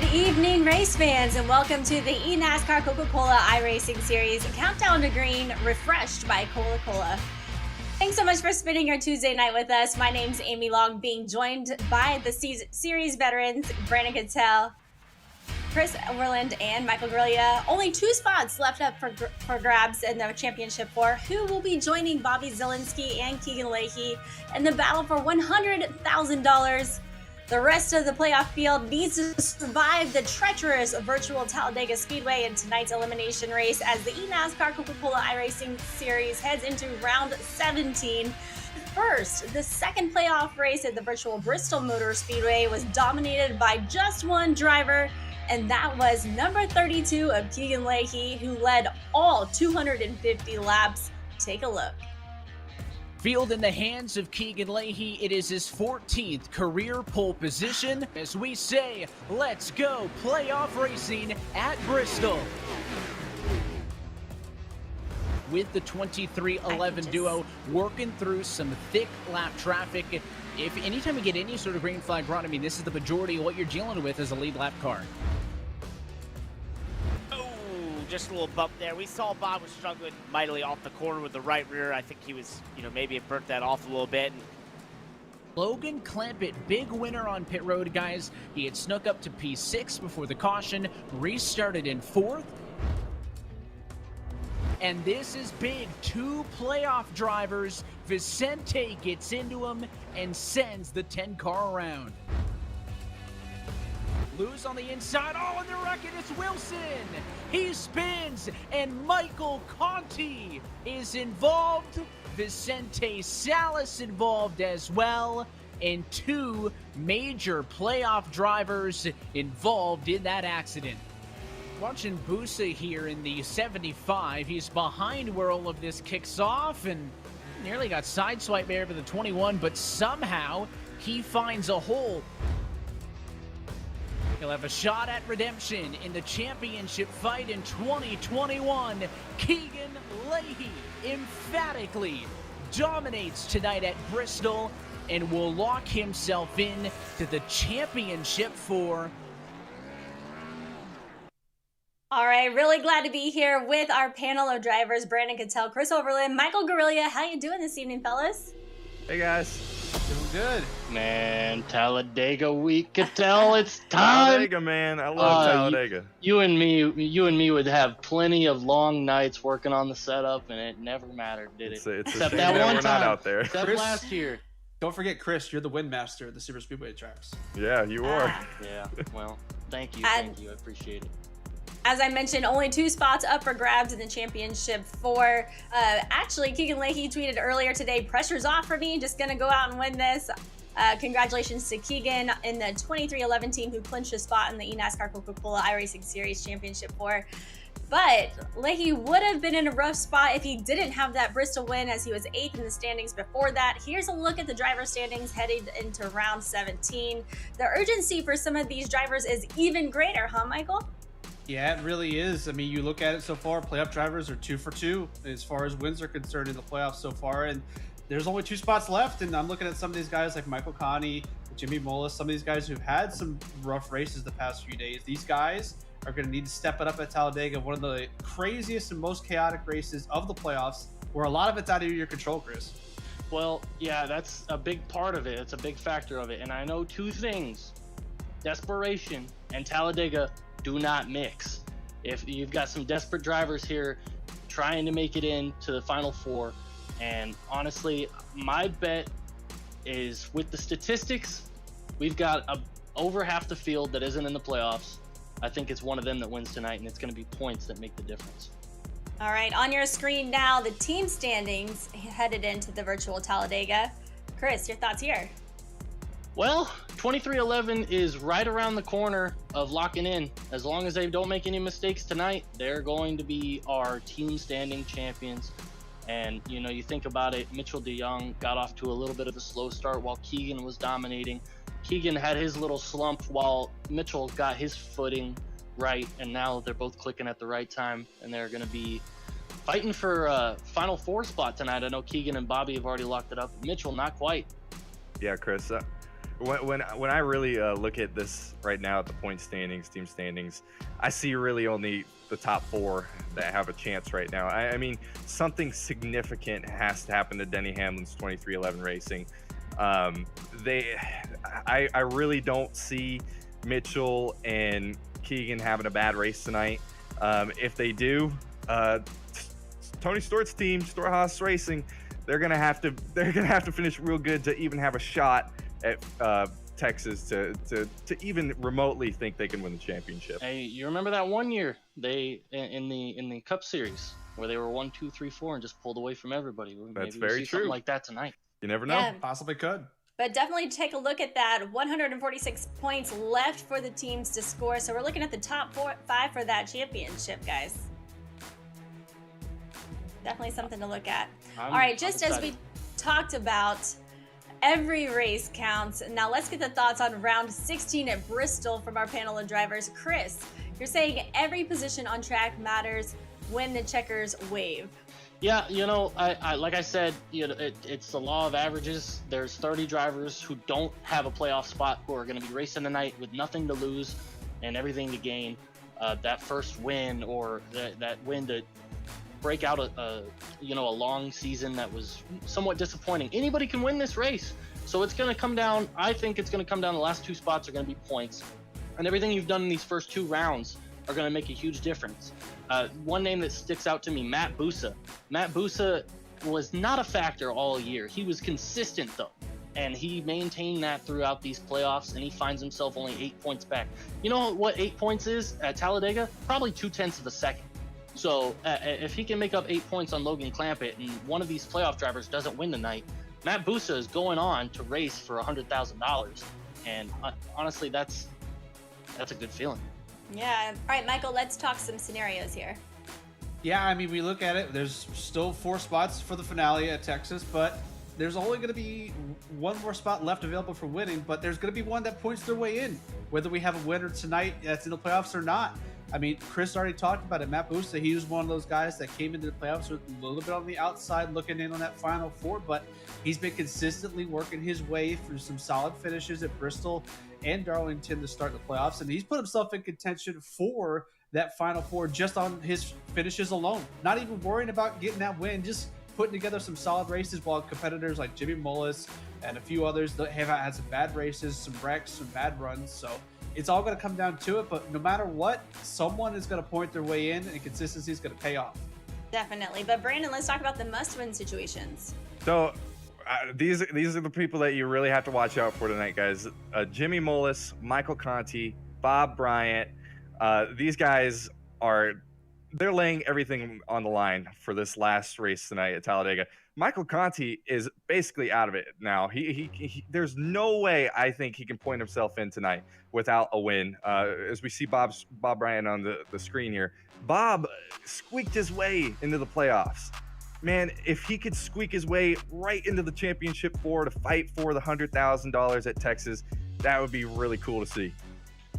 Good evening, race fans, and welcome to the eNASCAR Coca-Cola iRacing Series Countdown to Green, refreshed by Coca-Cola. Thanks so much for spending your Tuesday night with us. My name's Amy Long, being joined by the series veterans, Brandon Cattell, Chris Overland, and Michael Grillia. Only 2 spots left up for grabs in the championship for who will be joining Bobby Zielinski and Keegan Leahy in the battle for $100,000. The rest of the playoff field needs to survive the treacherous virtual Talladega Speedway in tonight's elimination race as the eNASCAR Coca-Cola iRacing Series heads into round 17. First, the second playoff race at the virtual Bristol Motor Speedway was dominated by just one driver, and that was number 32 of Keegan Leahy, who led all 250 laps. Take a look. Field in the hands of Keegan Leahy. It is his 14th career pole position. As we say, let's go playoff racing at Bristol. With the 23-11 duo working through some thick lap traffic. If anytime we get any sort of green flag run, I mean, this is the majority of what you're dealing with as a lead lap car. Just a little bump there. We saw Bob was struggling mightily off the corner with the right rear. I think he was, maybe it burnt that off a little bit. Logan Clampett, big winner on pit road, guys. He had snuck up to P6 before the caution, restarted in 4th. And this is big. 2 playoff drivers. Vicente gets into him and sends the 10-car around. Lose on the inside. Oh, and the wreck it. It's Wilson. He spins, and Michael Conti is involved. Vicente Salas involved as well. And 2 major playoff drivers involved in that accident. Watching Busa here in the 75. He's behind where all of this kicks off and nearly got sideswiped there for the 21, but somehow he finds a hole. He'll have a shot at redemption in the championship fight in 2021. Keegan Leahy emphatically dominates tonight at Bristol and will lock himself in to the championship for. All right, really glad to be here with our panel of drivers, Brandon Cattell, Chris Overland, Michael Grillia. How you doing this evening, fellas? Hey, guys. Doing good. Man, Talladega week, Cattell, it's time. Talladega, man. I love Talladega. You and me would have plenty of long nights working on the setup, and it never mattered, did it? It's a Except shame that one we're time. not out there. Except Chris, last year. Don't forget, Chris, you're the windmaster of the Superspeedway tracks. Yeah, you are. Yeah, well, thank you. And- Thank you. I appreciate it. As I mentioned, only 2 spots up for grabs in the championship for, actually, Keegan Leahy tweeted earlier today, pressure's off for me, just gonna go out and win this. Congratulations to Keegan in the 23-11 team who clinched a spot in the eNASCAR Coca-Cola iRacing Series Championship for. But Leahy would have been in a rough spot if he didn't have that Bristol win, as he was 8th in the standings before that. Here's a look at the driver standings headed into round 17. The urgency for some of these drivers is even greater, huh, Michael? Yeah, it really is. I mean, you look at it so far, playoff drivers are 2 for 2 as far as wins are concerned in the playoffs so far. And there's only 2 spots left. And I'm looking at some of these guys like Michael Conti, Jimmy Mullis, some of these guys who've had some rough races the past few days. These guys are going to need to step it up at Talladega, one of the craziest and most chaotic races of the playoffs, where a lot of it's out of your control, Chris. Well, yeah, that's a big part of it. It's a big factor of it. And I know 2 things. Desperation and Talladega do not mix. If you've got some desperate drivers here trying to make it into the Final 4, and honestly, my bet is with the statistics, we've got over half the field that isn't in the playoffs. I think it's one of them that wins tonight, and it's going to be points that make the difference. All right, on your screen now, the team standings headed into the virtual Talladega. Chris, your thoughts here? Well, 23-11 is right around the corner of locking in. As long as they don't make any mistakes tonight, they're going to be our team standing champions. And, you think about it, Mitchell DeYoung got off to a little bit of a slow start while Keegan was dominating. Keegan had his little slump while Mitchell got his footing right, and now they're both clicking at the right time, and they're going to be fighting for a Final 4 spot tonight. I know Keegan and Bobby have already locked it up. Mitchell, not quite. Yeah, Chris. when I really look at this right now at the point standings, team standings, I see really only the top 4 that have a chance right now. I mean, something significant has to happen to Denny Hamlin's 2311 Racing. I really don't see Mitchell and Keegan having a bad race tonight. If they do, Tony Stewart's team, Storehouse Racing, they're gonna have to finish real good to even have a shot at Texas to even remotely think they can win the championship. Hey, you remember that one year they in the Cup Series where they were 1, 2, 3, 4 and just pulled away from everybody? That's Maybe very we'll see true. something like that tonight. You never know. Yeah. Possibly could. But definitely take a look at that. 146 points left for the teams to score. So we're looking at the top 5 for that championship, guys. Definitely something to look at. All right, just as we talked about, every race counts. Now let's get the thoughts on round 16 at Bristol from our panel of drivers. Chris, you're saying every position on track matters when the checkers wave. Yeah, you know, I like I said, you know, it's the law of averages. There's 30 drivers who don't have a playoff spot who are going to be racing tonight with nothing to lose and everything to gain. That first win or that win to break out a long season that was somewhat disappointing. Anybody can win this race, so it's going to come down. I think it's going to come down. The last 2 spots are going to be points, and everything you've done in these first 2 rounds are going to make a huge difference. One name that sticks out to me, Matt Bussa. Matt Bussa was not a factor all year. He was consistent, though, and he maintained that throughout these playoffs, and he finds himself only 8 points back. You know what 8 points is at Talladega? Probably 0.2 of a second. So if he can make up 8 points on Logan Clampett and one of these playoff drivers doesn't win tonight, Matt Bussa is going on to race for $100,000. And honestly, that's a good feeling. Yeah. All right, Michael, let's talk some scenarios here. Yeah, I mean, we look at it. There's still 4 spots for the finale at Texas, but there's only going to be 1 more spot left available for winning, but there's going to be one that points their way in, whether we have a winner tonight that's in the playoffs or not. I mean, Chris already talked about it. Matt Bussa, he was one of those guys that came into the playoffs with a little bit on the outside looking in on that Final Four, but he's been consistently working his way through some solid finishes at Bristol and Darlington to start the playoffs, and he's put himself in contention for that Final Four just on his finishes alone. Not even worrying about getting that win, just putting together some solid races while competitors like Jimmy Mullis and a few others that have had some bad races, some wrecks, some bad runs. So it's all going to come down to it, but no matter what, someone is going to point their way in and consistency is going to pay off. Definitely. But Brandon, let's talk about the must-win situations. So these are the people that you really have to watch out for tonight, guys. Jimmy Mullis, Michael Conti, Bob Bryant. These guys they're laying everything on the line for this last race tonight at Talladega. Michael Conti is basically out of it now. He there's no way I think he can point himself in tonight without a win. As we see Bob Bryant on the screen here, Bob squeaked his way into the playoffs. Man, if he could squeak his way right into the championship four to fight for the $100,000 at Texas, that would be really cool to see.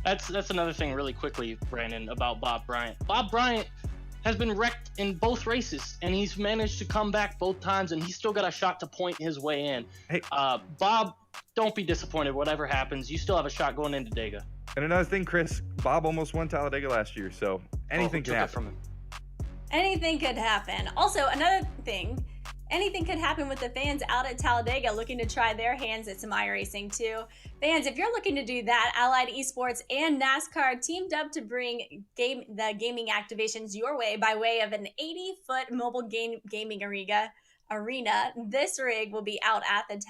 That's another thing really quickly, Brandon, about Bob Bryant. Bob Bryant has been wrecked in both races, and he's managed to come back both times, and he's still got a shot to point his way in. Hey, Bob, don't be disappointed. Whatever happens, you still have a shot going into Dega. And another thing, Chris, Bob almost won Talladega last year, so anything can happen from him. Anything could happen. Also, another thing, anything could happen with the fans out at Talladega looking to try their hands at some iRacing too. Fans, if you're looking to do that, Allied Esports and NASCAR teamed up to bring the gaming activations your way by way of an 80-foot mobile gaming arena. This rig will be out at the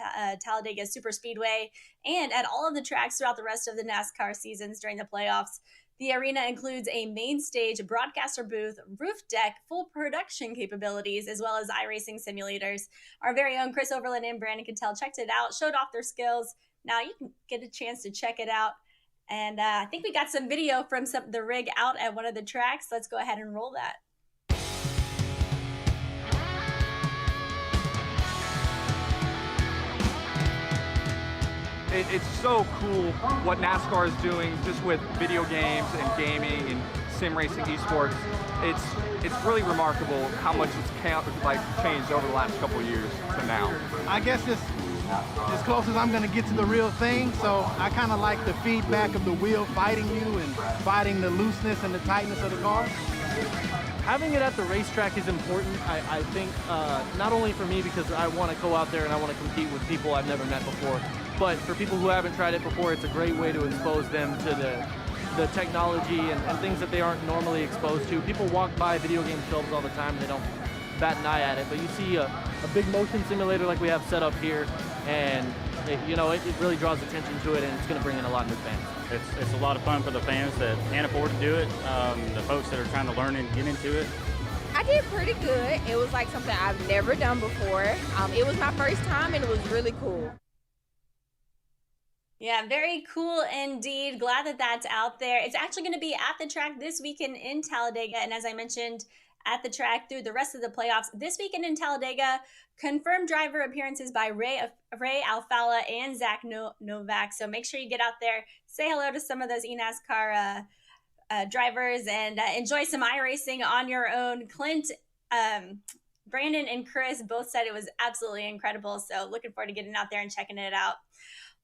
Talladega Superspeedway and at all of the tracks throughout the rest of the NASCAR seasons during the playoffs. The arena includes a main stage, broadcaster booth, roof deck, full production capabilities, as well as iRacing simulators. Our very own Chris Overland and Brandon Cattell checked it out, showed off their skills. Now you can get a chance to check it out. And I think we got some video from the rig out at one of the tracks. Let's go ahead and roll that. It's so cool what NASCAR is doing just with video games and gaming and sim racing esports. It's really remarkable how much it's changed over the last couple of years to now. I guess just as close as I'm going to get to the real thing. So I kind of like the feedback of the wheel fighting you and fighting the looseness and the tightness of the car. Having it at the racetrack is important, I think, not only for me because I want to go out there and I want to compete with people I've never met before, but for people who haven't tried it before, it's a great way to expose them to the technology and things that they aren't normally exposed to. People walk by video game films all the time and they don't bat an eye at it, but you see a big motion simulator like we have set up here, and it really draws attention to it, and it's going to bring in a lot of new fans. It's a lot of fun for the fans that can't afford to do it, the folks that are trying to learn and get into it. I did pretty good. It was like something I've never done before. It was my first time, and it was really cool. Yeah, very cool indeed. Glad that that's out there. It's actually going to be at the track this weekend in Talladega, and as I mentioned, at the track through the rest of the playoffs. This weekend in Talladega, confirmed driver appearances by Ray Alfala and Zach Novak. So make sure you get out there, say hello to some of those eNASCAR drivers, and enjoy some iRacing on your own. Clint, Brandon, and Chris both said it was absolutely incredible. So looking forward to getting out there and checking it out.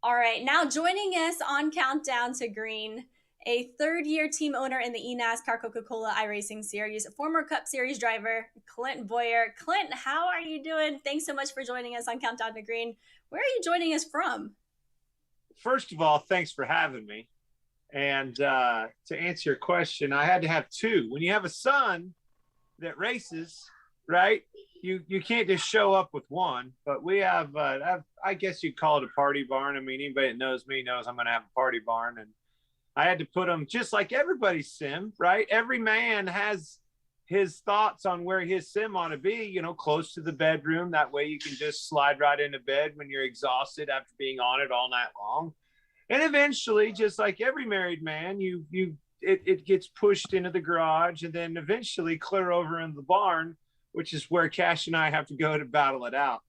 All right, now joining us on Countdown to Green, a third-year team owner in the eNASCAR Coca-Cola iRacing Series, former Cup Series driver, Clint Boyer. Clint, how are you doing? Thanks so much for joining us on Countdown to Green. Where are you joining us from? First of all, thanks for having me. And to answer your question, I had to have two. When you have a son that races, right, you can't just show up with one. But we have, I guess you'd call it a party barn. I mean, anybody that knows me knows I'm going to have a party barn. And I had to put them just like everybody's sim, right? Every man has his thoughts on where his sim ought to be, close to the bedroom. That way you can just slide right into bed when you're exhausted after being on it all night long. And eventually, just like every married man, it gets pushed into the garage and then eventually clear over in the barn, which is where Cash and I have to go to battle it out.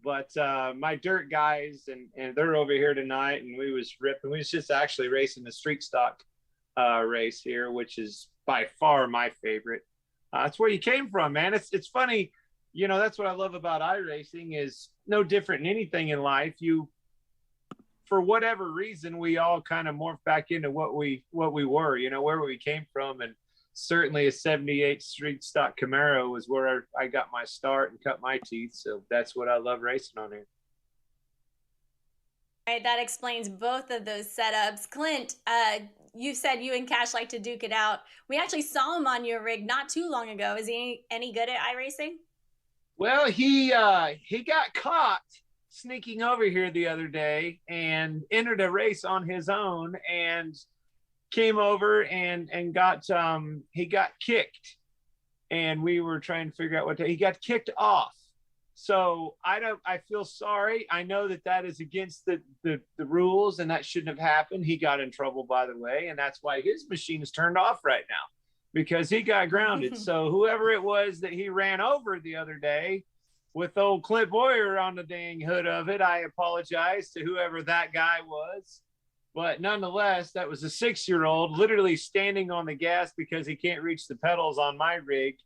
But my dirt guys, and they're over here tonight, and we was ripping. We was just actually racing the street stock race here, which is by far my favorite. That's where you came from, man. It's funny, that's what I love about iRacing is no different than anything in life. For whatever reason, we all kind of morph back into what we were, where we came from, and certainly a 78 street stock Camaro was where I got my start and cut my teeth. So that's what I love racing on here. All right, that explains both of those setups. Clint, you said you and Cash like to duke it out. We actually saw him on your rig not too long ago. Is he any good at iRacing? Well, he got caught sneaking over here the other day and entered a race on his own and came over and got he got kicked, and we were trying to figure out he got kicked off. So I feel sorry. I know that is against the rules and that shouldn't have happened. He got in trouble, by the way, and that's why his machine is turned off right now because he got grounded. So whoever it was that he ran over the other day with old Clint Boyer on the dang hood of it, I apologize to whoever that guy was. But nonetheless, that was a 6-year-old literally standing on the gas because he can't reach the pedals on my rig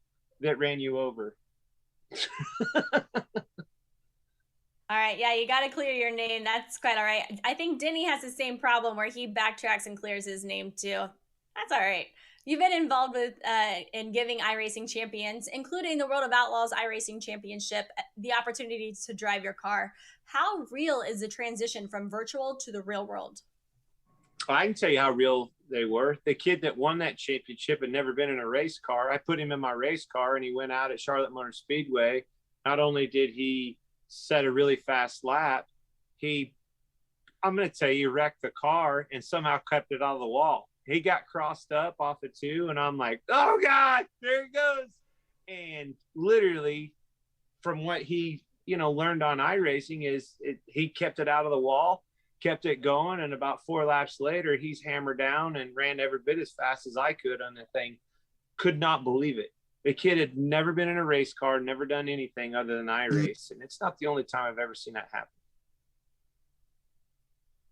that ran you over. All right. Yeah, you got to clear your name. That's quite all right. I think Denny has the same problem where he backtracks and clears his name too. That's all right. You've been involved with in giving iRacing champions, including the World of Outlaws iRacing Championship, the opportunity to drive your car. How real is the transition from virtual to the real world? I can tell you how real they were. The kid that won that championship had never been in a race car. I put him in my race car, and he went out at Charlotte Motor Speedway. Not only did he set a really fast lap, I'm going to tell you, wrecked the car and somehow kept it out of the wall. He got crossed up off of 2, and I'm like, oh, God, there he goes. And literally from what he, learned on iRacing he kept it out of the wall, kept it going, and about 4 laps later, he's hammered down and ran every bit as fast as I could on the thing. Could not believe it. The kid had never been in a race car, never done anything other than iRace, and it's not the only time I've ever seen that happen.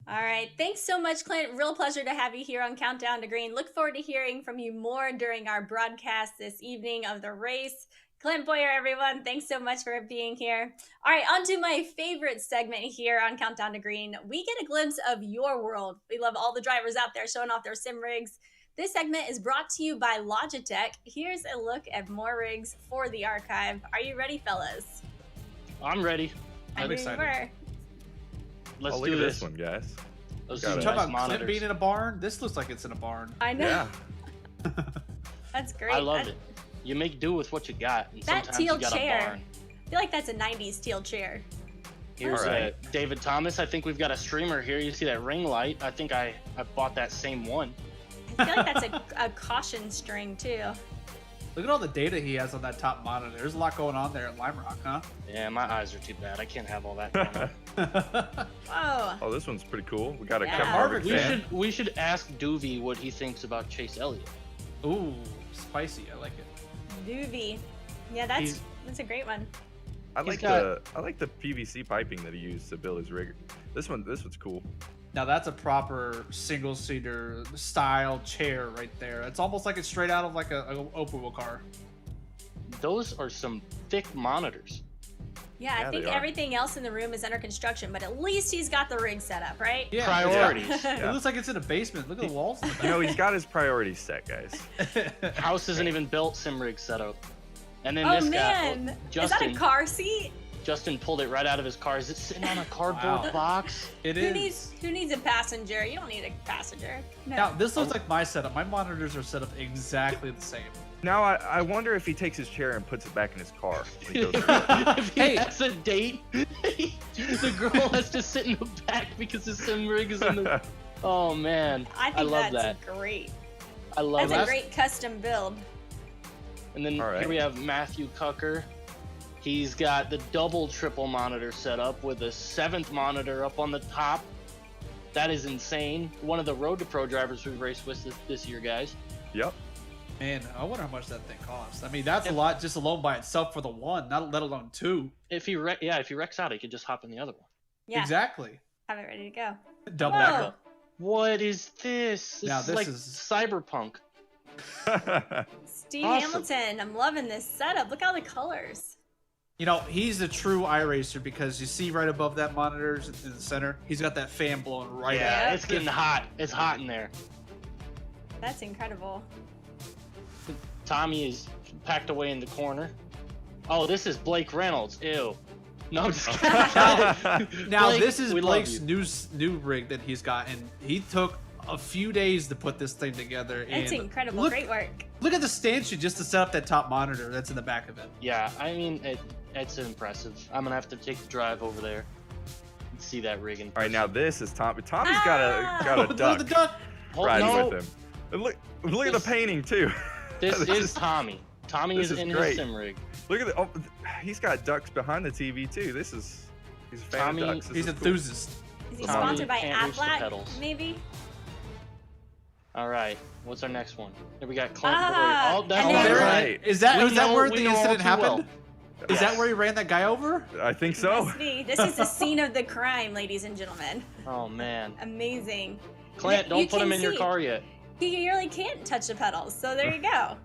All right. Thanks so much, Clint. Real pleasure to have you here on Countdown to Green. Look forward to hearing from you more during our broadcast this evening of the race. Clint Boyer, everyone. Thanks so much for being here. All right, on to my favorite segment here on Countdown to Green. We get a glimpse of your world. We love all the drivers out there showing off their sim rigs. This segment is brought to you by Logitech. Here's a look at more rigs for the archive. Are you ready, fellas? I'm ready. I'm excited. Let's look do at this this one, guys. Let's You do talk nice about Clint monitors. being in a barn. This looks like it's in a barn. I know. Yeah. That's great. I love it. You make do with what you got. And That sometimes teal you got chair. a barn. I feel like that's a 90s teal chair. Here's All right. David Thomas. I think we've got a streamer here. You see that ring light? I think I bought that same one. I feel like that's a caution string, too. Look at all the data he has on that top monitor. There's a lot going on there at Lime Rock, huh? Yeah, my eyes are too bad. I can't have all that going on. Whoa. Oh, this one's pretty cool. We got a Yeah. Kevin Harvick We fan. we should ask Doovie what he thinks about Chase Elliott. Ooh, spicy. I like it. Doovie. Yeah, that's a great one. I He's like the PVC piping that he used to build his rig. This one's cool. Now that's a proper single-seater style chair right there. It's almost like it's straight out of like a open wheel car. Those are some thick monitors. Yeah, Yeah, I think they are. everything else in the room is under construction, but at least he's got the rig set up, right? Yeah, Priorities. It looks like it's in a basement. Look at the walls. In the back. You know, he's got his priorities set, guys. House isn't even built, sim rig setup. And then Oh, this man. guy, Is that Justin, a car seat? Justin pulled it right out of his car. Is it sitting on a cardboard Wow. box? It Who is. needs a passenger? You don't need a passenger. No. Now this looks like my setup. My monitors are set up exactly the same. Now I wonder if he takes his chair and puts it back in his car. When he goes If he Hey. has a date, the girl has to sit in the back because the sim rig is in the. Oh man, I think love that's that. great. I love That's a that. great custom build. And then All right. here we have Matthew Cucker. He's got the triple monitor set up with a 7th monitor up on the top. That is insane. One of the Road to Pro drivers we've raced with this year, guys. Yep. Man, I wonder how much that thing costs. I mean, that's a lot just alone by itself for the one, not let alone two. If he wrecks out, he could just hop in the other one. Yeah. Exactly. Have it ready to go. Double Whoa. decker. What is this? Now, This this like is- cyberpunk. Steve Awesome. Hamilton, I'm loving this setup. Look at all the colors. You know, he's a true iRacer because you see right above that monitor in the center, he's got that fan blowing right Yeah, at Yep. it's getting hot. It's hot in there. That's incredible. Tommy is packed away in the corner. Oh, this is Blake Reynolds. Ew. No, I'm just kidding. Now, Blake, this is we love Blake's you. new rig that he's got, and he took a few days to put this thing together. It's and incredible. Look, Great work. look at the stanchion just to set up that top monitor that's in the back of it. Yeah, I mean, it's impressive. I'm gonna have to take the drive over there and see that rig in All right, now this is Tommy. Tommy's Ah! got a Look at duck the duck. riding no, with him. And look at the This- painting too. This This is Tommy. Tommy this is is in great. his sim rig. Look at he's got ducks behind the TV too. He's a fan Tommy- of ducks. This He's is cool. enthusiast. Is he Tommy sponsored by can't reach the Aflac, pedals. maybe? All right, what's our next one? Here we got Clint Ah, Boyd. Oh, that's and not then- There- right. Is that We know- where we the know all incident too happened? well. Is that where he ran that guy over? I think so. Must be. This is the scene of the crime, ladies and gentlemen. Oh man, Amazing. Clint, You don't put him can in your see. car yet. He really can't touch the pedals, so there you go.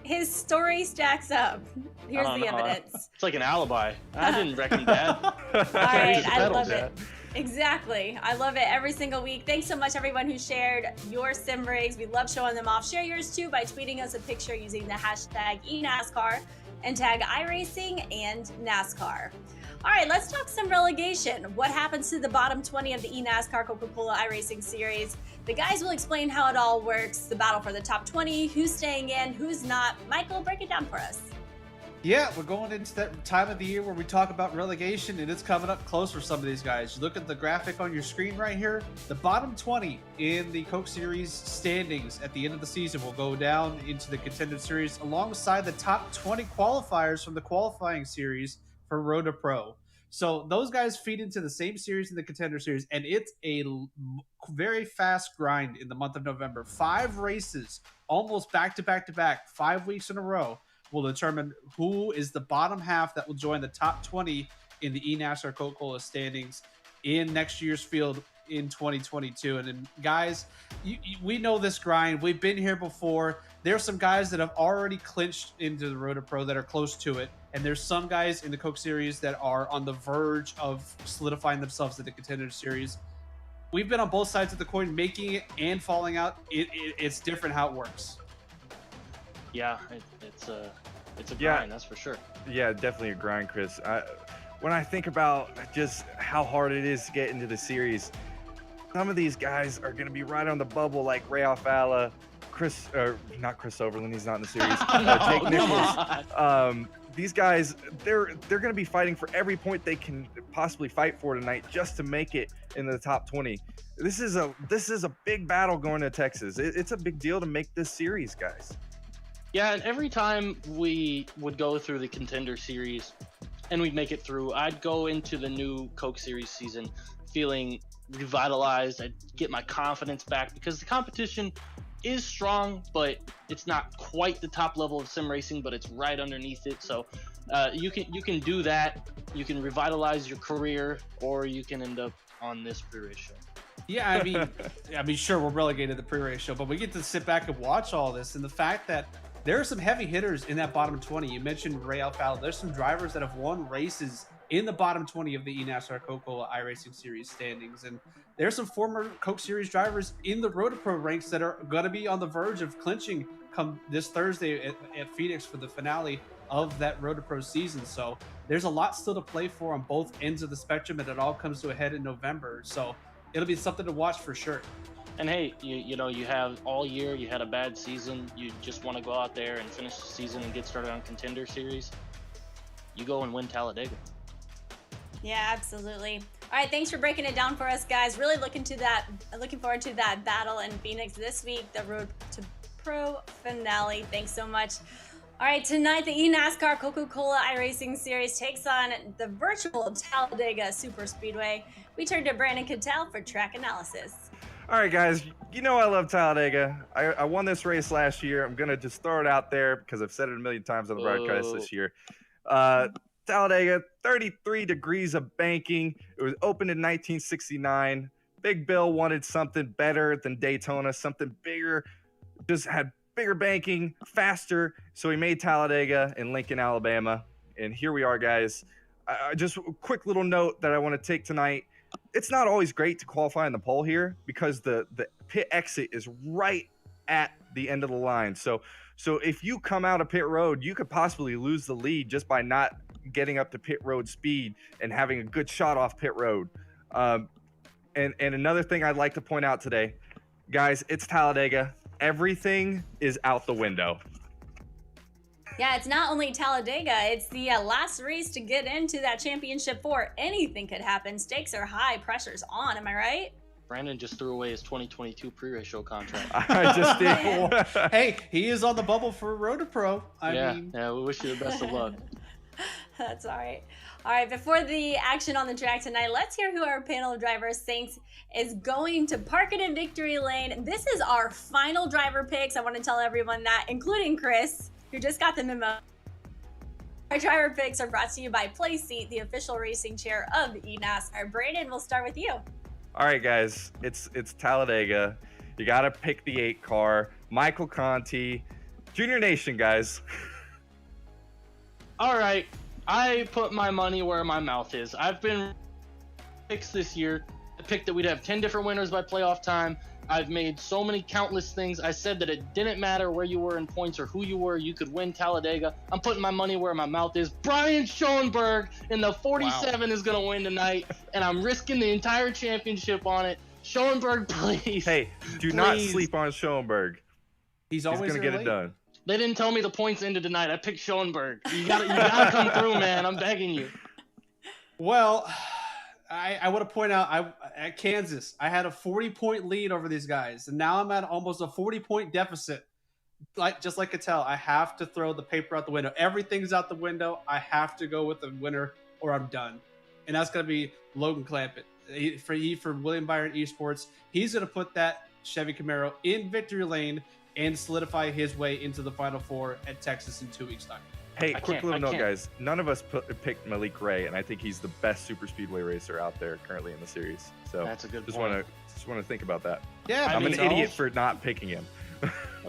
His story stacks up. Here's I don't the know. evidence. It's like an alibi. I didn't reckon that. All right, Use the I pedals, love yeah. it. Exactly. I love it every single week. Thanks so much, everyone who shared your sim rigs. We love showing them off. Share yours too by tweeting us a picture using the hashtag eNASCAR and tag iRacing and NASCAR. All right, let's talk some relegation. What happens to the bottom 20 of the eNASCAR Coca-Cola iRacing series? The guys will explain how it all works, the battle for the top 20, who's staying in, who's not. Michael, break it down for us. Yeah, we're going into that time of the year where we talk about relegation, and it's coming up close for some of these guys. You look at the graphic on your screen right here. The bottom 20 in the Coke Series standings at the end of the season will go down into the Contender Series alongside the top 20 qualifiers from the qualifying series for Road to Pro. So those guys feed into the same series in the Contender Series, and it's a very fast grind in the month of November. 5 races, almost back to back to back, 5 weeks in a row, will determine who is the bottom half that will join the top 20 in the eNASCAR Coca-Cola standings in next year's field in 2022. And guys, we know this grind. We've been here before. There's some guys that have already clinched into the Road to Pro that are close to it. And there's some guys in the Coke Series that are on the verge of solidifying themselves in the Contender Series. We've been on both sides of the coin, making it and falling out. It's different how it works. Yeah, it's a grind, that's for sure. Yeah, definitely a grind, Chris. When I think about just how hard it is to get into the series, some of these guys are going to be right on the bubble, like Ray Alfala, not Chris Overland, he's not in the series. Jake Nichols. These guys, they're going to be fighting for every point they can possibly fight for tonight just to make it in the top 20. This is a big battle going to Texas. It's a big deal to make this series, guys. Yeah, and every time we would go through the Contender Series and we'd make it through, I'd go into the new Coke Series season feeling revitalized. I'd get my confidence back because the competition is strong, but it's not quite the top level of sim racing, but it's right underneath it. So you can do that. You can revitalize your career, or you can end up on this pre-race show. Yeah, I mean, sure, we're relegated to the pre-race show, but we get to sit back and watch all this. And the fact that there are some heavy hitters in that bottom 20. You mentioned Ray Alfala. There's some drivers that have won races in the bottom 20 of the eNASCAR Coca-Cola iRacing Series standings. And there's some former Coke Series drivers in the Road to Pro ranks that are going to be on the verge of clinching come this Thursday at Phoenix for the finale of that Road to Pro season. So there's a lot still to play for on both ends of the spectrum, and it all comes to a head in November. So it'll be something to watch for sure. And hey, you know, you have all year, you had a bad season, you just want to go out there and finish the season and get started on Contender Series, you go and win Talladega. Yeah, absolutely. All right, thanks for breaking it down for us, guys. Really looking forward to that battle in Phoenix this week, the Road to Pro finale. Thanks so much. All right, tonight the eNASCAR Coca-Cola iRacing Series takes on the virtual Talladega Superspeedway. We turn to Brandon Cattell for track analysis. All right, guys, you know I love Talladega. I won this race last year. I'm going to just throw it out there because I've said it a million times on the broadcast this year. Talladega, 33 degrees of banking. It was opened in 1969. Big Bill wanted something better than Daytona, something bigger, just had bigger banking, faster. So he made Talladega in Lincoln, Alabama. And here we are, guys. Just a quick little note that I want to take tonight. It's not always great to qualify in the pole here because the pit exit is right at the end of the line. So if you come out of pit road, you could possibly lose the lead just by not getting up to pit road speed and having a good shot off pit road. And another thing I'd like to point out today, guys, it's Talladega. Everything is out the window. Yeah, it's not only Talladega, it's the last race to get into that championship four. Anything could happen. Stakes are high, pressure's on, am I right? Brandon just threw away his 2022 pre-race show contract. I just did. Hey, he is on the bubble for Road to Pro. Yeah, we wish you the best of luck. That's all right. All right, before the action on the track tonight, let's hear who our panel of drivers thinks is going to park it in victory lane. This is our final driver picks. I want to tell everyone that, including Chris, who just got the memo. Our driver picks are brought to you by Playseat, the official racing chair of the eNASCAR. Brandon, we'll start with you. All right, guys, it's Talladega. You got to pick the 8 car. Michael Conti, Junior Nation, guys. All right, I put my money where my mouth is. I've been picks this year. I picked that we'd have 10 different winners by playoff time. I've made so many countless things. I said that it didn't matter where you were in points or who you were, you could win Talladega. I'm putting my money where my mouth is. Brian Schoenberg in the 47 is going to win tonight, and I'm risking the entire championship on it. Schoenberg, please. Hey, do not sleep on Schoenberg. He's always going to get it done. They didn't tell me the points ended tonight. I picked Schoenberg. You gotta come through, man. I'm begging you. Well, I want to point out, at Kansas, I had a 40-point lead over these guys, and now I'm at almost a 40-point deficit. Just like Cattell, I have to throw the paper out the window. Everything's out the window. I have to go with the winner, or I'm done. And that's going to be Logan Clampett. For William Byron Esports, he's going to put that Chevy Camaro in victory lane and solidify his way into the Final Four at Texas in 2 weeks' time. Hey, quick little note, guys. None of us picked Malik Ray, and I think he's the best super speedway racer out there currently in the series. So that's a good just point. Want to think about that. Yeah, I'm an idiot for not picking him.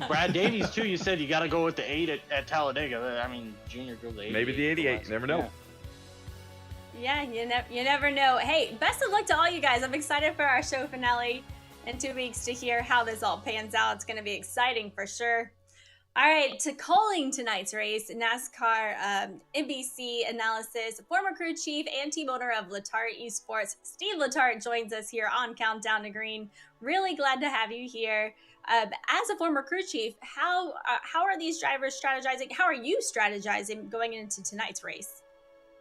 Brad Davies too. You said you got to go with the 8 at Talladega. I mean, Junior drove the 88. Maybe the 88. You never know. Yeah, you never know. Hey, best of luck to all you guys. I'm excited for our show finale in 2 weeks to hear how this all pans out. It's going to be exciting for sure. All right, to calling tonight's race, NASCAR NBC analysis, former crew chief and team owner of Letarte Esports, Steve Letarte, joins us here on Countdown to Green. Really glad to have you here. As a former crew chief, how are these drivers strategizing? How are you strategizing going into tonight's race?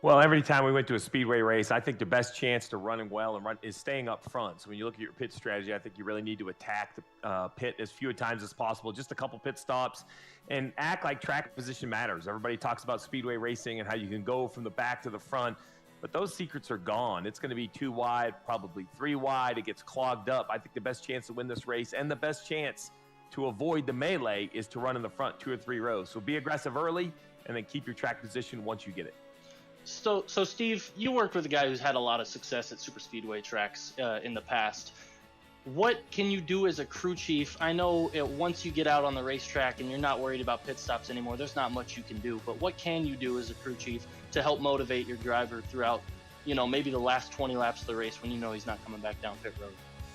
Well, every time we went to a speedway race, I think the best chance to run well and run is staying up front. So when you look at your pit strategy, I think you really need to attack the pit as few times as possible, just a couple pit stops, and act like track position matters. Everybody talks about speedway racing and how you can go from the back to the front, but those secrets are gone. It's going to be 2 wide, probably 3 wide. It gets clogged up. I think the best chance to win this race and the best chance to avoid the melee is to run in the front 2 or 3 rows. So be aggressive early and then keep your track position once you get it. So Steve, you worked with a guy who's had a lot of success at super speedway tracks in the past. What can you do as a crew chief? I know once you get out on the racetrack and you're not worried about pit stops anymore, there's not much you can do. But what can you do as a crew chief to help motivate your driver throughout, maybe the last 20 laps of the race when you know he's not coming back down pit road?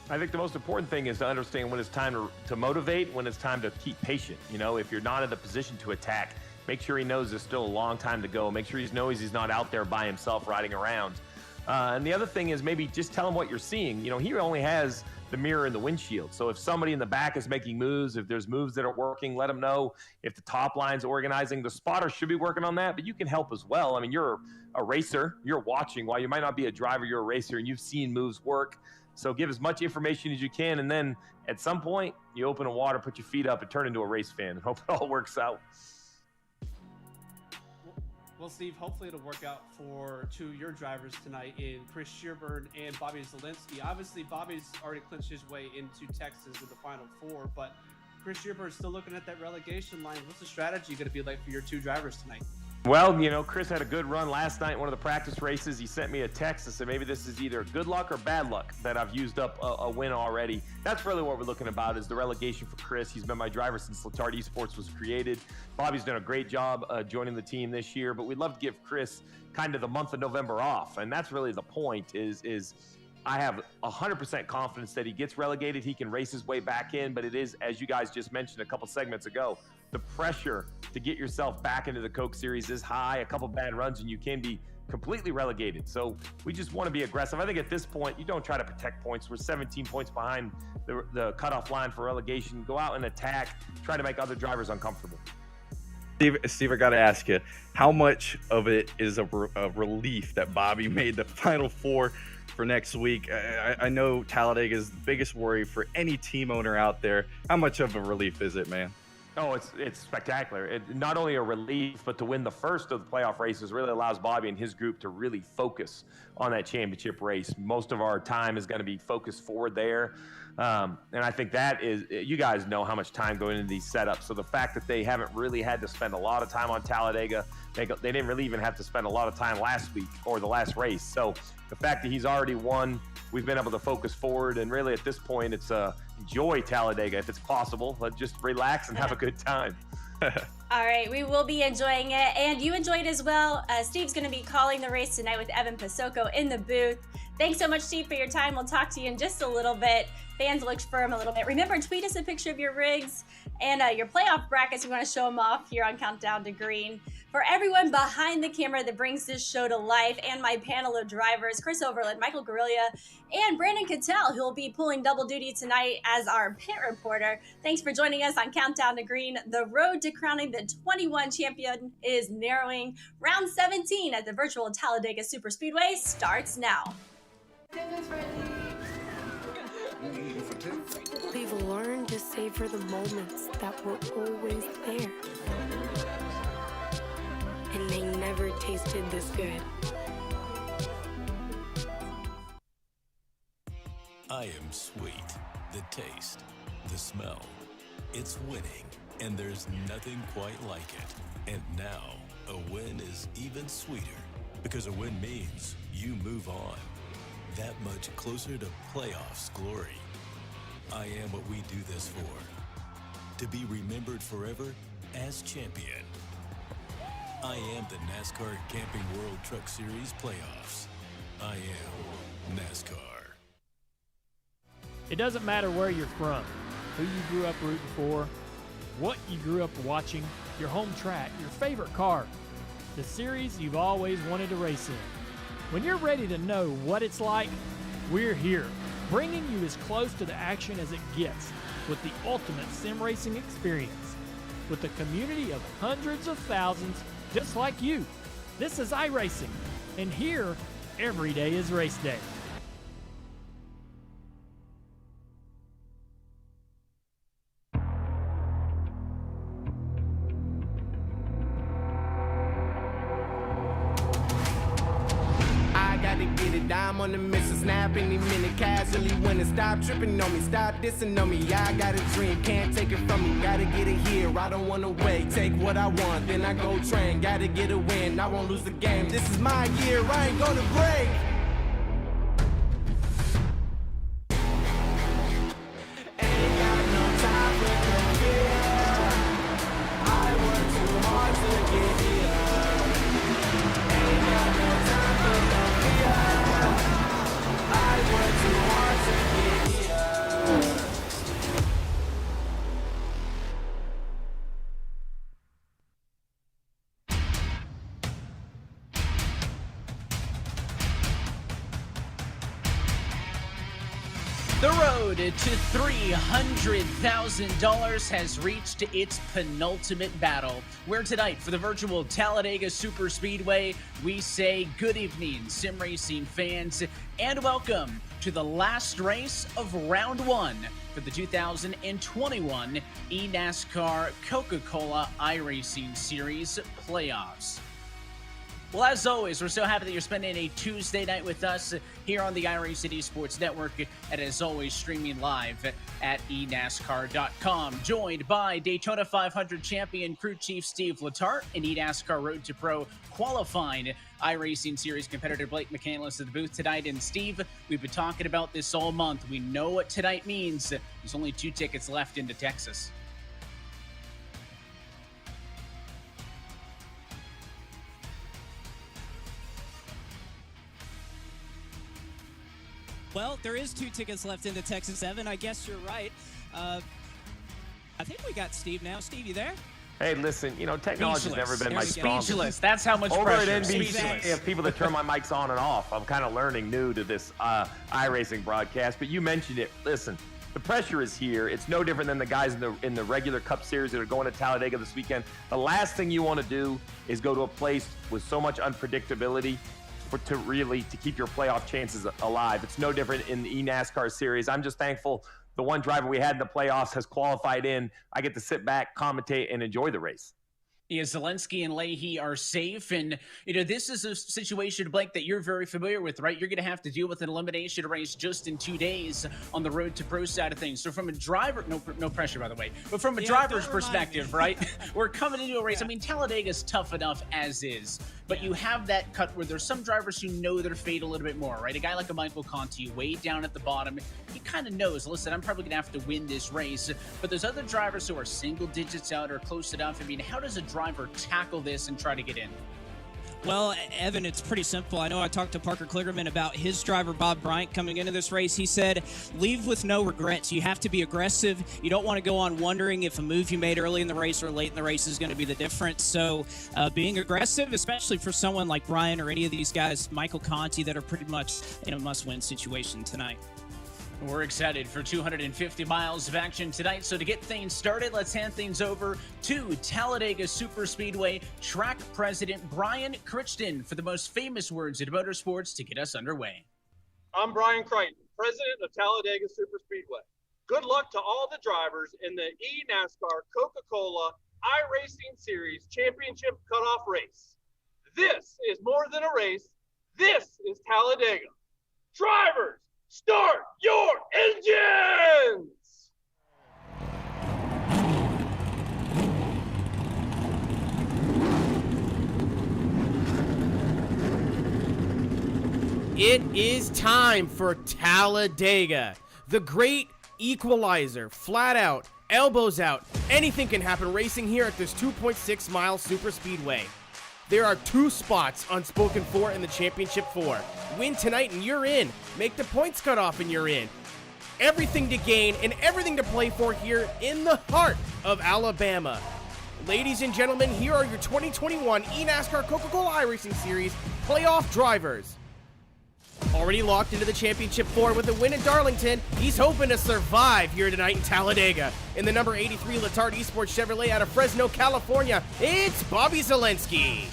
I think the most important thing is to understand when it's time to motivate, when it's time to keep patient. If you're not in the position to attack, make sure he knows there's still a long time to go. Make sure he knows he's not out there by himself riding around. And the other thing is maybe just tell him what you're seeing. He only has the mirror in the windshield. So if somebody in the back is making moves, if there's moves that are working, let him know. If the top line's organizing, the spotter should be working on that, but you can help as well. I mean, you're a racer. You're watching. While you might not be a driver, you're a racer, and you've seen moves work. So give as much information as you can, and then at some point, you open the water, put your feet up, and turn into a race fan, and hope it all works out. Well, Steve, hopefully it'll work out for 2 of your drivers tonight in Chris Shearburn and Bobby Zielinski. Obviously, Bobby's already clinched his way into Texas in the Final 4, but Chris Shearburn's still looking at that relegation line. What's the strategy going to be like for your 2 drivers tonight? Well, Chris had a good run last night, one of the practice races. He sent me a text and said maybe this is either good luck or bad luck that I've used up a win already. That's really what we're looking about is the relegation for Chris. He's been my driver since Letarte Esports was created. Bobby's done a great job joining the team this year, but we'd love to give Chris kind of the month of November off, and that's really the point is I have 100% confidence that he gets relegated. He can race his way back in, but it is, as you guys just mentioned a couple segments ago, the pressure to get yourself back into the Coke Series is high. A couple bad runs and you can be completely relegated. So we just want to be aggressive. I think at this point, you don't try to protect points. We're 17 points behind the cutoff line for relegation. Go out and attack, try to make other drivers uncomfortable. Steve, I got to ask you, how much of it is a relief that Bobby made the Final 4 for next week? I know Talladega is the biggest worry for any team owner out there. How much of a relief is it, man? Oh, it's spectacular. Not only a relief, but to win the first of the playoff races really allows Bobby and his group to really focus on that championship race. Most of our time is going to be focused forward there. And I think that is, you guys know how much time going into these setups. So the fact that they haven't really had to spend a lot of time on Talladega, they didn't really even have to spend a lot of time last week or the last race. So the fact that he's already won, we've been able to focus forward. And really at this point, it's enjoy Talladega if it's possible. Let's just relax and have a good time. All right, we will be enjoying it, and you enjoyed as well. Steve's going to be calling the race tonight with Evan Pasoko in the booth. Thanks so much, Steve, for your time. We'll talk to you in just a little bit. Fans looked for him a little bit. Remember, tweet us a picture of your rigs and your playoff brackets. We want to show them off here on Countdown to Green. For everyone behind the camera that brings this show to life, and my panel of drivers, Chris Overland, Michael Guerrilla, and Brandon Cattell, who will be pulling double duty tonight as our pit reporter. Thanks for joining us on Countdown to Green. The road to crowning the 21 champion is narrowing. Round 17 at the virtual Talladega Superspeedway starts now. We've learned to savor the moments that were always there. And they never tasted this good. I am sweet. The taste, the smell. It's winning, and there's nothing quite like it. And now, a win is even sweeter because a win means you move on. That much closer to playoffs glory. I am what we do this for. To be remembered forever as champion. I am the NASCAR Camping World Truck Series playoffs. I am NASCAR. It doesn't matter where you're from, who you grew up rooting for, what you grew up watching, your home track, your favorite car, the series you've always wanted to race in. When you're ready to know what it's like, we're here, bringing you as close to the action as it gets with the ultimate sim racing experience. With a community of hundreds of thousands just like you. This is iRacing, and here, every day is race day. I'm on the mission, snap any minute, casually winning. Stop tripping on me, stop dissing on me. Yeah, I got a dream, can't take it from me. Gotta get it here, I don't wanna wait. Take what I want, then I go train. Gotta get a win, I won't lose the game. This is my year, I ain't gonna break. Ain't got no time for no fear. I work too hard to get here. Ain't got no time for no fear. I work too hard to get here. The road to $300,000 has reached its penultimate battle, where tonight, for the virtual Talladega Superspeedway, we say good evening, sim racing fans, and welcome to the last race of round one for the 2021 eNASCAR Coca-Cola iRacing Series playoffs. Well, as always, we're so happy that you're spending a Tuesday night with us here on the iRacing Sports Network, and as always, streaming live at eNASCAR.com. Joined by Daytona 500 champion crew chief Steve Letarte and eNASCAR Road to Pro qualifying iRacing Series competitor Blake McCandless at the booth tonight. And Steve, we've been talking about this all month. We know what tonight means. There's only 2 tickets left into Texas. Well, there is 2 tickets left into Texas, Evan. I guess you're right. I think we got Steve now. Steve, you there? Hey, listen, you know, technology's never been my strongest. Speechless. That's how much Over pressure. at NBC, they have people that turn my mics on and off. I'm kind of learning new to this iRacing broadcast, but you mentioned it. Listen, the pressure is here. It's no different than the guys in the regular Cup Series that are going to Talladega this weekend. The last thing you want to do is go to a place with so much unpredictability to keep your playoff chances alive. It's no different in the eNASCAR series. I'm just thankful the one driver we had in the playoffs has qualified in. I get to sit back, commentate, and enjoy the race. Yeah, Zelensky and Leahy are safe, and this is a situation, Blake, that you're very familiar with, right? You're going to have to deal with an elimination race just in 2 days on the road to pro side of things. So from a driver, no pressure, by the way, but from a driver's perspective, right? We're coming into a race. I mean, Talladega's tough enough as is, but you have that cut where there's some drivers who know their fate a little bit more, right? A guy like a Michael Conti, way down at the bottom, he kind of knows, listen, I'm probably going to have to win this race. But there's other drivers who are single digits out or close enough. I mean, how does a driver tackle this and try to get in? Well, Evan, it's pretty simple. I know I talked to Parker Kligerman about his driver, Bob Bryant, coming into this race. He said, leave with no regrets. You have to be aggressive. You don't want to go on wondering if a move you made early in the race or late in the race is going to be the difference. So being aggressive, especially for someone like Bryant or any of these guys, Michael Conti, that are pretty much in a must-win situation tonight. We're excited for 250 miles of action tonight. So to get things started, let's hand things over to Talladega Superspeedway track president Brian Crichton for the most famous words in motorsports to get us underway. I'm Brian Crichton, president of Talladega Superspeedway. Good luck to all the drivers in the eNASCAR Coca-Cola iRacing Series Championship Cutoff Race. This is more than a race. This is Talladega. Drivers, start your engines! It is time for Talladega, the great equalizer, flat out, elbows out, anything can happen racing here at this 2.6 mile superspeedway. There are 2 spots unspoken for in the championship 4. Win tonight and you're in. Make the points cutoff and you're in. Everything to gain and everything to play for here in the heart of Alabama. Ladies and gentlemen, here are your 2021 eNASCAR Coca-Cola iRacing Series playoff drivers. Already locked into the Championship 4 with a win in Darlington, he's hoping to survive here tonight in Talladega. In the number 83 Letard Esports Chevrolet out of Fresno, California, it's Bobby Zelensky.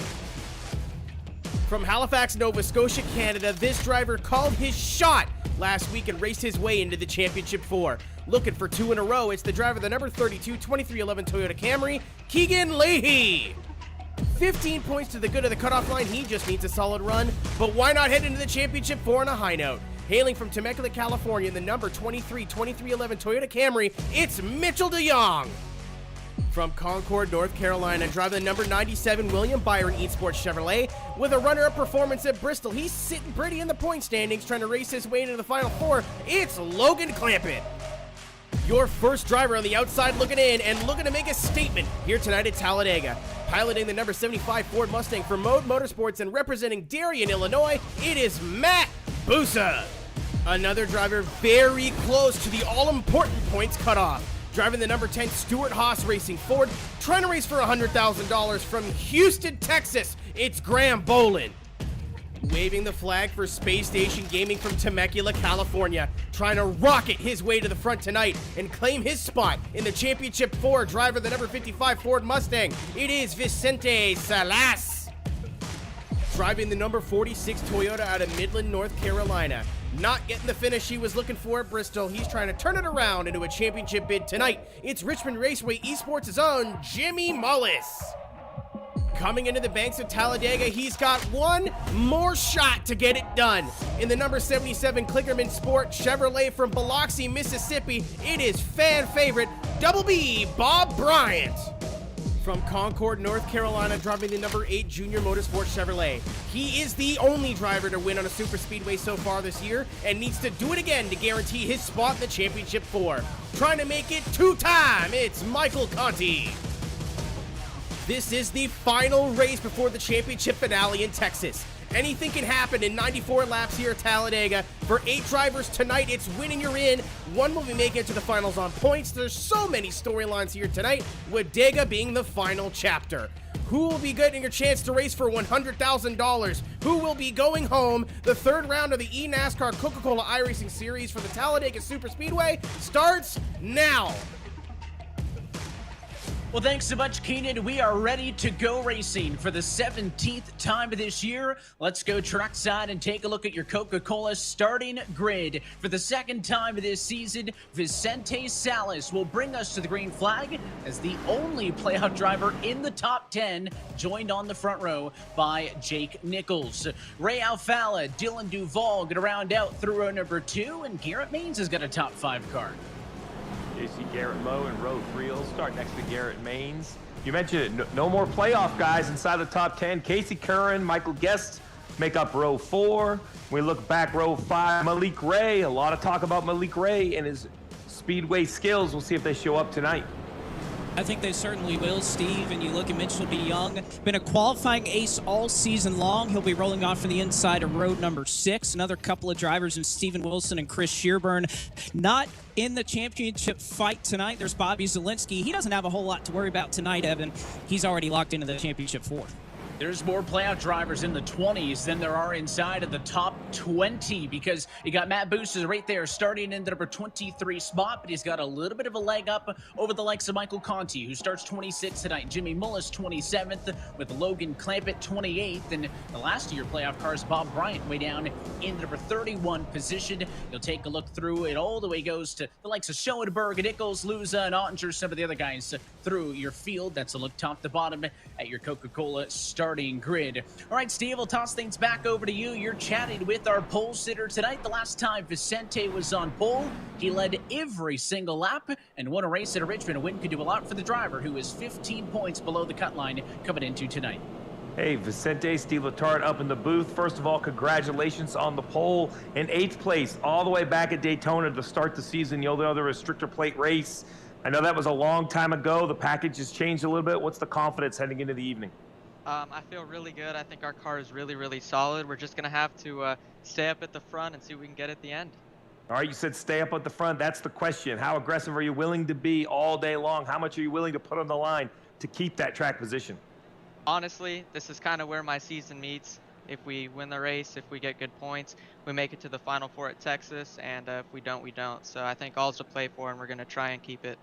From Halifax, Nova Scotia, Canada, this driver called his shot last week and raced his way into the Championship 4. Looking for 2 in a row, it's the driver of the number 32 2311 Toyota Camry, Keegan Leahy. 15 points to the good of the cutoff line, he just needs a solid run, but why not head into the Championship 4 on a high note? Hailing from Temecula, California, in the number 23 2311 Toyota Camry, it's Mitchell DeYoung. From Concord, North Carolina, driving the number 97 William Byron eSports Chevrolet with a runner-up performance at Bristol. He's sitting pretty in the point standings, trying to race his way into the Final 4. It's Logan Clampett. Your first driver on the outside looking in and looking to make a statement here tonight at Talladega. Piloting the number 75 Ford Mustang for Mode Motorsports and representing Darien, Illinois, it is Matt Busa. Another driver very close to the all-important points cutoff. Driving the number 10 Stuart Haas Racing Ford, trying to race for $100,000 from Houston, Texas, it's Graham Bolin. Waving the flag for Space Station Gaming from Temecula, California, trying to rocket his way to the front tonight and claim his spot in the Championship 4, driver of the number 55 Ford Mustang. It is Vicente Salas. Driving the number 46 Toyota out of Midland, North Carolina. Not getting the finish he was looking for at Bristol. He's trying to turn it around into a championship bid tonight. It's Richmond Raceway Esports' own Jimmy Mullis. Coming into the banks of Talladega, he's got one more shot to get it done. In the number 77 Klingerman Sport Chevrolet from Biloxi, Mississippi, it is fan favorite Double B Bob Bryant. From Concord, North Carolina, driving the number 8 Junior Motorsport Chevrolet. He is the only driver to win on a superspeedway so far this year and needs to do it again to guarantee his spot in the Championship 4. Trying to make it 2-time, it's Michael Conti. This is the final race before the championship finale in Texas. Anything can happen in 94 laps here at Talladega. For 8 drivers tonight, it's win and you're in. One will be making it to the finals on points. There's so many storylines here tonight, with Dega being the final chapter. Who will be getting a chance to race for $100,000? Who will be going home? The third round of the eNASCAR Coca-Cola iRacing Series for the Talladega Superspeedway starts now. Well, thanks so much, Keenan. We are ready to go racing for the 17th time of this year. Let's go trackside and take a look at your Coca-Cola starting grid. For the second time of this season, Vicente Salas will bring us to the green flag as the only playoff driver in the top 10, joined on the front row by Jake Nichols. Ray Alfala, Dylan Duvall going to round out through row number 2, and Garrett Maines has got a top 5 car. You see Garrett Lowe in row 3. He'll start next to Garrett Maines. You mentioned it, no more playoff guys inside the top 10. Casey Curran, Michael Guest make up row 4. We look back row 5, Malik Ray. A lot of talk about Malik Ray and his speedway skills. We'll see if they show up tonight. I think they certainly will, Steve. And you look at Mitchell DeYoung, been a qualifying ace all season long. He'll be rolling off from the inside of road number 6. Another couple of drivers in Steven Wilson and Chris Shearburn. Not in the championship fight tonight. There's Bobby Zelensky. He doesn't have a whole lot to worry about tonight, Evan. He's already locked into the championship 4. There's more playoff drivers in the 20s than there are inside of the top 20, because you got Matt Busa right there starting in the number 23 spot, but he's got a little bit of a leg up over the likes of Michael Conti, who starts 26th tonight. Jimmy Mullis 27th, with Logan Clampett 28th, and the last of your playoff cars, Bob Bryant, way down in the number 31 position. You'll take a look through it all the way goes to the likes of Schoenberg, Nichols, Luza, and Ottinger, some of the other guys through your field. That's a look top to bottom at your Coca-Cola starting grid. All right, Steve, we'll toss things back over to you. You're chatting with our pole sitter tonight. The last time Vicente was on pole, he led every single lap and won a race at Richmond. A win could do a lot for the driver, who is 15 points below the cut line coming into tonight. Hey, Vicente Stilatart up in the booth. First of all, congratulations on the pole in 8th place, all the way back at Daytona to start the season. You know, the restrictor plate race. I know that was a long time ago. The package has changed a little bit. What's the confidence heading into the evening? I feel really good. I think our car is really, really solid. We're just going to have to stay up at the front and see what we can get at the end. All right, you said stay up at the front. That's the question. How aggressive are you willing to be all day long? How much are you willing to put on the line to keep that track position? Honestly, this is kind of where my season meets. If we win the race, if we get good points, we make it to the Final Four at Texas, and if we don't, we don't. So I think all's to play for, and we're going to try and keep it.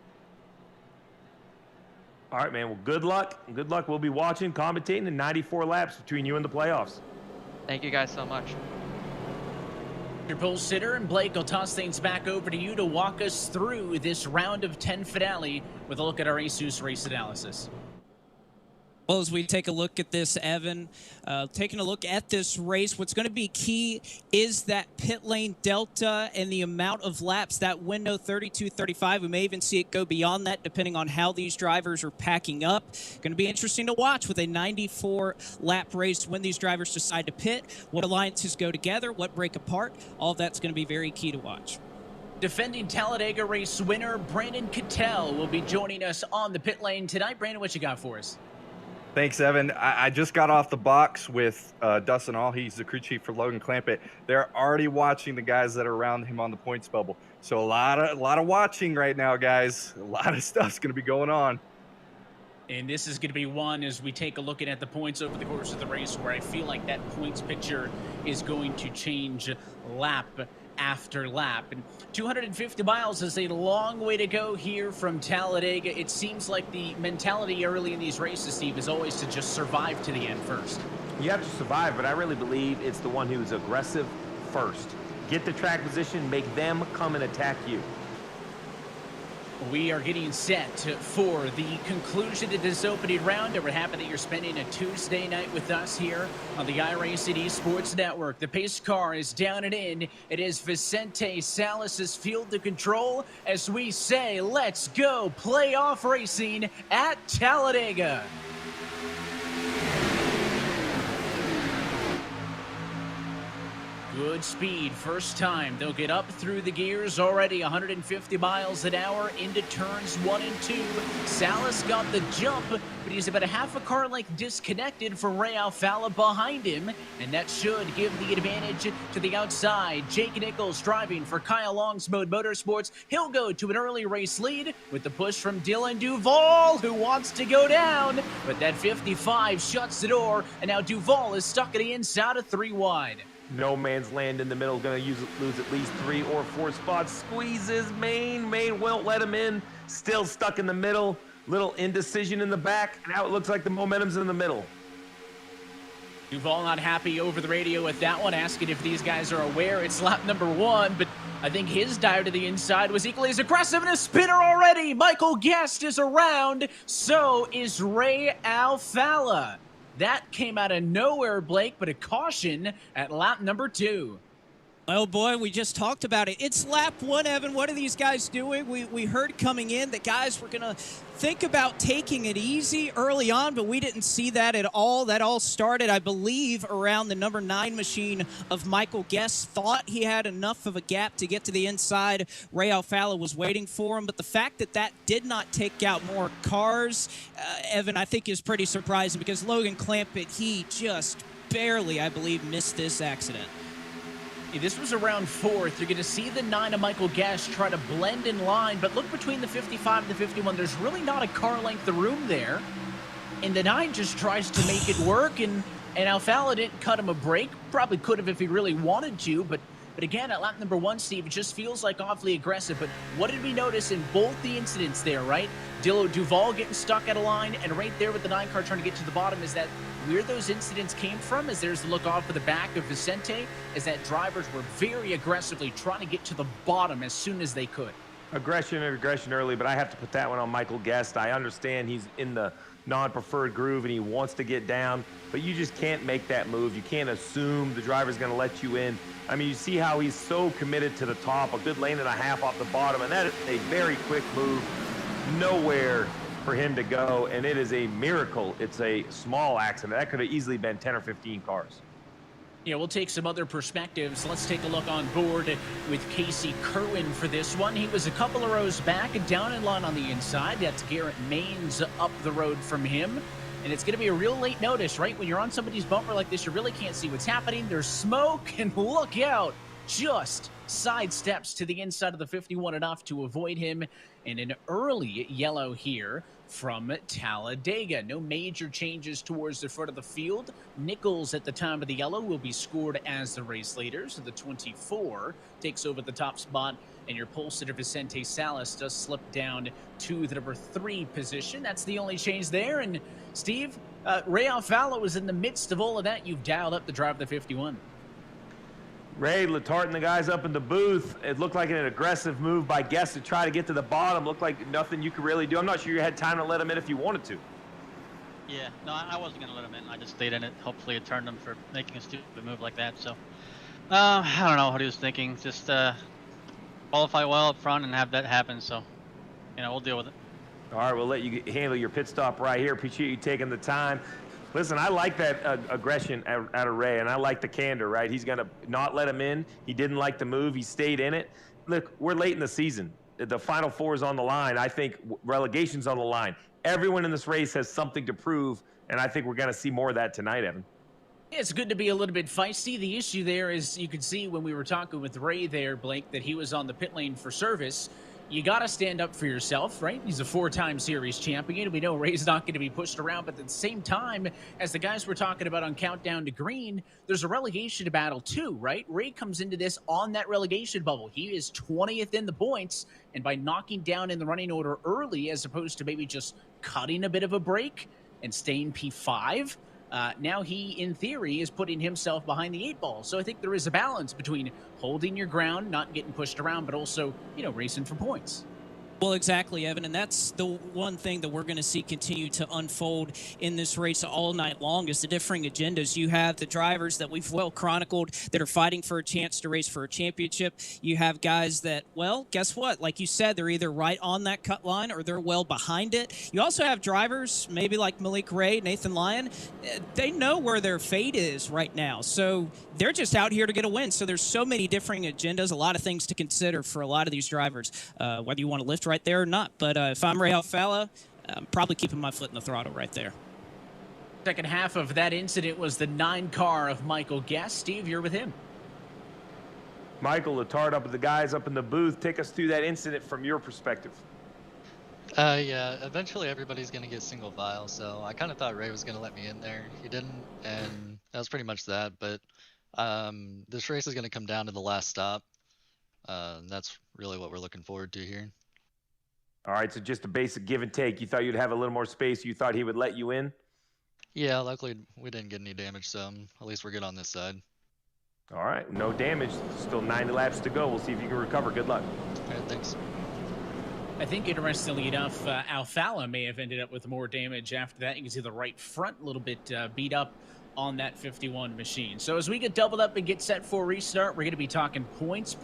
All right, man. Well, good luck. Good luck. We'll be watching, commentating in 94 laps between you and the playoffs. Thank you guys so much. Your pole sitter, and Blake, I'll toss things back over to you to walk us through this round of 10 finale with a look at our Asus race analysis. Well, as we take a look at this, Evan, taking a look at this race, what's going to be key is that pit lane delta and the amount of laps, that window 32-35. We may even see it go beyond that depending on how these drivers are packing up. Going to be interesting to watch with a 94-lap race when these drivers decide to pit, what alliances go together, what break apart. All of that's going to be very key to watch. Defending Talladega race winner Brandon Cattell will be joining us on the pit lane tonight. Brandon, what you got for us? Thanks, Evan. I just got off the box with Dustin All. He's the crew chief for Logan Clampett. They're already watching the guys that are around him on the points bubble. So a lot of watching right now, guys. A lot of stuff's going to be going on. And this is going to be one as we take a look at the points over the course of the race where I feel like that points picture is going to change lap after lap. And 250 miles is a long way to go here from Talladega. It seems like the mentality early in these races, Steve, is always to just survive to the end first. You have to survive, but I really believe it's the one who's aggressive first. Get the track position, make them come and attack you. We are getting set for the conclusion to this opening round, and we're happy that you're spending a Tuesday night with us here on the iRacing Esports Network. The pace car is down and in. It is Vicente Salas' field to control as we say, let's go playoff racing at Talladega. Good speed, first time. They'll get up through the gears already, 150 miles an hour into turns 1 and 2. Salas got the jump, but he's about a half a car length disconnected from Ray Alfala behind him, and that should give the advantage to the outside. Jake Nichols driving for Kyle Long's Mode Motorsports. He'll go to an early race lead with the push from Dylan Duvall, who wants to go down, but that 55 shuts the door, and now Duvall is stuck at the inside of 3 wide. No man's land in the middle. Going to lose at least 3 or 4 spots. Squeezes Maine. Maine won't let him in. Still stuck in the middle. Little indecision in the back. Now it looks like the momentum's in the middle. Duvall not happy over the radio with that one, asking if these guys are aware it's lap number 1, but I think his dive to the inside was equally as aggressive, and a spinner already. Michael Guest is around. So is Ray Alfala. That came out of nowhere, Blake, but a caution at lap number 2. Oh boy, we just talked about it. It's lap 1, Evan. What are these guys doing? We heard coming in that guys were going to think about taking it easy early on, but we didn't see that at all. That all started, I believe, around the number 9 machine of Michael Guest. Thought he had enough of a gap to get to the inside. Ray Alfala was waiting for him, but the fact that that did not take out more cars, Evan, I think is pretty surprising because Logan Clampett, he just barely, I believe, missed this accident. This was around 4th. You're going to see the 9 of Michael Guest try to blend in line, but look between the 55 and the 51. There's really not a car length of room there. And the 9 just tries to make it work, and Alfala didn't cut him a break. Probably could have if he really wanted to, but again, at lap number 1, Steve, it just feels like awfully aggressive. But what did we notice in both the incidents there, right? Duvall getting stuck at a line, and right there with the 9 car trying to get to the bottom. Is that where those incidents came from? As there's the look off of the back of Vicente, is that drivers were very aggressively trying to get to the bottom as soon as they could. Aggression early, but I have to put that one on Michael Guest. I understand he's in the non-preferred groove and he wants to get down, but you just can't make that move. You can't assume the driver's going to let you in. I mean, you see how he's so committed to the top, a good lane and a half off the bottom, and that is a very quick move. Nowhere for him to go, and it is a miracle. It's a small accident. That could have easily been 10 or 15 cars. Yeah, we'll take some other perspectives. Let's take a look on board with Casey Kerwin for this one. He was a couple of rows back and down in line on the inside. That's Garrett Maines up the road from him. And it's going to be a real late notice, right? When you're on somebody's bumper like this, you really can't see what's happening. There's smoke, and look out. Just sidesteps to the inside of the 51 enough to avoid him. And an early yellow here from Talladega. No major changes towards the front of the field. Nichols at the time of the yellow will be scored as the race leader. So the 24 takes over the top spot. And your pole sitter Vicente Salas does slip down to the number 3 position. That's the only change there. And Steve, Ray Alfalo was in the midst of all of that. You've dialed up the drive of the 51. Ray Letarte and the guys up in the booth, it looked like an aggressive move by Guest to try to get to the bottom. Looked like nothing you could really do. I'm not sure you had time to let him in if you wanted to. Yeah, no, I wasn't going to let him in. I just stayed in it. Hopefully it turned him for making a stupid move like that. So, I don't know what he was thinking. Just qualify well up front and have that happen. So, we'll deal with it. All right, we'll let you handle your pit stop right here. Appreciate you taking the time. Listen, I like that aggression out of Ray, and I like the candor, right? He's going to not let him in. He didn't like the move. He stayed in it. Look, we're late in the season. The Final Four is on the line. I think relegation's on the line. Everyone in this race has something to prove, and I think we're going to see more of that tonight, Evan. It's good to be a little bit feisty. The issue there is you could see when we were talking with Ray there, Blake, that he was on the pit lane for service. You got to stand up for yourself, right? He's a 4-time series champion. We know Ray's not going to be pushed around, but at the same time, as the guys were talking about on Countdown to Green, there's a relegation battle too, right? Ray comes into this on that relegation bubble. He is 20th in the points, and by knocking down in the running order early, as opposed to maybe just cutting a bit of a break and staying P5, now he, in theory, is putting himself behind the 8 ball. So I think there is a balance between holding your ground, not getting pushed around, but also, racing for points. Well, exactly, Evan, and that's the one thing that we're going to see continue to unfold in this race all night long is the differing agendas. You have the drivers that we've well chronicled that are fighting for a chance to race for a championship. You have guys that, well, guess what? Like you said, they're either right on that cut line or they're well behind it. You also have drivers, maybe like Malik Ray, Nathan Lyon, they know where their fate is right now. So they're just out here to get a win. So there's so many differing agendas, a lot of things to consider for a lot of these drivers, whether you want to lift right there or not. But if I'm Ray Alfalo, I'm probably keeping my foot in the throttle right there. Second half of that incident was the 9 car of Michael Guest. Steve, you're with him. Michael Letarte up with the guys up in the booth. Take us through that incident from your perspective. Yeah, eventually everybody's going to get single file, so I kind of thought Ray was going to let me in there. He didn't, and that was pretty much that. But this race is going to come down to the last stop. That's really what we're looking forward to here. All right, so just a basic give and take. You thought you'd have a little more space. You thought he would let you in? Yeah, luckily we didn't get any damage, so at least we're good on this side. All right, no damage. Still 90 laps to go. We'll see if you can recover. Good luck. All right, thanks. I think, interestingly enough, Alfalo may have ended up with more damage after that. You can see the right front a little bit beat up on that 51 machine. So as we get doubled up and get set for a restart, we're going to be talking points.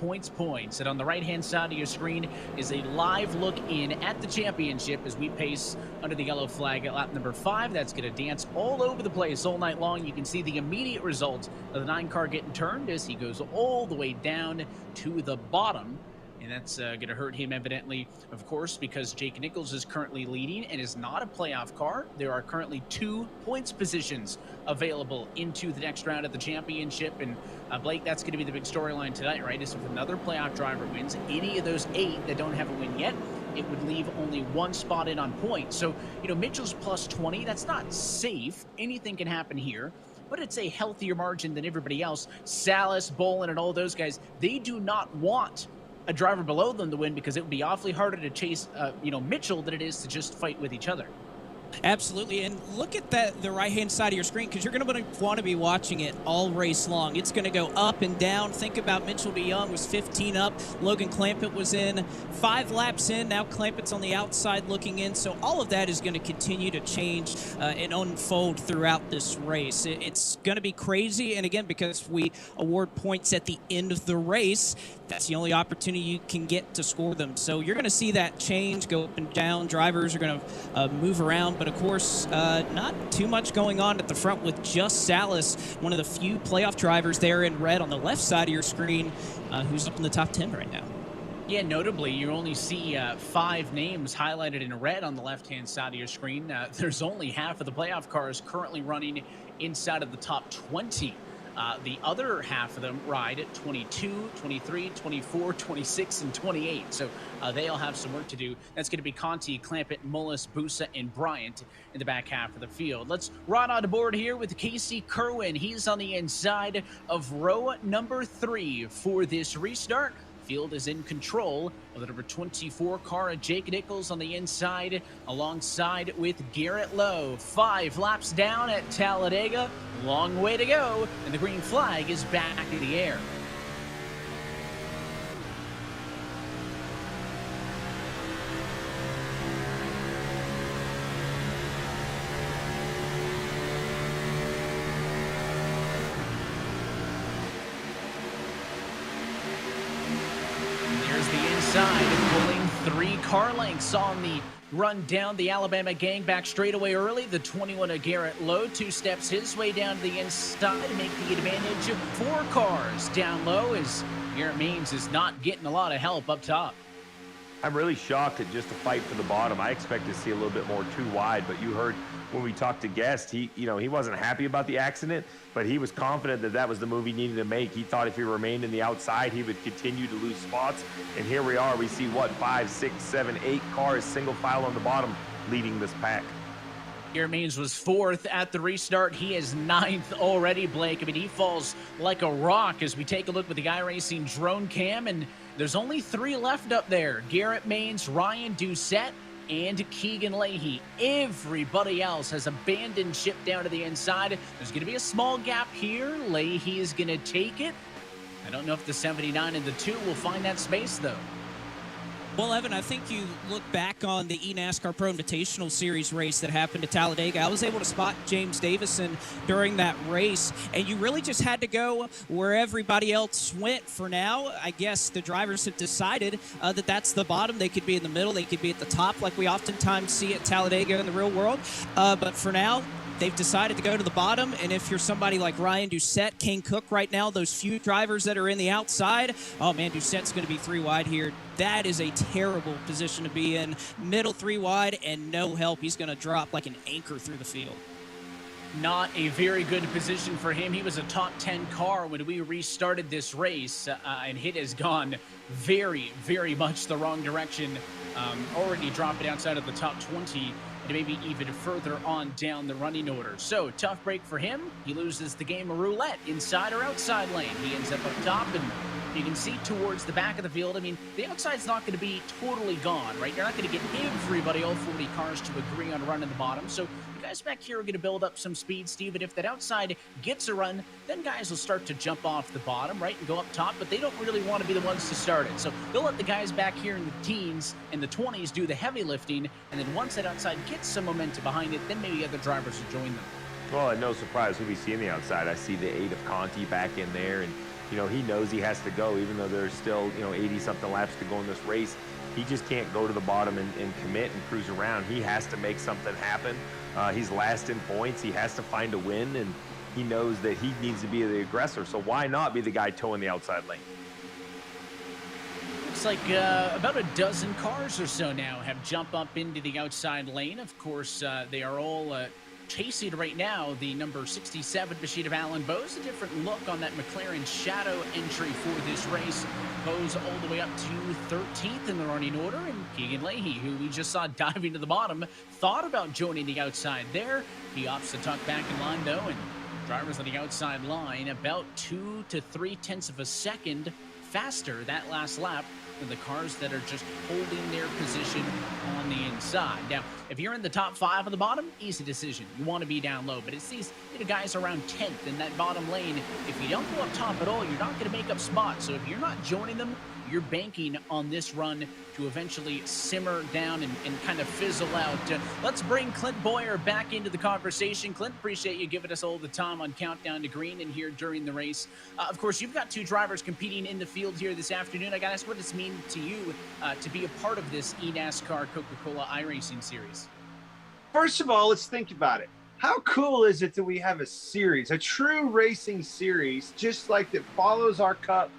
And on the right-hand side of your screen is a live look in at the championship as we pace under the yellow flag at lap number 5. That's going to dance all over the place all night long. You can see the immediate result of the 9 car getting turned as he goes all the way down to the bottom. And that's going to hurt him, evidently, of course, because Jake Nichols is currently leading and is not a playoff car. There are currently 2 points positions available into the next round of the championship. And, Blake, that's going to be the big storyline tonight, right? Is if another playoff driver wins, any of those 8 that don't have a win yet, it would leave only 1 spot in on points. So, Mitchell's plus 20. That's not safe. Anything can happen here. But it's a healthier margin than everybody else. Salas, Bolin, and all those guys, they do not want a driver below them to win because it would be awfully harder to chase, Mitchell than it is to just fight with each other. Absolutely, and look at the right-hand side of your screen because you're going to want to be watching it all race long. It's going to go up and down. Think about Mitchell DeYoung was 15 up. Logan Clampett was in 5 laps in. Now Clampett's on the outside looking in. So all of that is going to continue to change and unfold throughout this race. It's going to be crazy, and again, because we award points at the end of the race, that's the only opportunity you can get to score them. So you're going to see that change, go up and down. Drivers are going to move around, but of course, not too much going on at the front with just Salas, one of the few playoff drivers there in red on the left side of your screen, who's up in the top 10 right now. Yeah, notably, you only see 5 names highlighted in red on the left-hand side of your screen. There's only half of the playoff cars currently running inside of the top 20. The other half of them ride at 22, 23, 24, 26, and 28. So they all have some work to do. That's going to be Conti, Clampett, Mullis, Busa, and Bryant in the back half of the field. Let's ride on the board here with Casey Kerwin. He's on the inside of row number 3 for this restart. Field is in control of the number 24 car of Jake Nichols on the inside, alongside with Garrett Lowe. 5 laps down at Talladega. Long way to go, and the green flag is back in the air. Pulling 3 car lengths on the run down the Alabama gang back straightaway early. The 21 of Garrett Lowe 2 steps his way down to the inside to make the advantage of 4 cars down low, as Garrett Means is not getting a lot of help up top. I'm really shocked at just a fight for the bottom. I expected to see a little bit more too wide, but you heard when we talked to Guest, he wasn't happy about the accident, but he was confident that that was the move he needed to make. He thought if he remained in the outside, he would continue to lose spots. And here we are. We see, 5, 6, 7, 8 cars single file on the bottom leading this pack. Garrett Means was 4th at the restart. He is 9th already, Blake. I mean, he falls like a rock as we take a look with the iRacing drone cam, and there's only 3 left up there. Garrett Means, Ryan Doucette, and Keegan Leahy. Everybody else has abandoned ship down to the inside. There's going to be a small gap here. Leahy is going to take it. I don't know if the 79 and the 2 will find that space, though. Well, Evan, I think you look back on the eNASCAR Pro Invitational Series race that happened at Talladega. I was able to spot James Davison during that race, and you really just had to go where everybody else went. For now, I guess the drivers have decided that that's the bottom. They could be in the middle. They could be at the top like we oftentimes see at Talladega in the real world. But for now, they've decided to go to the bottom, and if you're somebody like Ryan Doucette, Kane Cook right now, those few drivers that are in the outside, oh man, Doucette's going to be 3 wide here. That is a terrible position to be in. Middle 3 wide and no help. He's going to drop like an anchor through the field. Not a very good position for him. He was a top 10 car when we restarted this race, and it has gone very, very much the wrong direction. Already dropping outside of the top 20. And maybe even further on down the running order. So, tough break for him. He loses the game of roulette, inside or outside lane. He ends up top, and you can see towards the back of the field. I mean, the outside's not going to be totally gone, right? You're not going to get everybody, all 40 cars, to agree on running the bottom. So, you guys back here are going to build up some speed, Steve. And if that outside gets a run, then guys will start to jump off the bottom, right, and go up top. But they don't really want to be the ones to start it. So, they'll let the guys back here in the teens and the 20s do the heavy lifting. And then once that outside gets some momentum behind it, then maybe other drivers will join them. Well, and no surprise who we see in the outside. I see the 8 of Conti back in there, and he knows he has to go, even though there's still 80-something laps to go in this race. He just can't go to the bottom and commit and cruise around. He has to make something happen. He's last in points. He has to find a win, and he knows that he needs to be the aggressor. So why not be the guy towing the outside lane? Looks like about a dozen cars or so now have jumped up into the outside lane. Of course, they are all chasing right now the number 67 machine of Alan Bowes. A different look on that McLaren Shadow entry for this race. Bowes all the way up to 13th in the running order, and Keegan Leahy, who we just saw diving to the bottom, thought about joining the outside there. He opts to tuck back in line, though, and drivers on the outside line about 2 to 3 tenths of a second faster that last lap than the cars that are just holding their position on the inside. Now, if you're in the top 5 on the bottom, easy decision. You want to be down low, but it's these guys around 10th in that bottom lane. If you don't go up top at all, you're not going to make up spots. So if you're not joining them, you're banking on this run to eventually simmer down and kind of fizzle out. Let's bring Clint Boyer back into the conversation. Clint, appreciate you giving us all the time on Countdown to Green and here during the race. Of course, you've got two drivers competing in the field here this afternoon. I got to ask, what does it mean to you to be a part of this eNASCAR Coca-Cola iRacing series? First of all, let's think about it. How cool is it that we have a series, a true racing series, just like that follows our cup,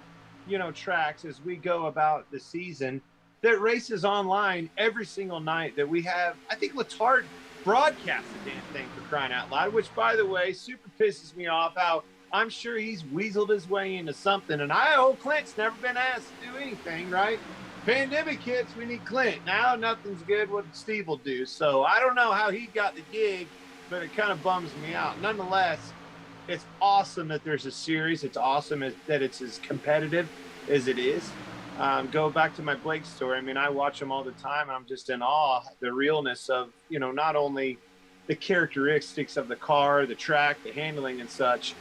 tracks as we go about the season, that races online every single night, that we have, I think Letard broadcasts the damn thing, for crying out loud, which, by the way, super pisses me off how I'm sure he's weaseled his way into something. And old Clint's never been asked to do anything, right? Pandemic hits, we need Clint. Now nothing's good, what Steve will do. So I don't know how he got the gig, but it kind of bums me out. Nonetheless, it's awesome that there's a series. It's awesome that it's as competitive as it is. Go back to my Blake story. I mean, I watch them all the time, and I'm just in awe, the realness of, not only the characteristics of the car, the track, the handling and such,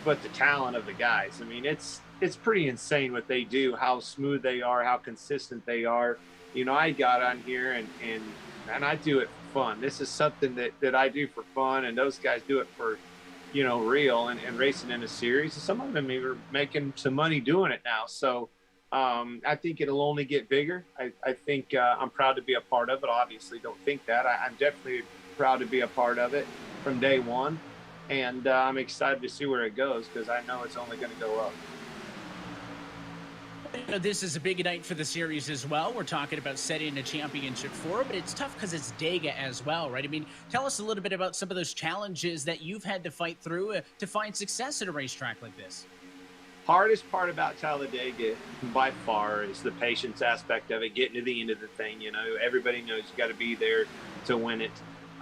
but the talent of the guys. I mean, it's pretty insane what they do, how smooth they are, how consistent they are. I got on here and I do it for fun. This is something that I do for fun, and those guys do it for, real and racing in a series. Some of them are making some money doing it now. So I think it'll only get bigger. I think I'm proud to be a part of it. Obviously, don't think that. I'm definitely proud to be a part of it from day one. And I'm excited to see where it goes, because I know it's only going to go up. This is a big night for the series as well. We're talking about setting a championship for it, but it's tough because it's Dega as well, right? I mean, tell us a little bit about some of those challenges that you've had to fight through to find success at a racetrack like this. Hardest part about Talladega by far is the patience aspect of it, getting to the end of the thing. Everybody knows you got to be there to win it.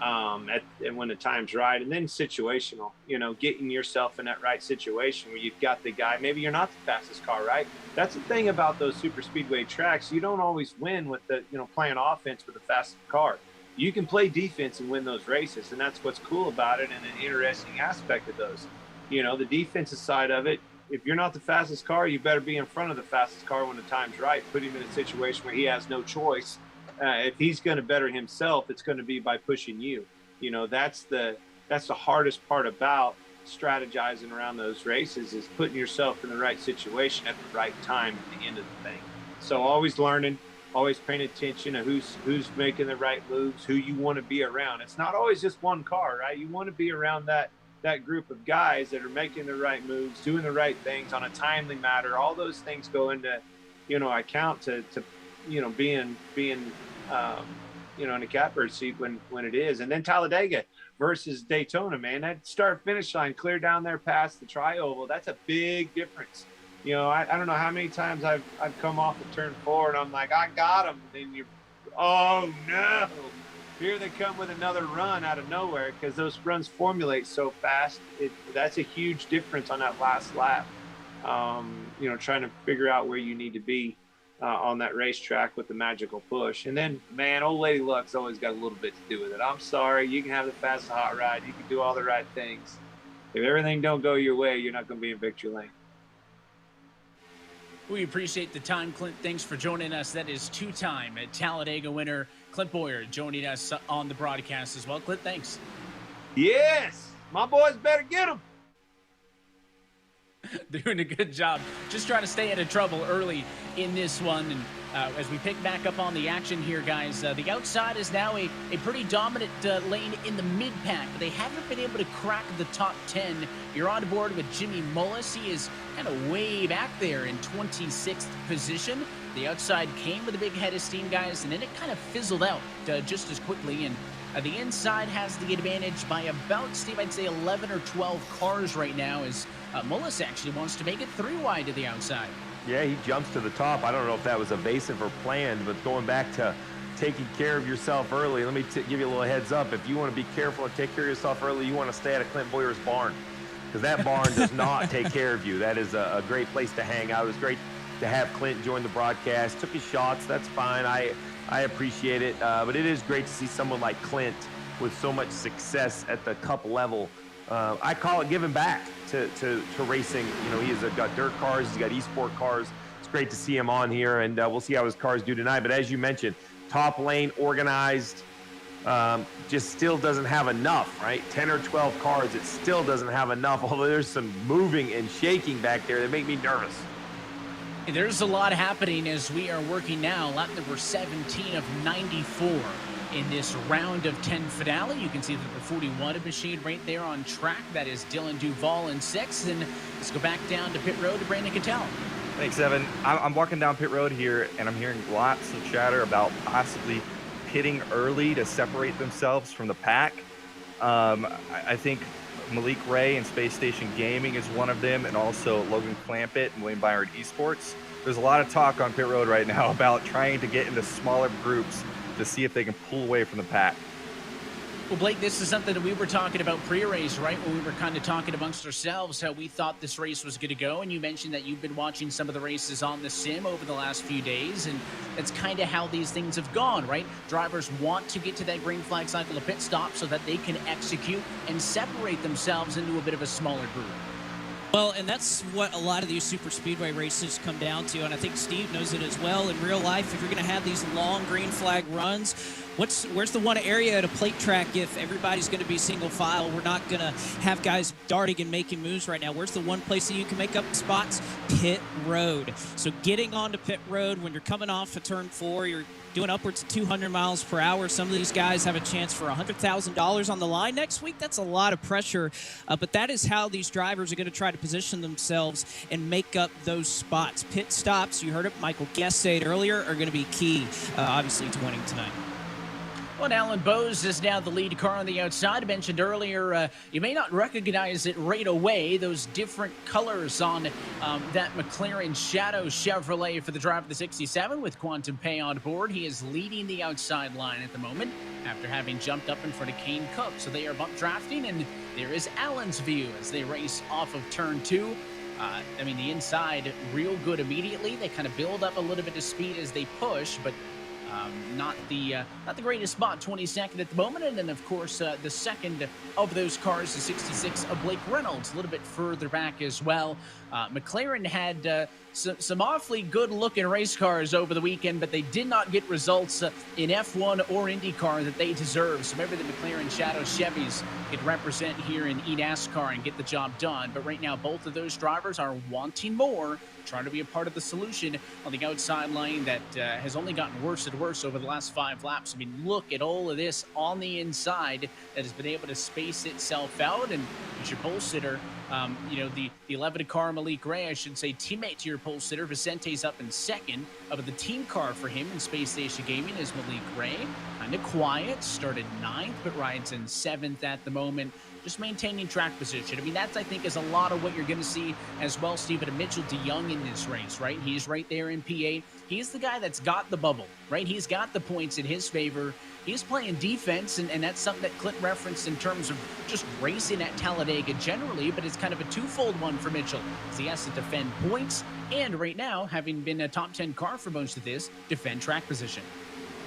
And when the time's right, and then situational, getting yourself in that right situation where you've got the guy, maybe you're not the fastest car, right? That's the thing about those super speedway tracks. You don't always win with the, playing offense with the fastest car. You can play defense and win those races. And that's what's cool about it, and an interesting aspect of those. The defensive side of it, if you're not the fastest car, you better be in front of the fastest car when the time's right. Put him in a situation where he has no choice. If he's going to better himself, it's going to be by pushing you. That's the hardest part about strategizing around those races, is putting yourself in the right situation at the right time at the end of the thing. So always learning, always paying attention to who's making the right moves, who you want to be around. It's not always just one car, right? You want to be around that group of guys that are making the right moves, doing the right things on a timely matter. All those things go into, account to being in a catbird seat when it is. And then Talladega versus Daytona, man, that start finish line clear down there past the tri-oval, that's a big difference. I don't know how many times I've come off of turn 4 and I'm like, I got him. And then oh no, here they come with another run out of nowhere, because those runs formulate so fast. That's a huge difference on that last lap. Trying to figure out where you need to be on that racetrack with the magical push. And then, man, old Lady Luck's always got a little bit to do with it. I'm sorry, you can have the fastest hot ride, you can do all the right things. If everything don't go your way, you're not going to be in victory lane. We appreciate the time, Clint. Thanks for joining us. That is two-time Talladega winner Clint Boyer joining us on the broadcast as well. Clint, thanks. Yes, my boys better get them. Doing a good job. Just trying to stay out of trouble early in this one. And as we pick back up on the action here, guys, the outside is now a pretty dominant lane in the mid-pack, but they haven't been able to crack the top 10. You're on board with Jimmy Mullis. He is kind of way back there in 26th position. The outside came with a big head of steam, guys, and then it kind of fizzled out just as quickly. And the inside has the advantage by about, Steve, I'd say 11 or 12 cars right now, as Mullis actually wants to make it 3 wide to the outside. Yeah, he jumps to the top. I don't know if that was evasive or planned, but going back to taking care of yourself early, let me give you a little heads up. If you want to be careful and take care of yourself early, you want to stay out of Clint Boyer's barn, because that barn does not take care of you. That is a great place to hang out. It was great to have Clint join the broadcast. Took his shots. That's fine. I appreciate it. But it is great to see someone like Clint with so much success at the cup level. I call it giving back to racing. He's got dirt cars, he's got esport cars. It's great to see him on here, and we'll see how his cars do tonight. But as you mentioned, top lane, organized, just still doesn't have enough, right? 10 or 12 cars, it still doesn't have enough, although there's some moving and shaking back there that make me nervous. There's a lot happening as we are working now. Lap number 17 of 94 in this round of 10 finale. You can see that the 41 machine right there on track. That is Dylan Duval in 6th. And let's go back down to pit road to Brandon Cattell. Thanks, Evan. I'm walking down pit road here, and I'm hearing lots of chatter about possibly pitting early to separate themselves from the pack. I think Malik Ray and Space Station Gaming is one of them, and also Logan Clampett and William Byron Esports. There's a lot of talk on pit road right now about trying to get into smaller groups to see if they can pull away from the pack. Well, Blake, this is something that we were talking about pre-race, right? When we were kind of talking amongst ourselves how we thought this race was going to go. And you mentioned that you've been watching some of the races on the sim over the last few days. And that's kind of how these things have gone, right? Drivers want to get to that green flag cycle of pit stop so that they can execute and separate themselves into a bit of a smaller group. Well, and that's what a lot of these super speedway races come down to, and I think Steve knows it as well. In real life, if you're going to have these long green flag runs, where's the one area at a plate track if everybody's going to be single file? We're not going to have guys darting and making moves right now. Where's the one place that you can make up spots? Pit road. So getting onto pit road when you're coming off of turn 4, you're doing upwards of 200 miles per hour. Some of these guys have a chance for $100,000 on the line next week. That's a lot of pressure, but that is how these drivers are going to try to position themselves and make up those spots. Pit stops, you heard it, Michael Guest say it earlier, are going to be key, obviously, to winning tonight. Well, Alan Bose is now the lead car on the outside. I mentioned earlier, you may not recognize it right away, those different colors on that McLaren Shadow Chevrolet for the driver of the 67 with Quantum Pay on board. He is leading the outside line at the moment after having jumped up in front of Kane Cook. So they are bump drafting, and there is Alan's view as they race off of turn 2. I mean, the inside real good immediately. They kind of build up a little bit of speed as they push, but not the greatest spot, 22nd at the moment. And then, of course, the second of those cars, the 66 of Blake Reynolds, a little bit further back as well. McLaren had some awfully good-looking race cars over the weekend, but they did not get results in F1 or IndyCar that they deserve. So maybe the McLaren Shadow Chevys could represent here in eNASCAR and get the job done. But right now, both of those drivers are wanting more, trying to be a part of the solution on the outside line that has only gotten worse and worse over the last 5 laps. I mean, look at all of this on the inside that has been able to space itself out. And as your pole sitter, the 11 car Malik Ray, I should say, teammate to your pole sitter, Vicente's up in 2nd. Of the team car for him in Space Station Gaming is Malik Ray. Kind of quiet, started 9th, but rides in 7th at the moment. Just maintaining track position. I mean, that's, I think, is a lot of what you're going to see as well, Stephen, and Mitchell DeYoung in this race, right? He's right there in P8. He's the guy that's got the bubble, right? He's got the points in his favor. He's playing defense, and that's something that Clint referenced in terms of just racing at Talladega generally, but it's kind of a twofold one for Mitchell, because he has to defend points, and right now, having been a top 10 car for most of this, defend track position.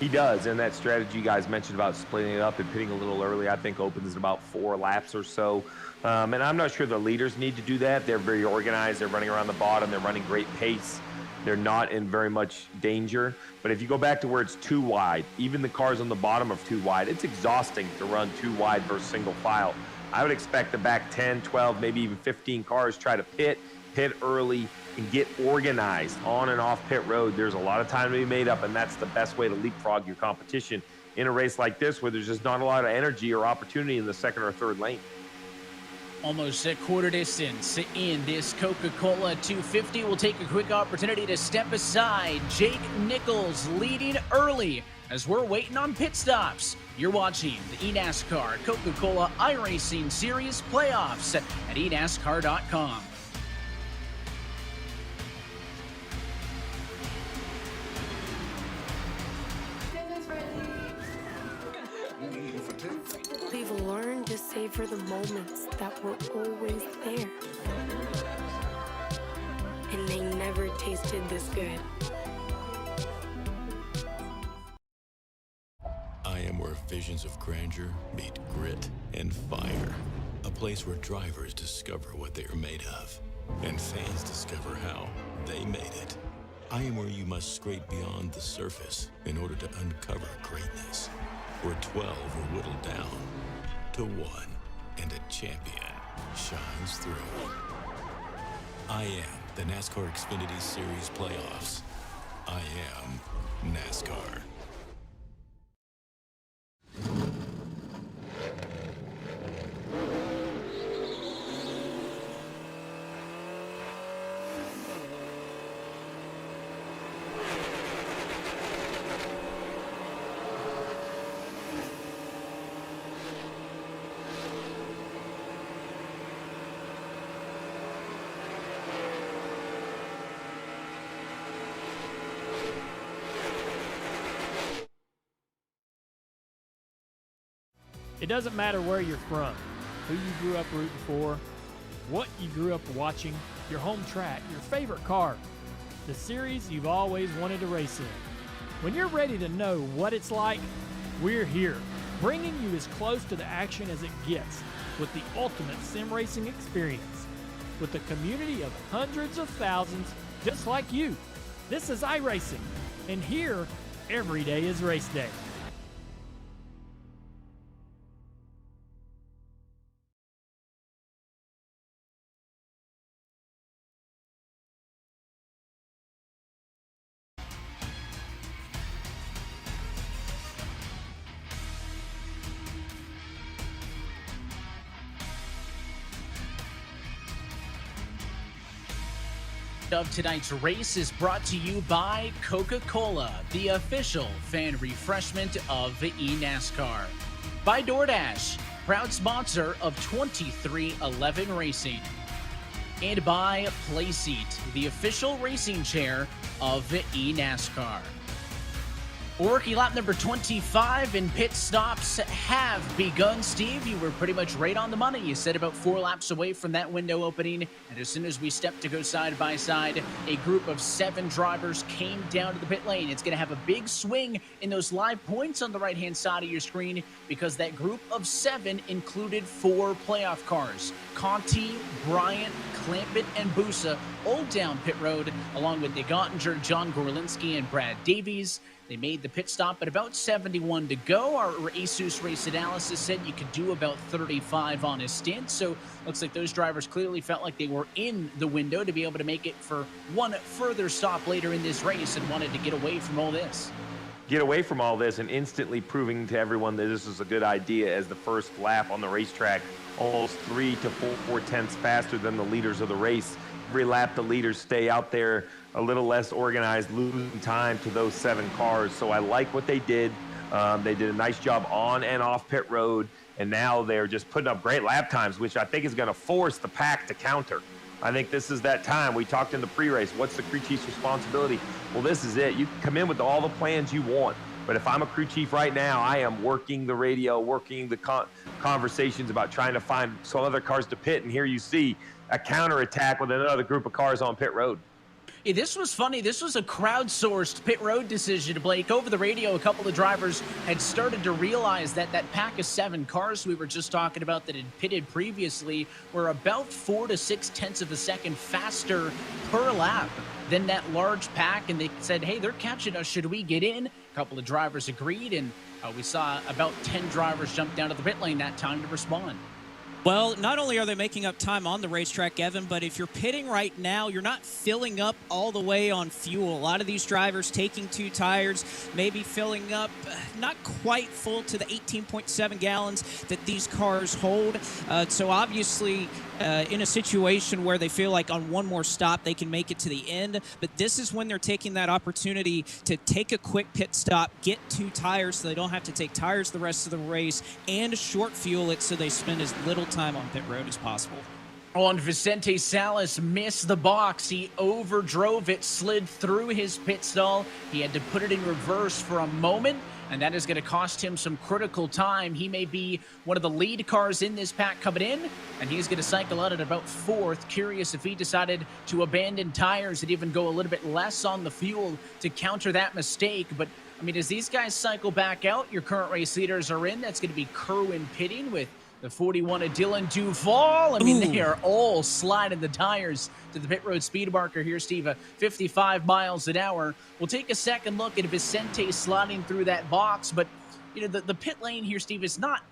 He does, and that strategy you guys mentioned about splitting it up and pitting a little early, I think opens in about 4 laps or so. And I'm not sure the leaders need to do that. They're very organized. They're running around the bottom. They're running great pace. They're not in very much danger. But if you go back to where it's too wide, even the cars on the bottom are too wide, it's exhausting to run too wide versus single file. I would expect the back 10, 12, maybe even 15 cars try to pit early, and get organized on and off pit road. There's a lot of time to be made up, and that's the best way to leapfrog your competition in a race like this where there's just not a lot of energy or opportunity in the 2nd or 3rd lane. Almost at quarter distance in this Coca-Cola 250. We'll take a quick opportunity to step aside. Jake Nichols leading early as we're waiting on pit stops. You're watching the eNASCAR Coca-Cola iRacing Series playoffs at eNASCAR.com. We've learned to savor the moments that were always there. And they never tasted this good. I am where visions of grandeur meet grit and fire. A place where drivers discover what they are made of, and fans discover how they made it. I am where you must scrape beyond the surface in order to uncover greatness. Where 12 are whittled down to one, and a champion shines through. I am the NASCAR Xfinity Series playoffs. I am NASCAR. It doesn't matter where you're from, who you grew up rooting for, what you grew up watching, your home track, your favorite car, the series you've always wanted to race in. When you're ready to know what it's like, we're here, bringing you as close to the action as it gets with the ultimate sim racing experience. With a community of hundreds of thousands just like you. This is iRacing, and here, every day is race day. Of tonight's race is brought to you by Coca-Cola, the official fan refreshment of eNASCAR. By DoorDash, proud sponsor of 2311 Racing. And by Playseat, the official racing chair of eNASCAR. Rookie lap number 25 and pit stops have begun. Steve, you were pretty much right on the money. You said about 4 laps away from that window opening, and as soon as we stepped to go side by side, a group of 7 drivers came down to the pit lane. It's going to have a big swing in those live points on the right-hand side of your screen because that group of 7 included 4 playoff cars. Conti, Bryant, Clampett, and Busa all down pit road, along with Nick Ottinger, John Gorlinski, and Brad Davies. They made the pit stop at about 71 to go. Our Asus race analysis said you could do about 35 on his stint. So looks like those drivers clearly felt like they were in the window to be able to make it for one further stop later in this race and wanted to get away from all this. Get away from all this and instantly proving to everyone that this is a good idea as the first lap on the racetrack, almost 3 to 4 tenths faster than the leaders of the race. Every lap, the leaders stay out there a little less organized, losing time to those 7 cars. So I like what they did. They did a nice job on and off pit road, and now they're just putting up great lap times, which I think is going to force the pack to counter. I think this is that time. We talked in the pre-race. What's the crew chief's responsibility? Well, this is it. You can come in with all the plans you want, but if I'm a crew chief right now, I am working the radio, working the conversations about trying to find some other cars to pit, and here you see a counterattack with another group of cars on pit road. Yeah, this was funny. This was a crowdsourced pit road decision, Blake. Over the radio, a couple of drivers had started to realize that that pack of 7 cars we were just talking about that had pitted previously were about 4 to 6 tenths of a second faster per lap than that large pack. And they said, hey, they're catching us. Should we get in? A couple of drivers agreed, and we saw about 10 drivers jump down to the pit lane that time to respond. Well, not only are they making up time on the racetrack, Evan, but if you're pitting right now, you're not filling up all the way on fuel. A lot of these drivers taking 2 tires, maybe filling up not quite full to the 18.7 gallons that these cars hold. So obviously, in a situation where they feel like on one more stop they can make it to the end, but this is when they're taking that opportunity to take a quick pit stop, get 2 tires so they don't have to take tires the rest of the race, and short fuel it so they spend as little time on pit road as possible. And Vicente Salas missed the box. He overdrove it, slid through his pit stall. He had to put it in reverse for a moment, and that is going to cost him some critical time. He may be one of the lead cars in this pack coming in, and he's going to cycle out at about 4th. Curious if he decided to abandon tires and even go a little bit less on the fuel to counter that mistake. But, I mean, as these guys cycle back out, your current race leaders are in. That's going to be Kerwin pitting with The 41 of Dylan Duvall. I mean, they are all sliding the tires to the pit road speed marker here, Steve, 55 miles an hour. We'll take a second look at Vicente sliding through that box, but the pit lane here, Steve, is not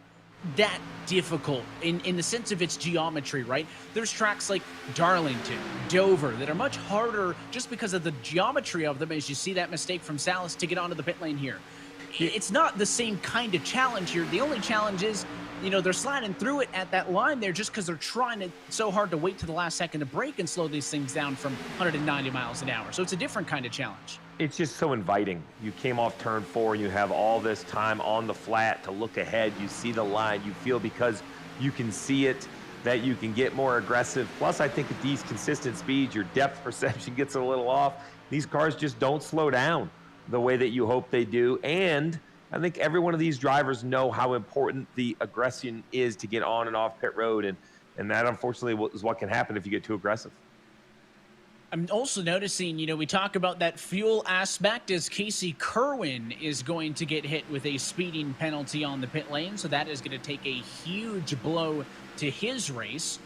that difficult in the sense of its geometry, right? There's tracks like Darlington, Dover that are much harder just because of the geometry of them, as you see that mistake from Salas to get onto the pit lane here. It's not the same kind of challenge here. The only challenge is, they're sliding through it at that line there just because they're trying so hard to wait to the last second to brake and slow these things down from 190 miles an hour. So it's a different kind of challenge. It's just so inviting. You came off turn 4, you have all this time on the flat to look ahead. You see the line. You feel because you can see it that you can get more aggressive. Plus, I think at these consistent speeds, your depth perception gets a little off. These cars just don't slow down the way that you hope they do. And I think every one of these drivers know how important the aggression is to get on and off pit road. And that, unfortunately, is what can happen if you get too aggressive. I'm also noticing, we talk about that fuel aspect as Casey Kerwin is going to get hit with a speeding penalty on the pit lane. So that is going to take a huge blow to his race.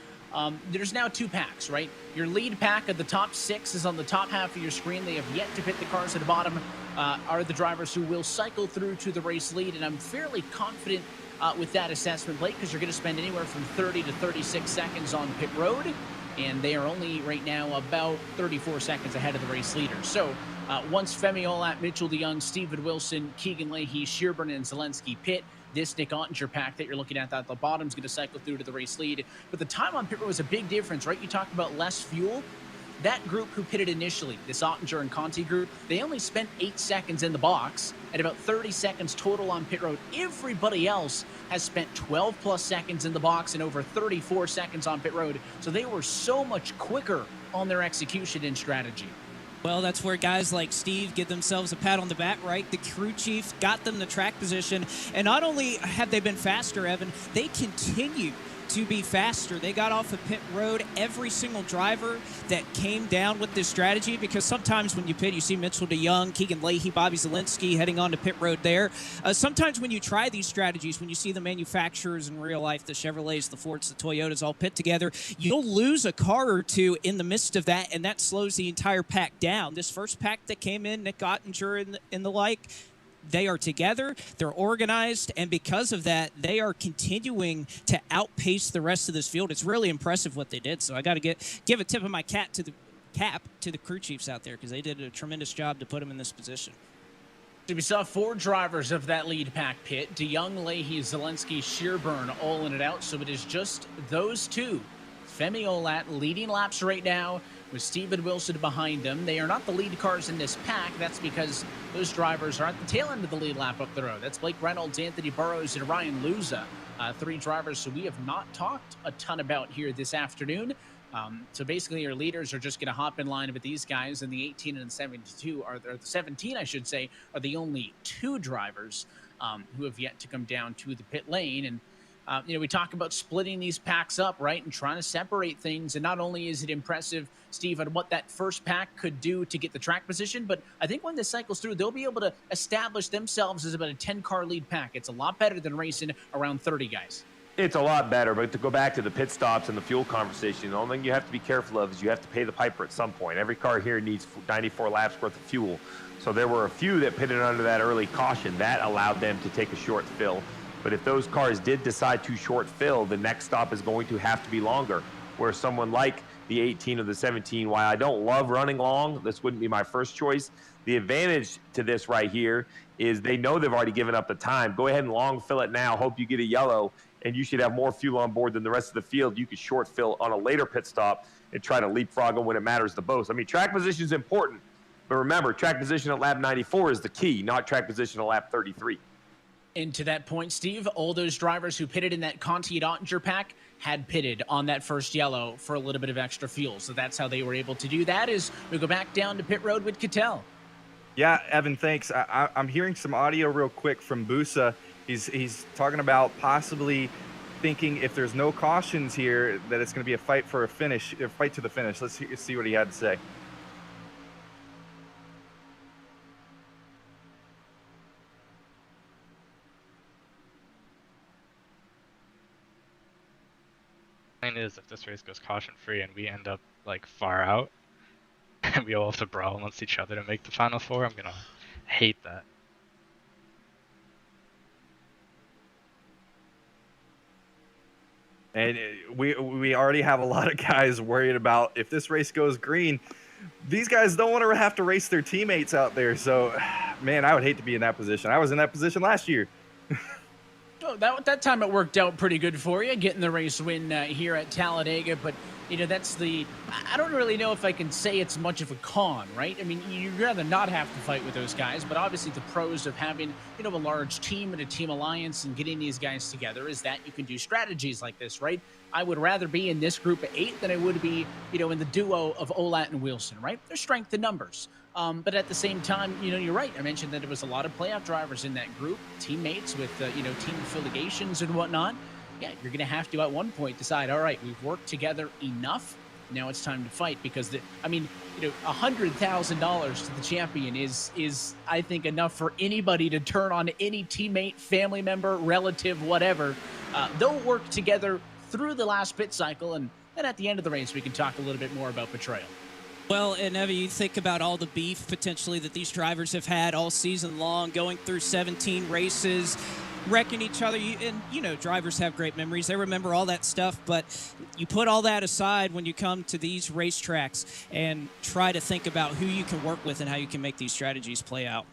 There's now 2 packs, right? Your lead pack of the top 6 is on the top half of your screen. They have yet to pit the cars at the bottom, are the drivers who will cycle through to the race lead. And I'm fairly confident with that assessment, Blake, because you're going to spend anywhere from 30 to 36 seconds on pit road. And they are only right now about 34 seconds ahead of the race leader. So once Femi Olat, Mitchell DeYoung, Steven Wilson, Keegan Leahy, Shearburn, and Zelensky pit, this Nick Ottinger pack that you're looking at the bottom is going to cycle through to the race lead. But the time on pit road was a big difference, right? You talked about less fuel. That group who pitted initially, this Ottinger and Conti group, they only spent 8 seconds in the box and about 30 seconds total on pit road. Everybody else has spent 12 plus seconds in the box and over 34 seconds on pit road. So they were so much quicker on their execution and strategy. Well, that's where guys like Steve give themselves a pat on the back, right? The crew chief got them the track position. And not only have they been faster, Evan, they continue to be faster. They got off of pit road, every single driver that came down with this strategy, because sometimes when you pit, you see Mitchell DeYoung, Keegan Leahy, Bobby Zelensky heading on to pit road there. Sometimes when you try these strategies, when you see the manufacturers in real life, the Chevrolets, the Fords, the Toyotas all pit together, you'll lose a car or two in the midst of that, and that slows the entire pack down. This first pack that came in, Nick Ottinger and the like, they are together, they're organized, and because of that, they are continuing to outpace the rest of this field. It's really impressive what they did, so I got to give a tip of my cap to the crew chiefs out there, because they did a tremendous job to put them in this position. So we saw 4 drivers of that lead pack pit, DeYoung, Leahy, Zelensky, Shearburn all in it out, so it is just those 2. Femi Olat leading laps right now with Steven Wilson behind them. They are not the lead cars in this pack. That's because those drivers are at the tail end of the lead lap up the road. That's Blake Reynolds, Anthony Burrows, and Ryan Luza. 3 drivers who we have not talked a ton about here this afternoon. So basically your leaders are just going to hop in line with these guys, and the 18 and the 72 or the 17, I should say, are the only 2 drivers who have yet to come down to the pit lane. And we talk about splitting these packs up, right, and trying to separate things. And not only is it impressive, Steve, on what that first pack could do to get the track position, but I think when this cycles through, they'll be able to establish themselves as about a 10-car lead pack. It's a lot better than racing around 30 guys. It's a lot better, but to go back to the pit stops and the fuel conversation, the only thing you have to be careful of is you have to pay the piper at some point. Every car here needs 94 laps worth of fuel. So there were a few that pitted under that early caution. That allowed them to take a short fill. But if those cars did decide to short fill, the next stop is going to have to be longer, where someone like the 18 or the 17, while I don't love running long, this wouldn't be my first choice. The advantage to this right here is they know they've already given up the time. Go ahead and long fill it now. Hope you get a yellow, and you should have more fuel on board than the rest of the field. You could short fill on a later pit stop and try to leapfrog them when it matters the most. I mean, track position is important, but remember, track position at lap 94 is the key, not track position at lap 33. And to that point, Steve, all those drivers who pitted in that Conti and Ottinger pack had pitted on that first yellow for a little bit of extra fuel. So that's how they were able to do that. As we go back down to pit road with Cattell. Yeah, Evan, thanks. I'm hearing some audio real quick from Busa. He's talking about possibly thinking if there's no cautions here that it's going to be a fight for a finish, a fight to the finish. Let's see what he had to say. plan is if this race goes caution free and we end up like far out and we all have to brawl amongst each other to make the final four, I'm gonna hate that. And we already have a lot of guys worried about if this race goes green. These guys don't want to have to race their teammates out there. So, man, I would hate to be in that position. I was in that position last year. Oh, that time it worked out pretty good for you, getting the race win here at Talladega. But, you know, I don't really know if I can say it's much of a con, right? I mean, you'd rather not have to fight with those guys. But obviously the pros of having, you know, a large team and a team alliance and getting these guys together is that you can do strategies like this, right? I would rather be in this group of 8 than I would be, you know, in the duo of Olat and Wilson, right? There's strength in numbers. But at the same time, you know, you're right. I mentioned that there was a lot of playoff drivers in that group, teammates with, you know, team affiliations and whatnot. Yeah, you're going to have to at one point decide, all right, we've worked together enough. Now it's time to fight because, you know, $100,000 to the champion is, I think, enough for anybody to turn on any teammate, family member, relative, whatever. They'll work together through the last pit cycle, and then at the end of the race, we can talk a little bit more about betrayal. Well, and Evan, you think about all the beef potentially that these drivers have had all season long, going through 17 races, wrecking each other. And, you know, drivers have great memories. They remember all that stuff. But you put all that aside when you come to these racetracks and try to think about who you can work with and how you can make these strategies play out.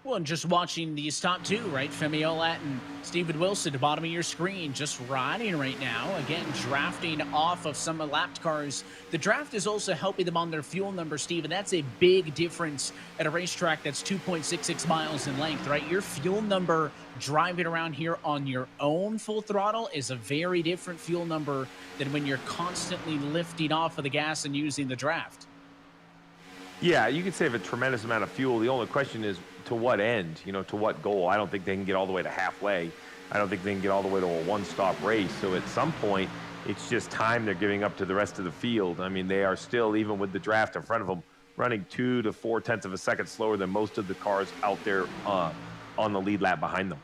Well, and just watching these top two, right? Femi Olat and Steven Wilson at the bottom of your screen, just riding right now. Again, drafting off of some lapped cars. The draft is also helping them on their fuel number, Steve, and that's a big difference at a racetrack that's 2.66 miles in length, right? Your fuel number driving around here on your own full throttle is a very different fuel number than when you're constantly lifting off of the gas and using the draft. Yeah, you could save a tremendous amount of fuel. The only question is to what end, you know, to what goal? I don't think they can get all the way to halfway. I don't think they can get all the way to a one-stop race. So at some point, it's just time they're giving up to the rest of the field. I mean, they are still, even with the draft in front of them, running 2 to 4 tenths of a second slower than most of the cars out there on the lead lap behind them.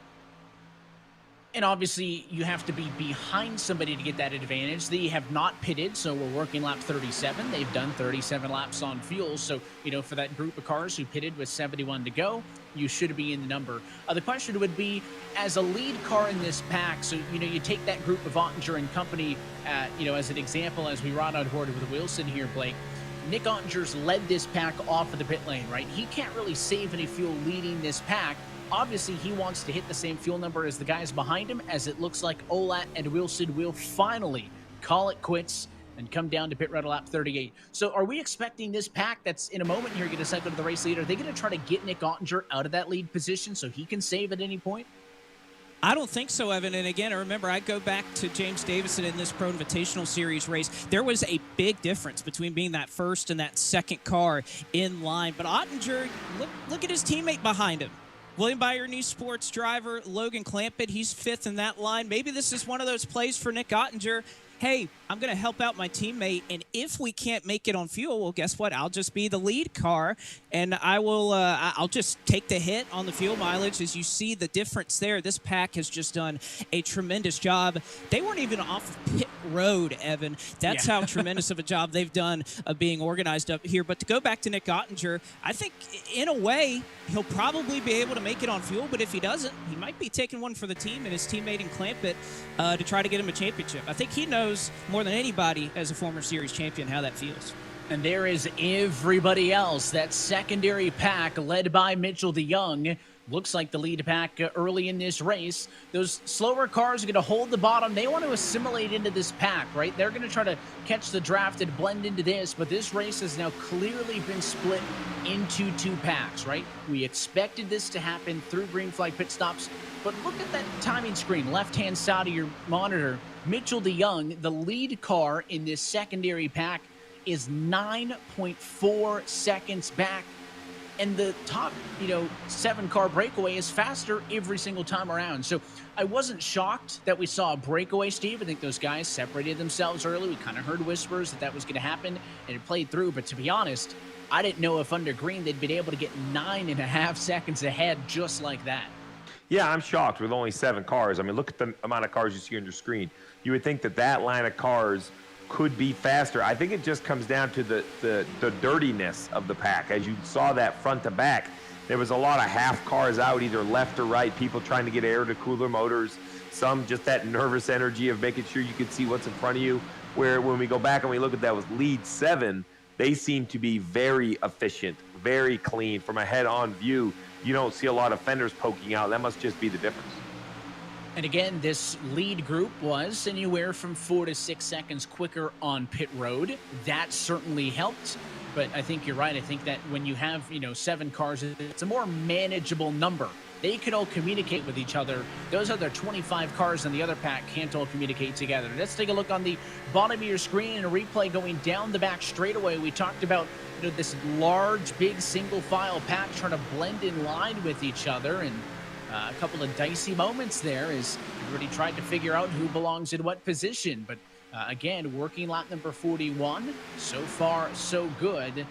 And obviously, you have to be behind somebody to get that advantage. They have not pitted, so we're working lap 37. They've done 37 laps on fuel. So, you know, for that group of cars who pitted with 71 to go, you should be in the number. The question would be, as a lead car in this pack, so, you know, you take that group of Ottinger and company, you know, as an example, as we ride on board with Wilson here, Blake. Nick Ottinger's led this pack off of the pit lane, right? He can't really save any fuel leading this pack. Obviously, he wants to hit the same fuel number as the guys behind him, as it looks like Olat and Wilson will finally call it quits and come down to pit road lap 38. So are we expecting this pack that's in a moment here going to cycle to the race leader? Are they going to try to get Nick Ottinger out of that lead position so he can save at any point? I don't think so, Evan. And again, I remember I go back to James Davison in this Pro Invitational Series race. There was a big difference between being that first and that second car in line. But Ottinger, look at his teammate behind him. William Byron New Sports driver Logan Clampett, he's 5th in that line. Maybe this is one of those plays for Nick Ottinger. Hey, I'm going to help out my teammate, and if we can't make it on fuel, well, guess what? I'll just be the lead car, and I'll just take the hit on the fuel mileage. As you see the difference there, this pack has just done a tremendous job. They weren't even off pit road, Evan. That's how tremendous of a job they've done of being organized up here. But to go back to Nick Ottinger, I think in a way he'll probably be able to make it on fuel, but if he doesn't, he might be taking one for the team and his teammate in Clampett to try to get him a championship. I think he knows more than anybody as a former series champion how that feels. And there is everybody else. That secondary pack led by Mitchell DeYoung. Looks like the lead pack early in this race. Those slower cars are going to hold the bottom. They want to assimilate into this pack, right? They're going to try to catch the draft and blend into this, but this race has now clearly been split into 2 packs, right? We expected this to happen through green flag pit stops, but look at that timing screen, left-hand side of your monitor. Mitchell DeYoung, the lead car in this secondary pack, is 9.4 seconds back. And the top, 7-car breakaway is faster every single time around. So I wasn't shocked that we saw a breakaway, Steve. I think those guys separated themselves early. We kind of heard whispers that was going to happen, and it played through. But to be honest, I didn't know if under green they'd been able to get 9.5 seconds ahead just like that. Yeah, I'm shocked with only 7 cars. I mean, look at the amount of cars you see on your screen. You would think that that line of cars could be faster. I think it just comes down to the dirtiness of the pack. As you saw that front to back, there was a lot of half cars out, either left or right, people trying to get air to cooler motors, some just that nervous energy of making sure you could see what's in front of you. Where when we go back and we look at that with lead 7, they seem to be very efficient, very clean. From a head-on view, you don't see a lot of fenders poking out. That must just be the difference. And again, this lead group was anywhere from 4 to 6 seconds quicker on pit road. That certainly helped. But I think you're right. I think that when you have, 7 cars, it's a more manageable number. They could all communicate with each other. Those other 25 cars in the other pack can't all communicate together. Let's take a look on the bottom of your screen and a replay going down the back straightaway. We talked about this large, big single file pack trying to blend in line with each other, and a couple of dicey moments there as everybody tried to figure out who belongs in what position. But again, working lap number 41, so far so good,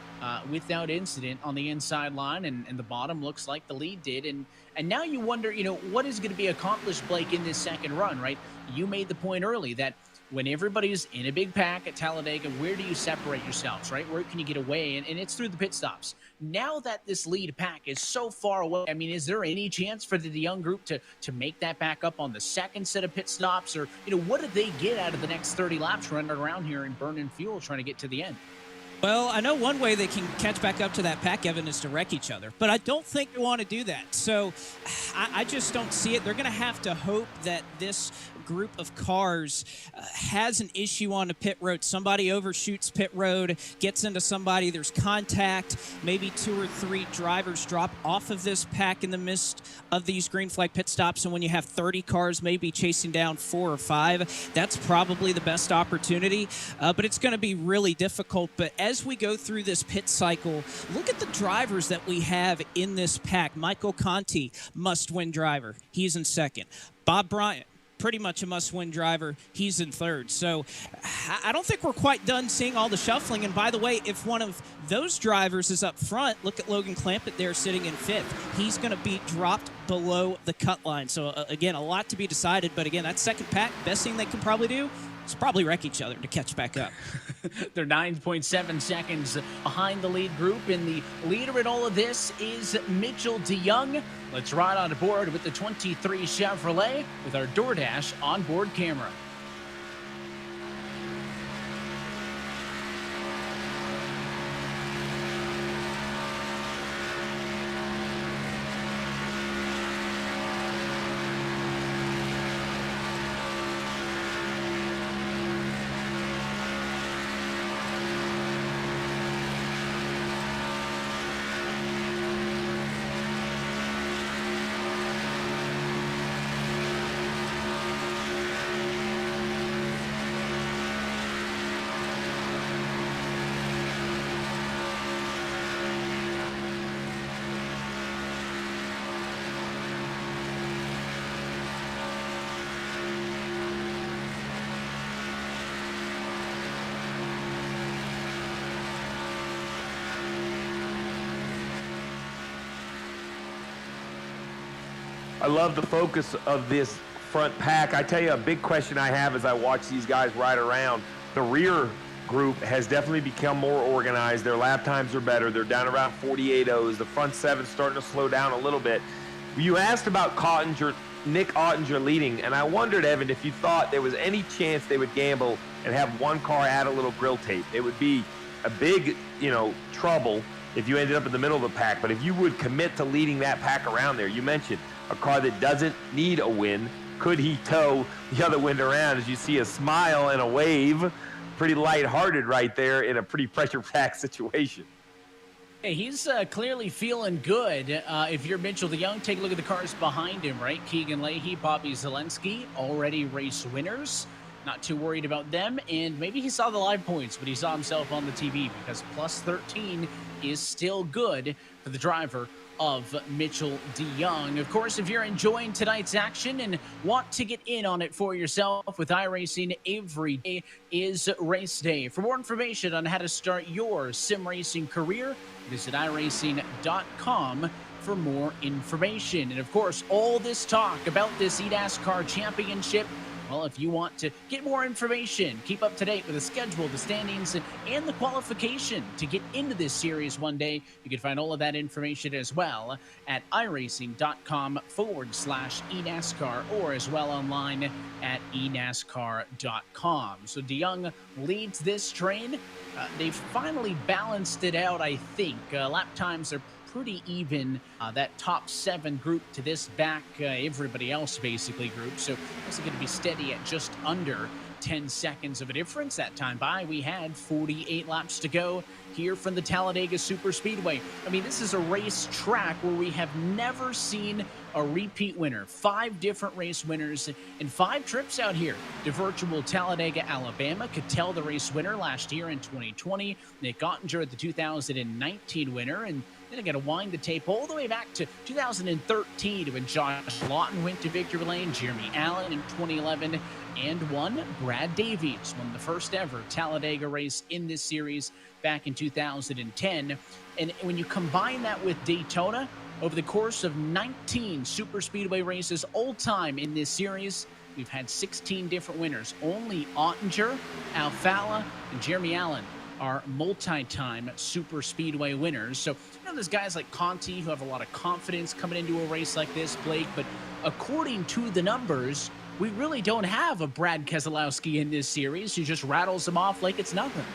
without incident on the inside line, and the bottom looks like the lead did. And now you wonder, what is going to be accomplished, Blake, in this second run, right? You made the point early that when everybody's in a big pack at Talladega, where do you separate yourselves, right? Where can you get away? And it's through the pit stops. Now that this lead pack is so far away, I mean, is there any chance for the young group to make that back up on the second set of pit stops? Or, what do they get out of the next 30 laps running around here and burning fuel trying to get to the end? Well, I know one way they can catch back up to that pack, Evan, is to wreck each other. But I don't think they want to do that. So I just don't see it. They're going to have to hope that this group of cars has an issue on the pit road. Somebody overshoots pit road, gets into somebody, there's contact, maybe 2 or 3 drivers drop off of this pack in the midst of these green flag pit stops. And when you have 30 cars maybe chasing down 4 or 5, that's probably the best opportunity. But it's going to be really difficult. But as we go through this pit cycle, look at the drivers that we have in this pack. Michael Conti, must-win driver. He's in second. Bob Bryant, pretty much a must-win driver. He's in third. So I don't think we're quite done seeing all the shuffling. And by the way, if one of those drivers is up front, look at Logan Clampett there sitting in 5th. He's going to be dropped below the cut line. So again, a lot to be decided. But again, that second pack, best thing they can probably do is probably wreck each other to catch back up. They're 9.7 seconds behind the lead group, and the leader in all of this is Mitchell DeYoung. Let's ride on board with the 23 Chevrolet with our DoorDash onboard camera. I love the focus of this front pack. I tell you, a big question I have as I watch these guys ride around, the rear group has definitely become more organized. Their lap times are better. They're down around 48.0s. The front 7's starting to slow down a little bit. You asked about Nick Ottinger leading, and I wondered, Evan, if you thought there was any chance they would gamble and have one car add a little grill tape. It would be a big, trouble if you ended up in the middle of the pack. But if you would commit to leading that pack around there, you mentioned a car that doesn't need a win. Could he tow the other wind around? As you see a smile and a wave, pretty lighthearted right there in a pretty pressure-packed situation. Hey, he's clearly feeling good. If you're Mitchell DeYoung, take a look at the cars behind him, right? Keegan Leahy, Bobby Zelensky, already race winners. Not too worried about them. And maybe he saw the live points, but he saw himself on the TV because plus 13 is still good for the driver of Mitchell DeYoung. Of course, if you're enjoying tonight's action and want to get in on it for yourself with iRacing, every day is race day. For more information on how to start your sim racing career, visit iRacing.com for more information. And of course, all this talk about this eNASCAR championship, well, if you want to get more information, keep up to date with the schedule, the standings, and the qualification to get into this series one day, you can find all of that information as well at iRacing.com/eNASCAR or as well online at eNASCAR.com. So DeYoung leads this train. They've finally balanced it out, I think. Lap times are pretty even. That top 7 group to this back everybody else basically group, so it's going to be steady at just under 10 seconds of a difference. That time by, we had 48 laps to go here from the Talladega Superspeedway. I mean, this is a race track where we have never seen a repeat winner. 5 different race winners and 5 trips out here to virtual Talladega, Alabama. Cattell, the race winner last year in 2020. Nick Ottinger, the 2019 winner, and then I got to wind the tape all the way back to 2013 when Josh Lawton went to victory lane, Jeremy Allen in 2011, and won. Brad Davies won the first ever Talladega race in this series back in 2010. And when you combine that with Daytona, over the course of 19 superspeedway races all time in this series, we've had 16 different winners. Only Ottinger, Alfala, and Jeremy Allen are multi-time super speedway winners. So, there's guys like Conti who have a lot of confidence coming into a race like this, Blake, but according to the numbers, we really don't have a Brad Keselowski in this series who just rattles them off like it's nothing.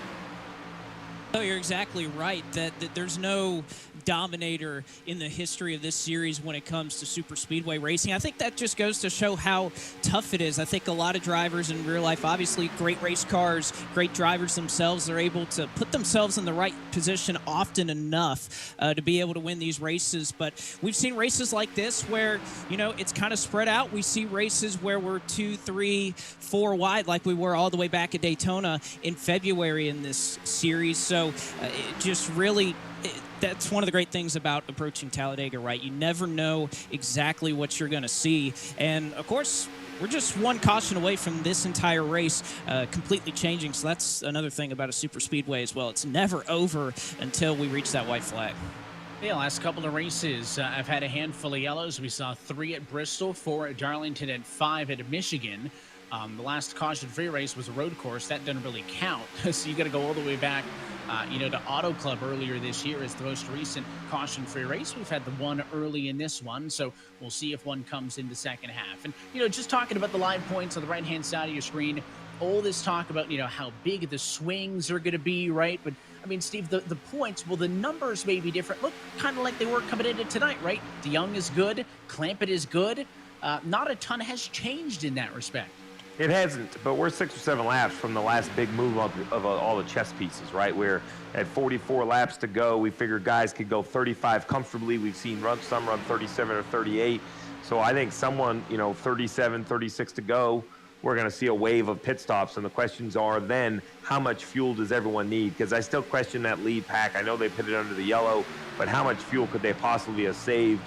Oh, you're exactly right that there's no dominator in the history of this series when it comes to super speedway racing. I think that just goes to show how tough it is. I think a lot of drivers in real life, obviously great race cars, great drivers themselves, are able to put themselves in the right position often enough to be able to win these races. But we've seen races like this where, it's kind of spread out. We see races where we're 2, 3, 4 wide like we were all the way back at Daytona in February in this series. So it just really... That's one of the great things about approaching Talladega, right? You never know exactly what you're going to see. And, of course, we're just one caution away from this entire race completely changing. So that's another thing about a super speedway as well. It's never over until we reach that white flag. Yeah, last couple of races, I've had a handful of yellows. We saw 3 at Bristol, 4 at Darlington, and 5 at Michigan. The last caution-free race was a road course. That doesn't really count. So you got to go all the way back to Auto Club earlier this year as the most recent caution-free race. We've had the one early in this one, so we'll see if one comes in the second half. And, just talking about the live points on the right-hand side of your screen, all this talk about, how big the swings are going to be, right? But, I mean, Steve, the points, well, the numbers may be different. Look kind of like they were coming into tonight, right? DeYoung is good. Clampett is good. Not a ton has changed in that respect. It hasn't, but we're 6 or 7 laps from the last big move of all the chess pieces, right? We're at 44 laps to go. We figured guys could go 35 comfortably. We've seen some run 37 or 38. So I think someone, 37, 36 to go, we're going to see a wave of pit stops. And the questions are then, how much fuel does everyone need? Because I still question that lead pack. I know they put it under the yellow, but how much fuel could they possibly have saved?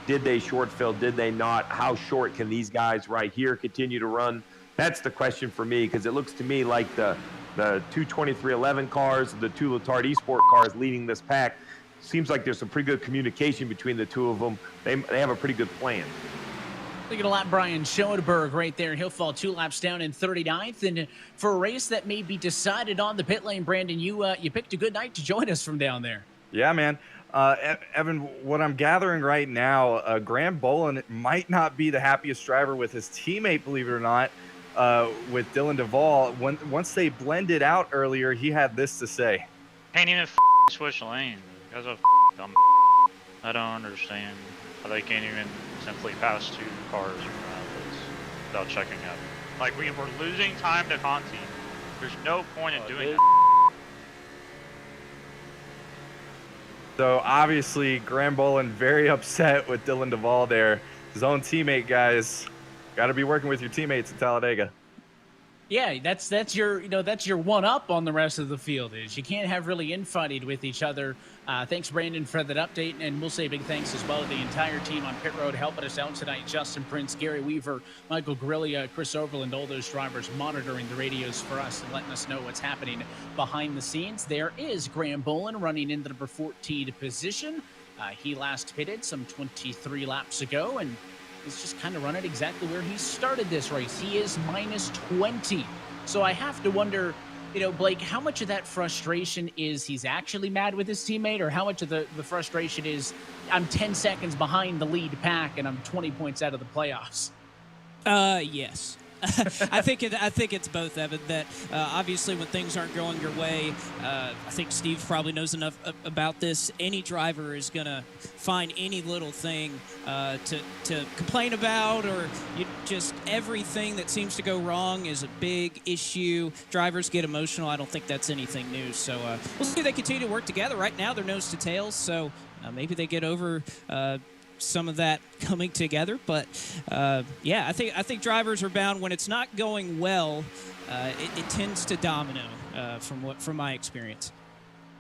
Did they short fill? Did they not? How short can these guys right here continue to run? That's the question for me, because it looks to me like the 2 2311 cars, the 2 Letard Esport cars leading this pack. Seems like there's some pretty good communication between the two of them. They have a pretty good plan. Look at a lap Brian Schoenberg right there. He'll fall 2 laps down in 39th. And for a race that may be decided on the pit lane, Brandon, you picked a good night to join us from down there. Yeah, man. Evan, what I'm gathering right now, Graham Bolin might not be the happiest driver with his teammate, believe it or not. With Dylan Duvall, once they blended out earlier, he had this to say. Can't even switch lanes. Guys are dumb. I don't understand how they can't even simply pass 2 cars without checking up. Like, we were losing time to Conti. There's no point in doing that. So obviously, Graham Bolin very upset with Dylan Duvall there. His own teammate, guys. Got to be working with your teammates at Talladega. Yeah, that's your one up on the rest of the field. Is you can't have really infighting with each other. Thanks, Brandon, for that update, and we'll say big thanks as well to the entire team on pit road helping us out tonight. Justin Prince, Gary Weaver, Michael Grillia, Chris Overland, all those drivers monitoring the radios for us and letting us know what's happening behind the scenes. There is Graham Bolin running into the number 14 position. He last pitted some 23 laps ago, and he's just kind of run it exactly where he started this race. He is minus 20. So I have to wonder, Blake, how much of that frustration is he's actually mad with his teammate, or how much of the frustration is I'm 10 seconds behind the lead pack and I'm 20 points out of the playoffs? Yes. I think it's both, Evan. That obviously when things aren't going your way, I think Steve probably knows enough about this. Any driver is gonna find any little thing to complain about, or just everything that seems to go wrong is a big issue. Drivers get emotional. I don't think that's anything new. So we'll see if they continue to work together. Right now they're nose to tail, so maybe they get over some of that coming together, but yeah, I think drivers are bound when it's not going well. It tends to domino from my experience.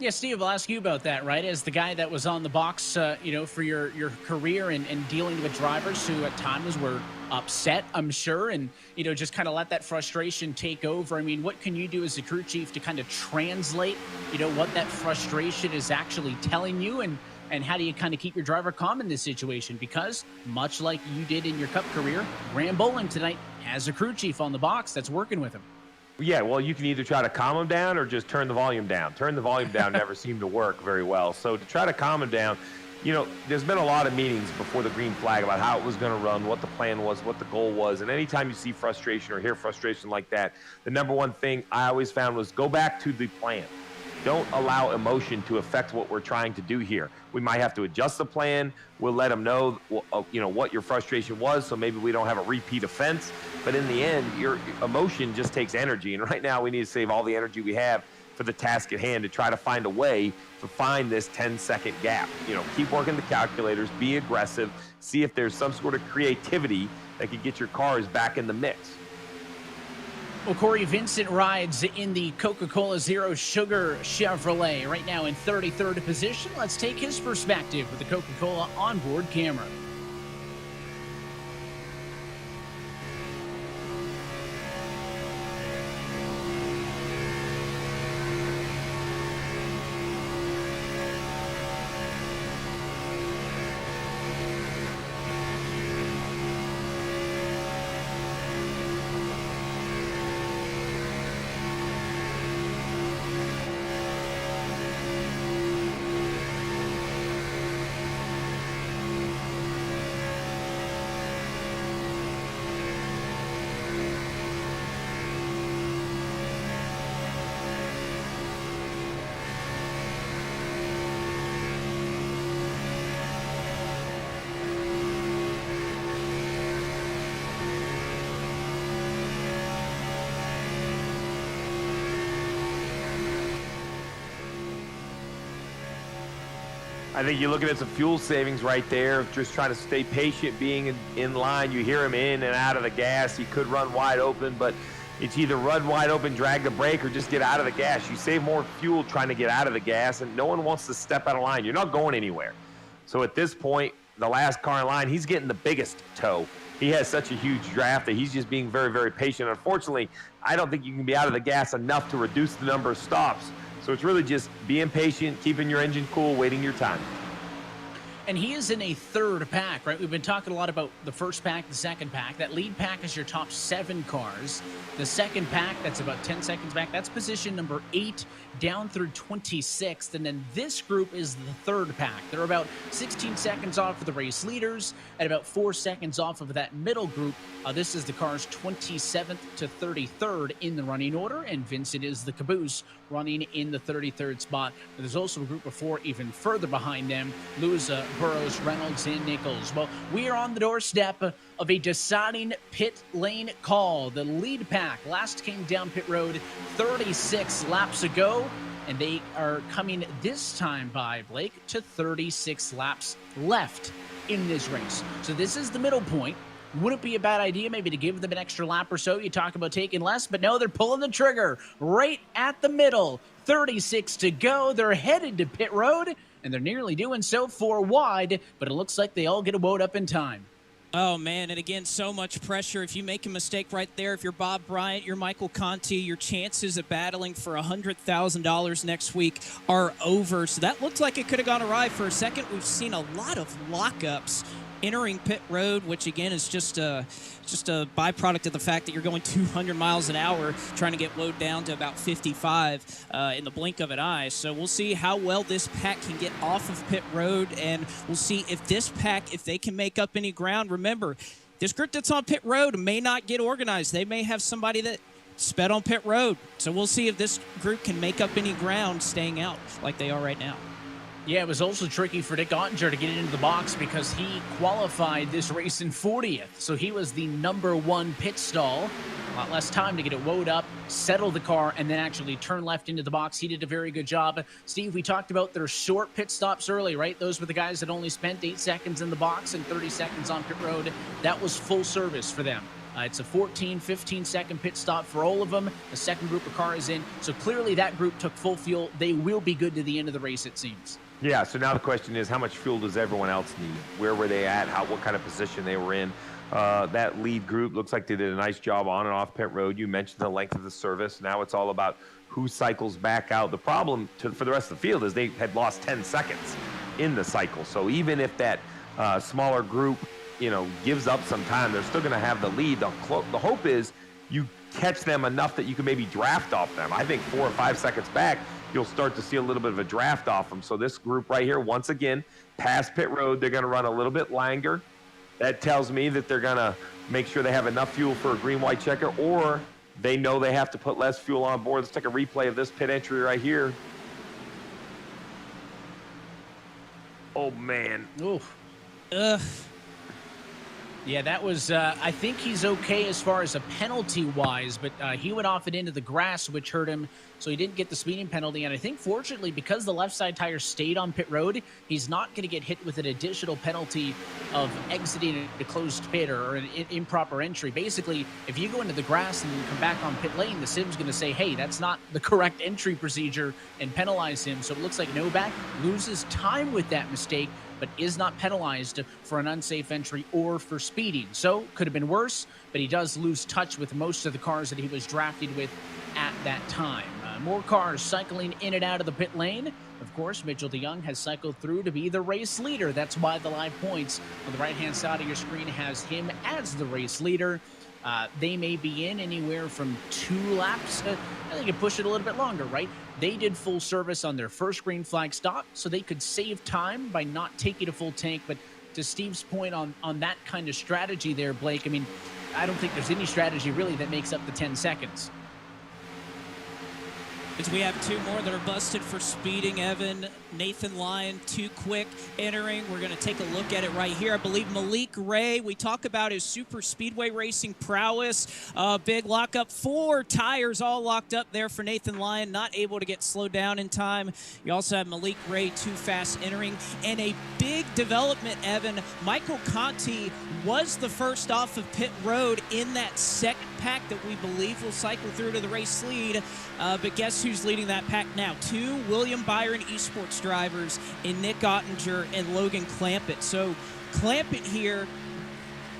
Yeah, Steve, I'll ask you about that, right? As the guy that was on the box, for your career and dealing with drivers who at times were upset, I'm sure, and, just kind of let that frustration take over. I mean, what can you do as a crew chief to kind of translate, what that frustration is actually telling you, and how do you kind of keep your driver calm in this situation? Because much like you did in your Cup career, Graham Bolin tonight has a crew chief on the box that's working with him. Yeah, well, you can either try to calm him down or just turn the volume down. Turn the volume down never seemed to work very well. So to try to calm him down, there's been a lot of meetings before the green flag about how it was going to run, what the plan was, what the goal was. And anytime you see frustration or hear frustration like that, the number one thing I always found was go back to the plan. Don't allow emotion to affect what we're trying to do here. We might have to adjust the plan. We'll let them know, what your frustration was, so maybe we don't have a repeat offense. But in the end, your emotion just takes energy. And right now, we need to save all the energy we have for the task at hand to try to find a way to find this 10-second gap. Keep working the calculators, be aggressive, see if there's some sort of creativity that could get your cars back in the mix. Well, Corey Vincent rides in the Coca-Cola Zero Sugar Chevrolet right now in 33rd position. Let's take his perspective with the Coca-Cola onboard camera. I think you're looking at some fuel savings right there, just trying to stay patient, being in line. You hear him in and out of the gas. He could run wide open, but it's either run wide open, drag the brake, or just get out of the gas. You save more fuel trying to get out of the gas, and no one wants to step out of line. You're not going anywhere. So at this point, the last car in line, he's getting the biggest tow. He has such a huge draft that he's just being very, very patient. Unfortunately, I don't think you can be out of the gas enough to reduce the number of stops. So it's really just being patient, keeping your engine cool, waiting your time. And he is in a third pack, right? We've been talking a lot about the first pack, the second pack. That lead pack is your top 7 cars. The second pack, that's about 10 seconds back. That's position number 8 down through 26th. And then this group is the third pack. They're about 16 seconds off of the race leaders and about 4 seconds off of that middle group. This is the cars 27th to 33rd in the running order. And Vincent is the caboose running in the 33rd spot. But there's also a group of 4 even further behind them. Lewis, Burrows, Reynolds, and Nichols. Well, we are on the doorstep of a deciding pit lane call. The lead pack last came down pit road 36 laps ago, and they are coming this time by, Blake, to 36 laps left in this race. So this is the middle point. Wouldn't be a bad idea maybe to give them an extra lap or so. You talk about taking less, but no, they're pulling the trigger right at the middle. 36 to go. They're headed to pit road, and they're nearly doing so 4 wide, but it looks like they all get a load up in time. Oh, man, and again, so much pressure. If you make a mistake right there, if you're Bob Bryant, you're Michael Conti, your chances of battling for $100,000 next week are over. So that looked like it could have gone awry for a second. We've seen a lot of lockups entering pit road, which again is just a byproduct of the fact that you're going 200 miles an hour trying to get load down to about 55 in the blink of an eye. So we'll see how well this pack can get off of pit road, and we'll see if this pack, if they can make up any ground. Remember, this group that's on pit road may not get organized. They may have somebody that sped on pit road. So we'll see if this group can make up any ground staying out like they are right now. Yeah, it was also tricky for Nick Ottinger to get it into the box because he qualified this race in 40th. So he was the #1 pit stall. A lot less time to get it woed up, settle the car, and then actually turn left into the box. He did a very good job. Steve, we talked about their short pit stops early, right? Those were the guys that only spent 8 seconds in the box and 30 seconds on pit road. That was full service for them. It's a 14, 15-second pit stop for all of them. The second group of cars in. So clearly that group took full fuel. They will be good to the end of the race, it seems. Yeah, so now the question is, how much fuel does everyone else need? Where were they at? What kind of position they were in? That lead group looks like they did a nice job on and off pit road. You mentioned the length of the service. Now it's all about who cycles back out. The problem for the rest of the field is they had lost 10 seconds in the cycle. So even if that smaller group, gives up some time, they're still going to have the lead. The hope is you catch them enough that you can maybe draft off them. I think 4 or 5 seconds back, you'll start to see a little bit of a draft off them. So this group right here, once again, past pit road, they're going to run a little bit longer. That tells me that they're going to make sure they have enough fuel for a green-white checker, or they know they have to put less fuel on board. Let's take a replay of this pit entry right here. Oh, man. Oof. Yeah, that was, I think he's okay as far as a penalty-wise, but he went off it into the grass, which hurt him, so he didn't get the speeding penalty. And I think, fortunately, because the left side tire stayed on pit road, he's not going to get hit with an additional penalty of exiting a closed pit or an improper entry. Basically, if you go into the grass and you come back on pit lane, the sim's going to say, hey, that's not the correct entry procedure, and penalize him. So it looks like Novak loses time with that mistake, but is not penalized for an unsafe entry or for speeding. So could have been worse, but he does lose touch with most of the cars that he was drafted with at that time. More cars cycling in and out of the pit lane. Of course, Mitchell DeYoung has cycled through to be the race leader. That's why the live points on the right-hand side of your screen has him as the race leader. They may be in anywhere from 2 laps. They could push it a little bit longer, right? They did full service on their first green flag stop, so they could save time by not taking a full tank. But to Steve's point on that kind of strategy there, Blake, I mean, I don't think there's any strategy really that makes up the 10 seconds. As we have 2 more that are busted for speeding, Evan. Nathan Lyon, too quick entering. We're going to take a look at it right here. I believe Malik Ray, we talk about his super speedway racing prowess. Big lockup, 4 tires all locked up there for Nathan Lyon, not able to get slowed down in time. You also have Malik Ray, too fast entering. And a big development, Evan. Michael Conti was the first off of pit road in that second pack that we believe will cycle through to the race lead. But guess who's leading that pack now? 2 William Byron Esports drivers in Nick Ottinger and Logan Clampett. So Clampett here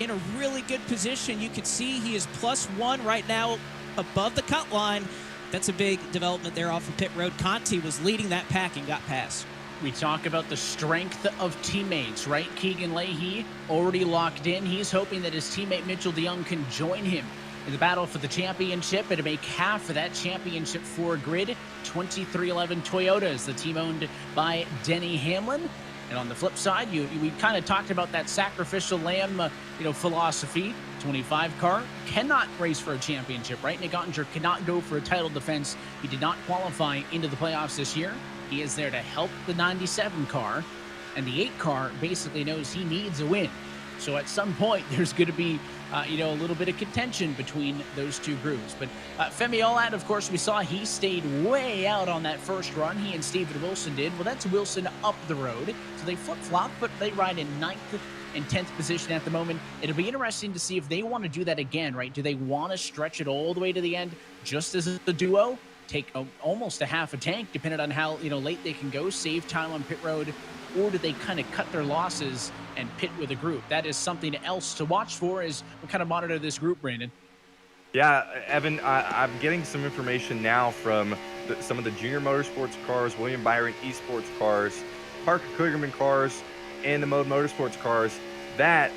in a really good position. You can see he is +1 right now above the cut line. That's a big development there off of pit road. Conti was leading that pack and got past. We talk about the strength of teammates, right? Keegan Leahy already locked in. He's hoping that his teammate Mitchell DeYoung can join him in the battle for the championship and to make half of that championship for grid. 2311 Toyota is the team owned by Denny Hamlin. And on the flip side, we kind of talked about that sacrificial lamb, philosophy. 25 car cannot race for a championship, right? Nick Ottinger cannot go for a title defense. He did not qualify into the playoffs this year. He is there to help the 97 car, and the 8 car basically knows he needs a win. So at some point, there's going to be, a little bit of contention between those 2 groups. But Femi Olat, of course, we saw he stayed way out on that first run. He and Steven Wilson did. Well, that's Wilson up the road. So they flip-flop, but they ride in 9th and 10th position at the moment. It'll be interesting to see if they want to do that again, right? Do they want to stretch it all the way to the end just as a duo? Take almost a half a tank, depending on how late they can go, save time on pit road, or do they kind of cut their losses and pit with a group? That is something else to watch for as we kind of monitor this group, Brandon. Yeah, Evan, I'm getting some information now from some of the Junior Motorsports cars, William Byron Esports cars, Parker Kligerman cars, and the Mode Motorsports cars, that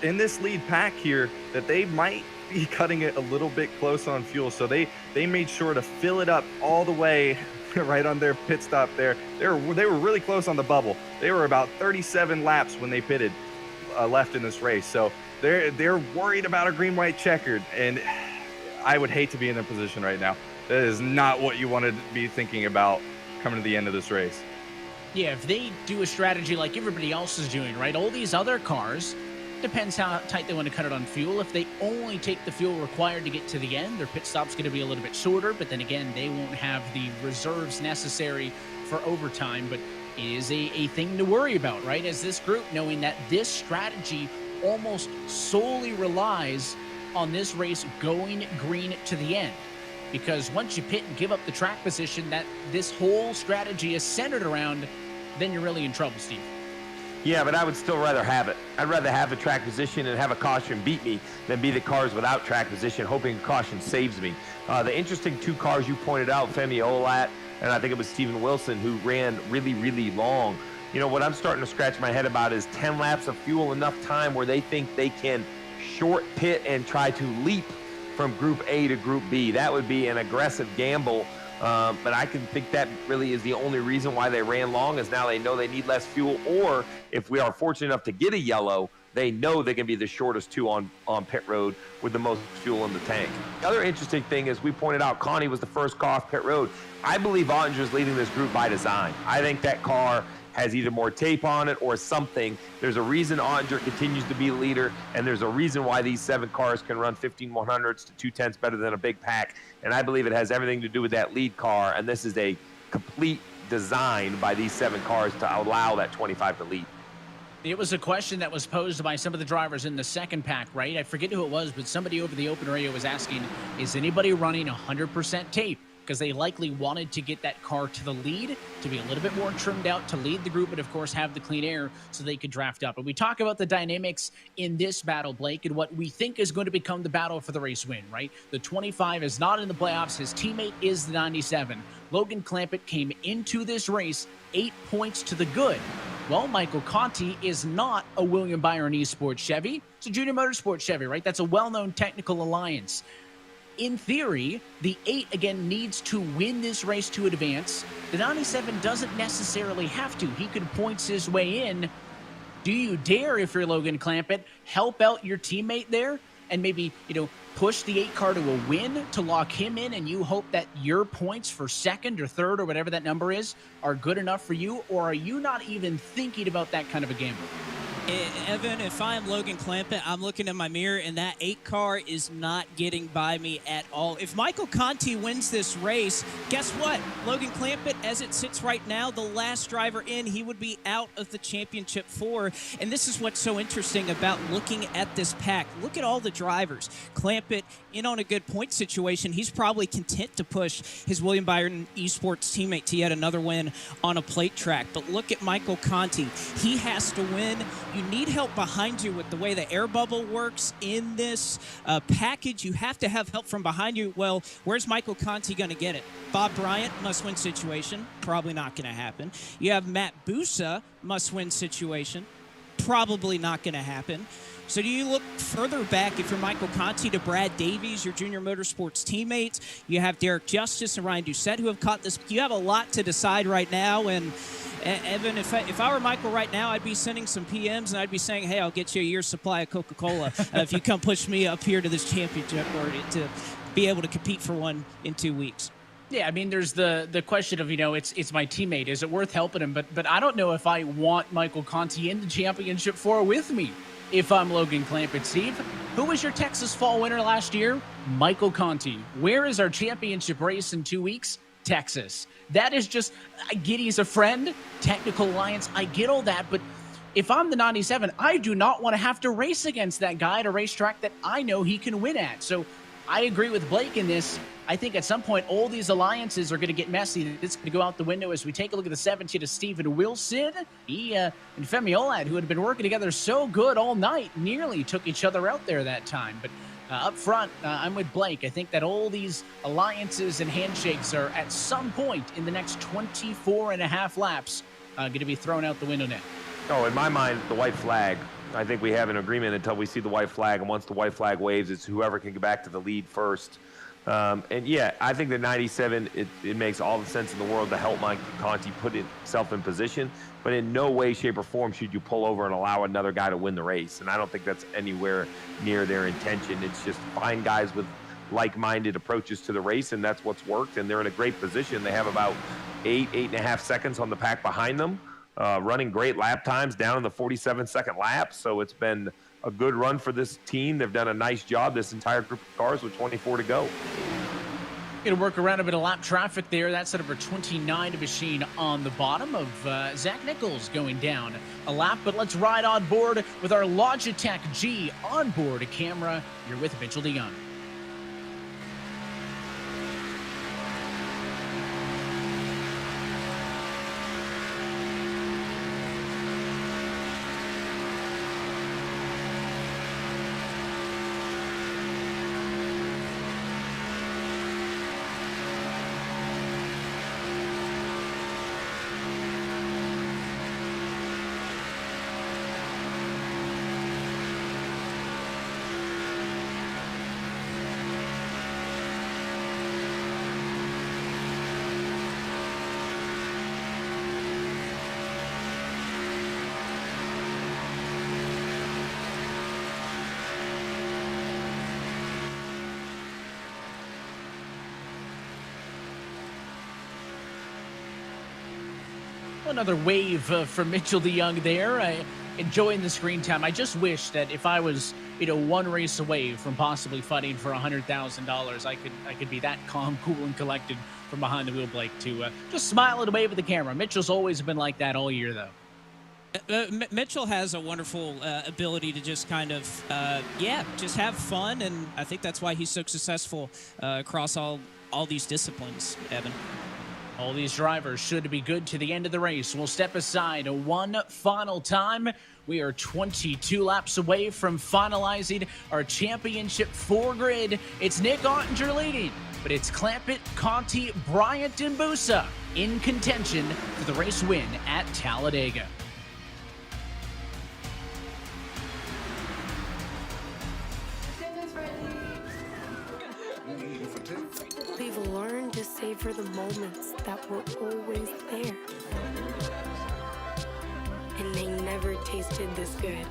in this lead pack here, that they might be cutting it a little bit close on fuel. So they made sure to fill it up all the way right on their pit stop there. They were really close on the bubble. They were about 37 laps when they pitted left in this race. So they're worried about a green, white checkered, and I would hate to be in their position right now. That is not what you want to be thinking about coming to the end of this race. Yeah, if they do a strategy like everybody else is doing, right? All these other cars, depends how tight they want to cut it on fuel. If they only take the fuel required to get to the end, their pit stop's going to be a little bit shorter, but then again, they won't have the reserves necessary for overtime. But it is a thing to worry about, right? As this group, knowing that this strategy almost solely relies on this race going green to the end. Because once you pit and give up the track position that this whole strategy is centered around, then you're really in trouble, Steve. Yeah, but I would still rather have it. I'd rather have the track position and have a caution beat me than be the cars without track position, hoping caution saves me. The interesting two cars you pointed out, Femi Olat, and I think it was Steven Wilson, who ran really, really long. You know, what I'm starting to scratch my head about is 10 laps of fuel, enough time where they think they can short pit and try to leap from Group A to Group B. That would be an aggressive gamble, but I can think that really is the only reason why they ran long, is now they know they need less fuel, or if we are fortunate enough to get a yellow, they know they can be the shortest two on pit road with the most fuel in the tank. The other interesting thing is, we pointed out Connie was the first car off pit road. I believe Ottinger's leading this group by design. I think that car has either more tape on it or something. There's a reason Ottinger continues to be the leader, and there's a reason why these 7 cars can run 15/100ths to 2/10ths better than a big pack, and I believe it has everything to do with that lead car, and this is a complete design by these 7 cars to allow that 25 to lead. It was a question that was posed by some of the drivers in the second pack, right? I forget who it was, but somebody over the open radio was asking, is anybody running 100% tape? Because they likely wanted to get that car to the lead, to be a little bit more trimmed out, to lead the group, and of course have the clean air so they could draft up. And we talk about the dynamics in this battle, Blake, and what we think is going to become the battle for the race win, right? The 25 is not in the playoffs. His teammate is the 97. Logan Clampett came into this race 8 points to the good. Well, Michael Conti is not a William Byron Esports Chevy. It's a Junior Motorsports Chevy, right? That's a well-known technical alliance. In theory, the 8, again, needs to win this race to advance. The 97 doesn't necessarily have to. He could points his way in. Do you dare, if you're Logan Clampett, help out your teammate there and maybe, push the 8 car to a win to lock him in, and you hope that your points for second or third or whatever that number is are good enough for you? Or are you not even thinking about that kind of a gamble? Evan, if I'm Logan Clampett, I'm looking in my mirror, and that 8 car is not getting by me at all. If Michael Conti wins this race, guess what? Logan Clampett, as it sits right now, the last driver in, he would be out of the championship 4. And this is what's so interesting about looking at this pack. Look at all the drivers. Clampett in on a good point situation. He's probably content to push his William Byron Esports teammate to yet another win on a plate track. But look at Michael Conti. He has to win. You need help behind you with the way the air bubble works in this package. You have to have help from behind you. Well, where's Michael Conti going to get it? Bob Bryant, must-win situation. Probably not going to happen. You have Matt Busa, must-win situation. Probably not going to happen. So do you look further back, if you're Michael Conti, to Brad Davies, your Junior Motorsports teammates? You have Derek Justice and Ryan Doucette who have caught this. You have a lot to decide right now. And Evan, if I were Michael right now, I'd be sending some PMs and I'd be saying, hey, I'll get you a year's supply of Coca-Cola if you come push me up here to this championship or to be able to compete for one in 2 weeks. Yeah, I mean, there's the question of, it's my teammate. Is it worth helping him? But I don't know if I want Michael Conti in the championship 4 with me if I'm Logan Clampett. Steve, who was your Texas fall winner last year? Michael Conti. Where is our championship race in 2 weeks? Texas. That is just, I get he's a friend, technical alliance, I get all that, but if I'm the 97, I do not want to have to race against that guy at a racetrack that I know he can win at. So I agree with Blake in this. I think at some point all these alliances are going to get messy. It's going to go out the window as we take a look at the 17 of Steven Wilson. He and Femi Olad, who had been working together so good all night, nearly took each other out there that time. But up front, I'm with Blake. I think that all these alliances and handshakes are at some point in the next 24 and a half laps going to be thrown out the window now. Oh, in my mind, the white flag. I think we have an agreement until we see the white flag, and once the white flag waves, it's whoever can get back to the lead first. And yeah, I think that 97, it makes all the sense in the world to help Mike Conti put himself in position, but in no way, shape, or form should you pull over and allow another guy to win the race. And I don't think that's anywhere near their intention. It's just find guys with like-minded approaches to the race, and that's what's worked, and they're in a great position. They have about 8.5 seconds on the pack behind them. Running great lap times down in the 47-second lap. So it's been a good run for this team. They've done a nice job, this entire group of cars, with 24 to go. Going to work around a bit of lap traffic there. That's number 29 machine on the bottom of Zach Nichols going down a lap. But let's ride on board with our Logitech G onboard camera. You're with Mitchell DeYoung. Another wave from Mitchell DeYoung there, enjoying the screen time. I just wish that if I was, one race away from possibly fighting for $100,000, I could be that calm, cool, and collected from behind the wheel, Blake, to just smile and wave at the camera. Mitchell's always been like that all year, though. Mitchell has a wonderful ability to just kind of, just have fun, and I think that's why he's so successful across all these disciplines, Evan. All these drivers should be good to the end of the race. We'll step aside one final time. We are 22 laps away from finalizing our championship 4 grid. It's Nick Ottinger leading, but it's Clampett, Conti, Bryant, and Busa in contention for the race win at Talladega. We've learned to savor the moments that were always there. And they never tasted this good.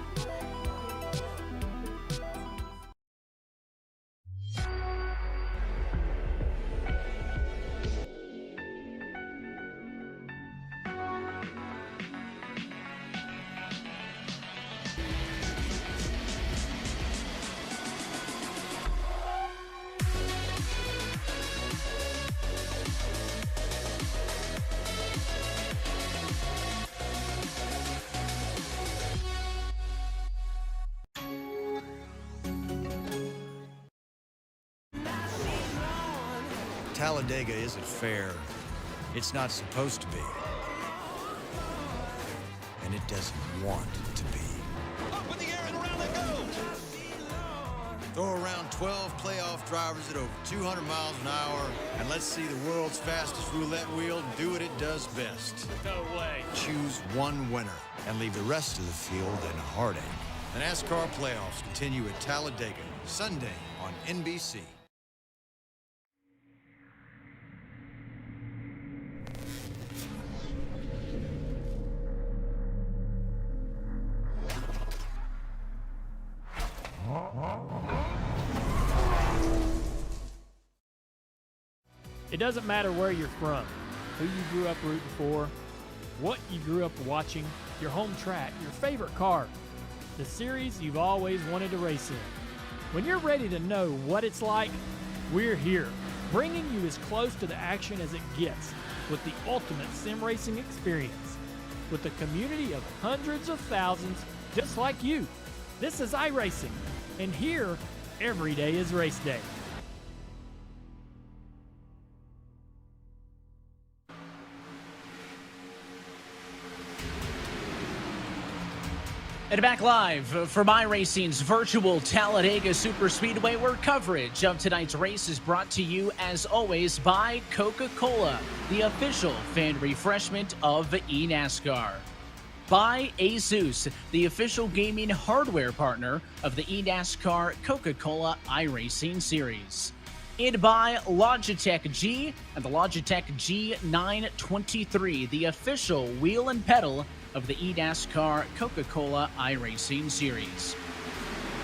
Talladega isn't fair. It's not supposed to be. And it doesn't want to be. Up in the air and around they go! Throw around 12 playoff drivers at over 200 miles an hour, and let's see the world's fastest roulette wheel do what it does best. No way. Choose one winner and leave the rest of the field in a heartache. The NASCAR playoffs continue at Talladega, Sunday on NBC. It doesn't matter where you're from, who you grew up rooting for, what you grew up watching, your home track, your favorite car, the series you've always wanted to race in. When you're ready to know what it's like, we're here, bringing you as close to the action as it gets with the ultimate sim racing experience. With a community of hundreds of thousands just like you. This is iRacing, and here, every day is race day. And back live from iRacing's virtual Talladega Superspeedway, where coverage of tonight's race is brought to you, as always, by Coca-Cola, the official fan refreshment of eNASCAR. By Asus, the official gaming hardware partner of the eNASCAR Coca-Cola iRacing Series. And by Logitech G and the Logitech G923, the official wheel and pedal of the eNASCAR Coca-Cola iRacing Series.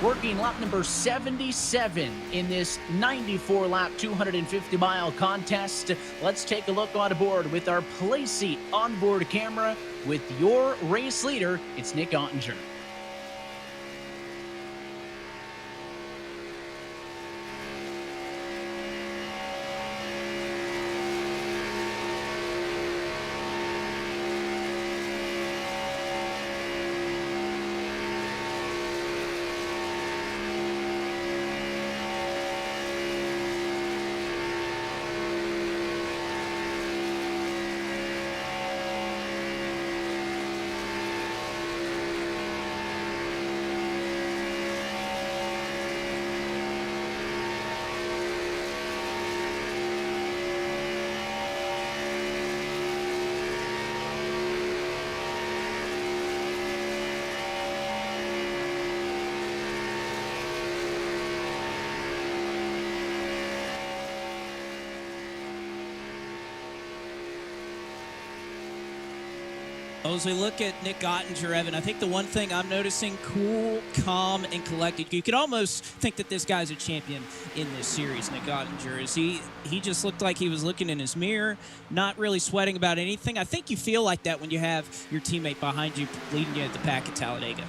Working lap number 77 in this 94-lap, 250-mile contest. Let's take a look on board with our Placey onboard camera with your race leader. It's Nick Ottinger. As we look at Nick Ottinger, Evan, I think the one thing I'm noticing, cool, calm, and collected. You could almost think that this guy's a champion in this series, Nick Ottinger. Is he just looked like he was looking in his mirror, not really sweating about anything. I think you feel like that when you have your teammate behind you leading you at the pack at Talladega.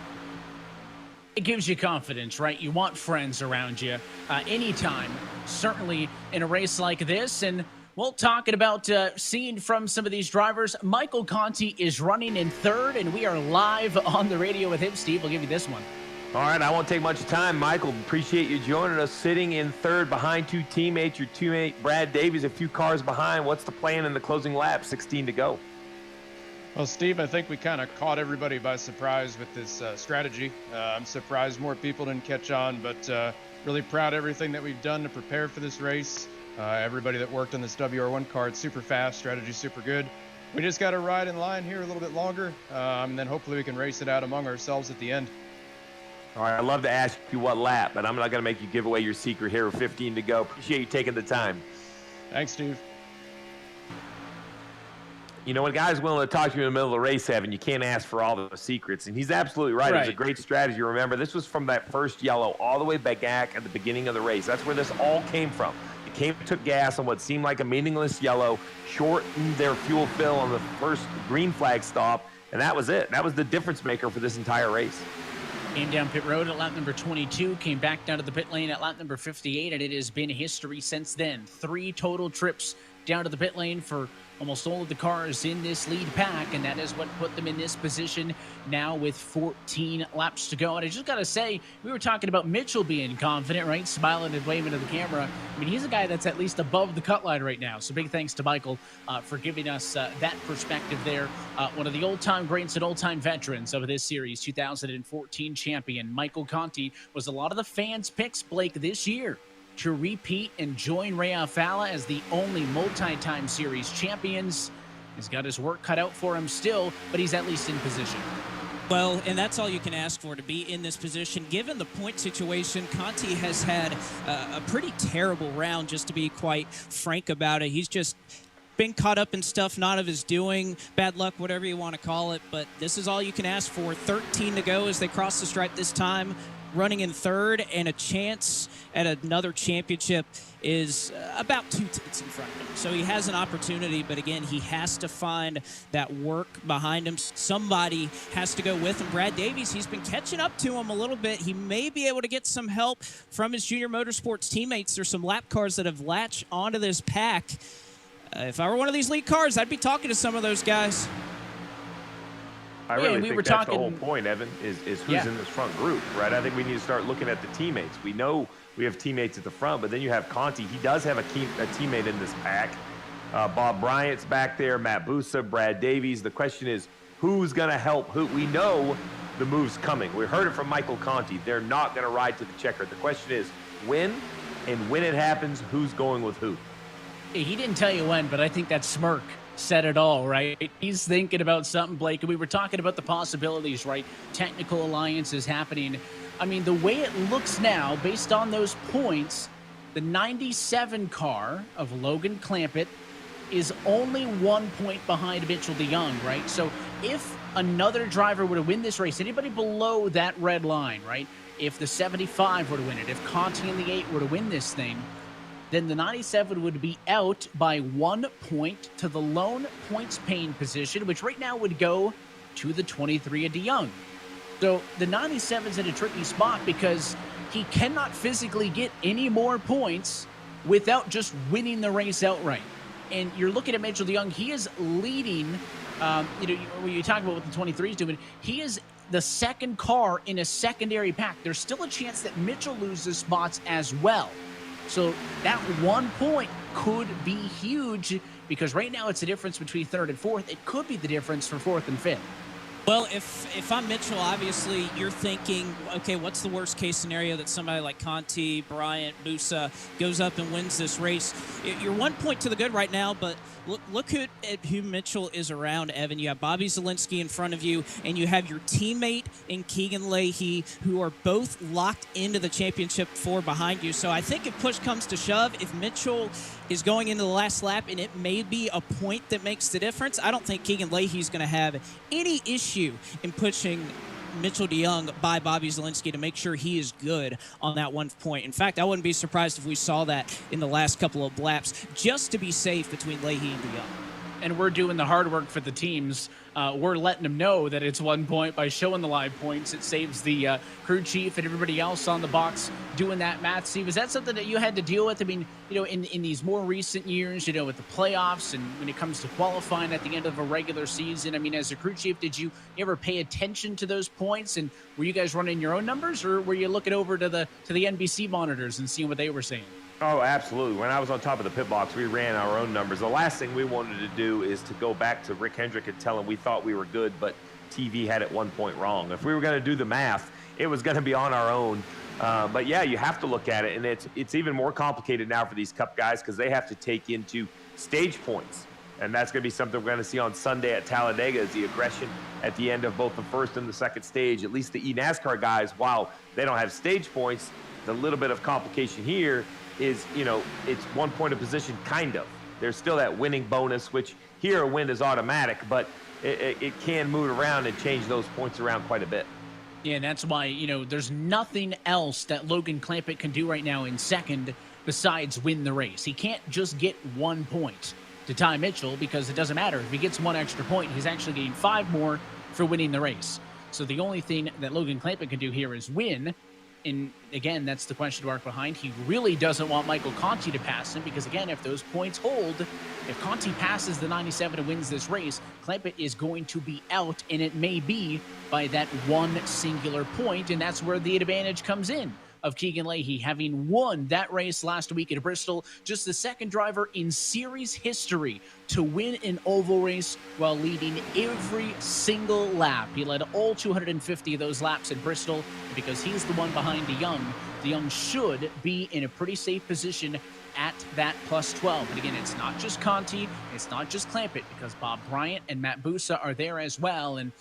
It gives you confidence, right? You want friends around you anytime, certainly in a race like this. And well, talking about seeing from some of these drivers, Michael Conti is running in third, and we are live on the radio with him. Steve, we'll give you this one. All right, I won't take much time, Michael. Appreciate you joining us. Sitting in third behind two teammates, your teammate Brad Davies a few cars behind. What's the plan in the closing lap? 16 to go. Well, Steve, I think we kind of caught everybody by surprise with this strategy. I'm surprised more people didn't catch on, but really proud of everything that we've done to prepare for this race. Everybody that worked on this WR1 car, it's super fast, strategy super good. We just got to ride in line here a little bit longer, and then hopefully we can race it out among ourselves at the end. All right, I'd love to ask you what lap, but I'm not going to make you give away your secret here with 15 to go. Appreciate you taking the time. Thanks, Steve. You know, when a guy's willing to talk to you in the middle of the race, Evan, you can't ask for all the secrets. And he's absolutely right. It was a great strategy. Remember, this was from that first yellow all the way back at the beginning of the race. That's where this all came from. Took gas on what seemed like a meaningless yellow, shortened their fuel fill on the first green flag stop, and that was it. That was the difference maker for this entire race. Came down pit road at lap number 22, came back down to the pit lane at lap number 58, and it has been history since then. 3 total trips down to the pit lane for almost all of the cars in this lead pack, and that is what put them in this position now with 14 laps to go. And I just got to say, we were talking about Mitchell being confident, right? Smiling and waving to the camera. I mean, he's a guy that's at least above the cut line right now. So big thanks to Michael for giving us that perspective there. One of the old-time greats and old-time veterans of this series, 2014 champion Michael Conti, was a lot of the fans' picks, Blake, this year to repeat and join Ray Alfala as the only multi-time series champions. He's got his work cut out for him still, but he's at least in position. Well, and that's all you can ask for, to be in this position. Given the point situation, Conti has had a pretty terrible round, just to be quite frank about it. He's just been caught up in stuff not of his doing, bad luck, whatever you want to call it, but this is all you can ask for. 13 to go as they cross the stripe this time, running in third, and a chance at another championship is about 2 tenths in front of him. So he has an opportunity, but again, he has to find that work behind him. Somebody has to go with him. Brad Davies, he's been catching up to him a little bit. He may be able to get some help from his Junior Motorsports teammates. There's some lap cars that have latched onto this pack. If I were one of these lead cars, I'd be talking to some of those guys. I really think that's the whole point, Evan, is who's in this front group, right? I think we need to start looking at the teammates. We know we have teammates at the front, but then you have Conti. He does have a teammate in this pack. Bob Bryant's back there, Matt Busa, Brad Davies. The question is, who's going to help who? We know the moves coming. We heard it from Michael Conti. They're not going to ride to the checker. The question is when, and when it happens, who's going with who? He didn't tell you when, but I think that smirk said it all, right? He's thinking about something, Blake, and we were talking about the possibilities, right? Technical alliances happening. I mean, the way it looks now, based on those points, the 97 car of Logan Clampett is only 1 point behind Mitchell DeYoung, right? So if another driver were to win this race, anybody below that red line, right? If the 75 were to win it, if Conti and the 8 were to win this thing, then the 97 would be out by 1 point to the lone points paying position, which right now would go to the 23 of DeYoung. So the 97's in a tricky spot because he cannot physically get any more points without just winning the race outright. And you're looking at Mitchell DeYoung, he is leading, when you talk about what the 23 is doing, he is the second car in a secondary pack. There's still a chance that Mitchell loses spots as well. So that 1 point could be huge because right now it's the difference between third and fourth. It could be the difference for fourth and fifth. Well, if I'm Mitchell, obviously you're thinking, okay, what's the worst case scenario that somebody like Conti, Bryant, Busa goes up and wins this race? You're 1 point to the good right now, but look at who Mitchell is around, Evan. You have Bobby Zielinski in front of you, and you have your teammate in Keegan Leahy, who are both locked into the championship 4 behind you. So I think if push comes to shove, if Mitchell is going into the last lap and it may be a point that makes the difference, I don't think Keegan Leahy is going to have any issue in pushing Mitchell DeYoung by Bobby Zielinski to make sure he is good on that 1 point. In fact, I wouldn't be surprised if we saw that in the last couple of laps just to be safe between Leahy and DeYoung. And we're doing the hard work for the teams. We're letting them know that it's 1 point by showing the live points. It saves the crew chief and everybody else on the box doing that math. Steve, is that something that you had to deal with? I mean, in these more recent years, with the playoffs and when it comes to qualifying at the end of a regular season, I mean, as a crew chief, did you ever pay attention to those points? And were you guys running your own numbers, or were you looking over to the NBC monitors and seeing what they were saying? Oh, absolutely. When I was on top of the pit box, we ran our own numbers. The last thing we wanted to do is to go back to Rick Hendrick and tell him we thought we were good, but TV had it 1 point wrong. If we were going to do the math, it was going to be on our own. But yeah, you have to look at it, and it's even more complicated now for these Cup guys because they have to take into stage points. And that's going to be something we're going to see on Sunday at Talladega, is the aggression at the end of both the first and the second stage. At least the eNASCAR guys, while they don't have stage points, the little bit of complication here is, it's 1 point of position, kind of. There's still that winning bonus, which here a win is automatic, but it can move around and change those points around quite a bit. Yeah, and that's why, there's nothing else that Logan Clampett can do right now in second besides win the race. He can't just get 1 point to tie Mitchell because it doesn't matter. If he gets 1 extra point, he's actually getting 5 more for winning the race. So the only thing that Logan Clampett can do here is win. And again, that's the question mark behind. He really doesn't want Michael Conti to pass him because, again, if those points hold, if Conti passes the 97 and wins this race, Clampett is going to be out, and it may be by that 1 singular point, and that's where the advantage comes in of Keegan Leahy, having won that race last week at Bristol, just the second driver in series history to win an oval race while leading every single lap. He led all 250 of those laps at Bristol, and because he's the one behind DeYoung should be in a pretty safe position at that plus 12. But again, it's not just Conti, it's not just Clampett, because Bob Bryant and Matt Busa are there as well, and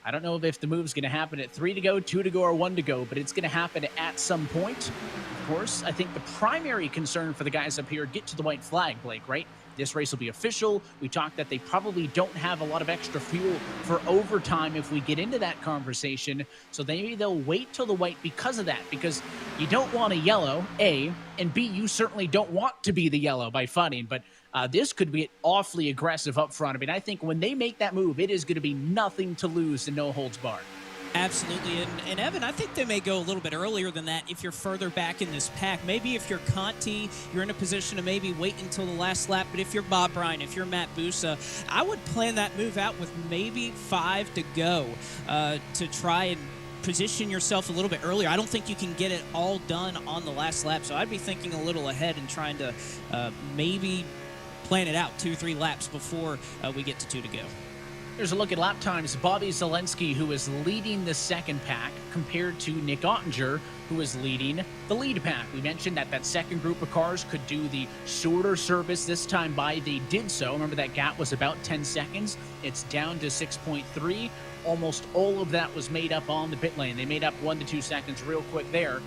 I don't know if the move's going to happen at 3 to go, 2 to go, or 1 to go, but it's going to happen at some point. Of course, I think the primary concern for the guys up here, get to the white flag, Blake, right? This race will be official. We talked that they probably don't have a lot of extra fuel for overtime if we get into that conversation. So maybe they'll wait till the white because of that, because you don't want a yellow, A, and B, you certainly don't want to be the yellow by funning, but this could be awfully aggressive up front. I mean, I think when they make that move, it is going to be nothing to lose and no holds barred. Absolutely. And Evan, I think they may go a little bit earlier than that if you're further back in this pack. Maybe if you're Conti, you're in a position to maybe wait until the last lap. But if you're Bob Bryant, if you're Matt Busa, I would plan that move out with maybe 5 to go to try and position yourself a little bit earlier. I don't think you can get it all done on the last lap. So I'd be thinking a little ahead and trying to maybe plan it out 2 or 3 laps before we get to 2 to go. There's a look at lap times. Bobby Zelensky, who is leading the second pack, compared to Nick Ottinger, who is leading the lead pack. We mentioned that that second group of cars could do the shorter service this time by. They did so. Remember, that gap was about 10 seconds. It's down to 6.3. Almost all of that was made up on the pit lane. They made up 1 to 2 seconds real quick there.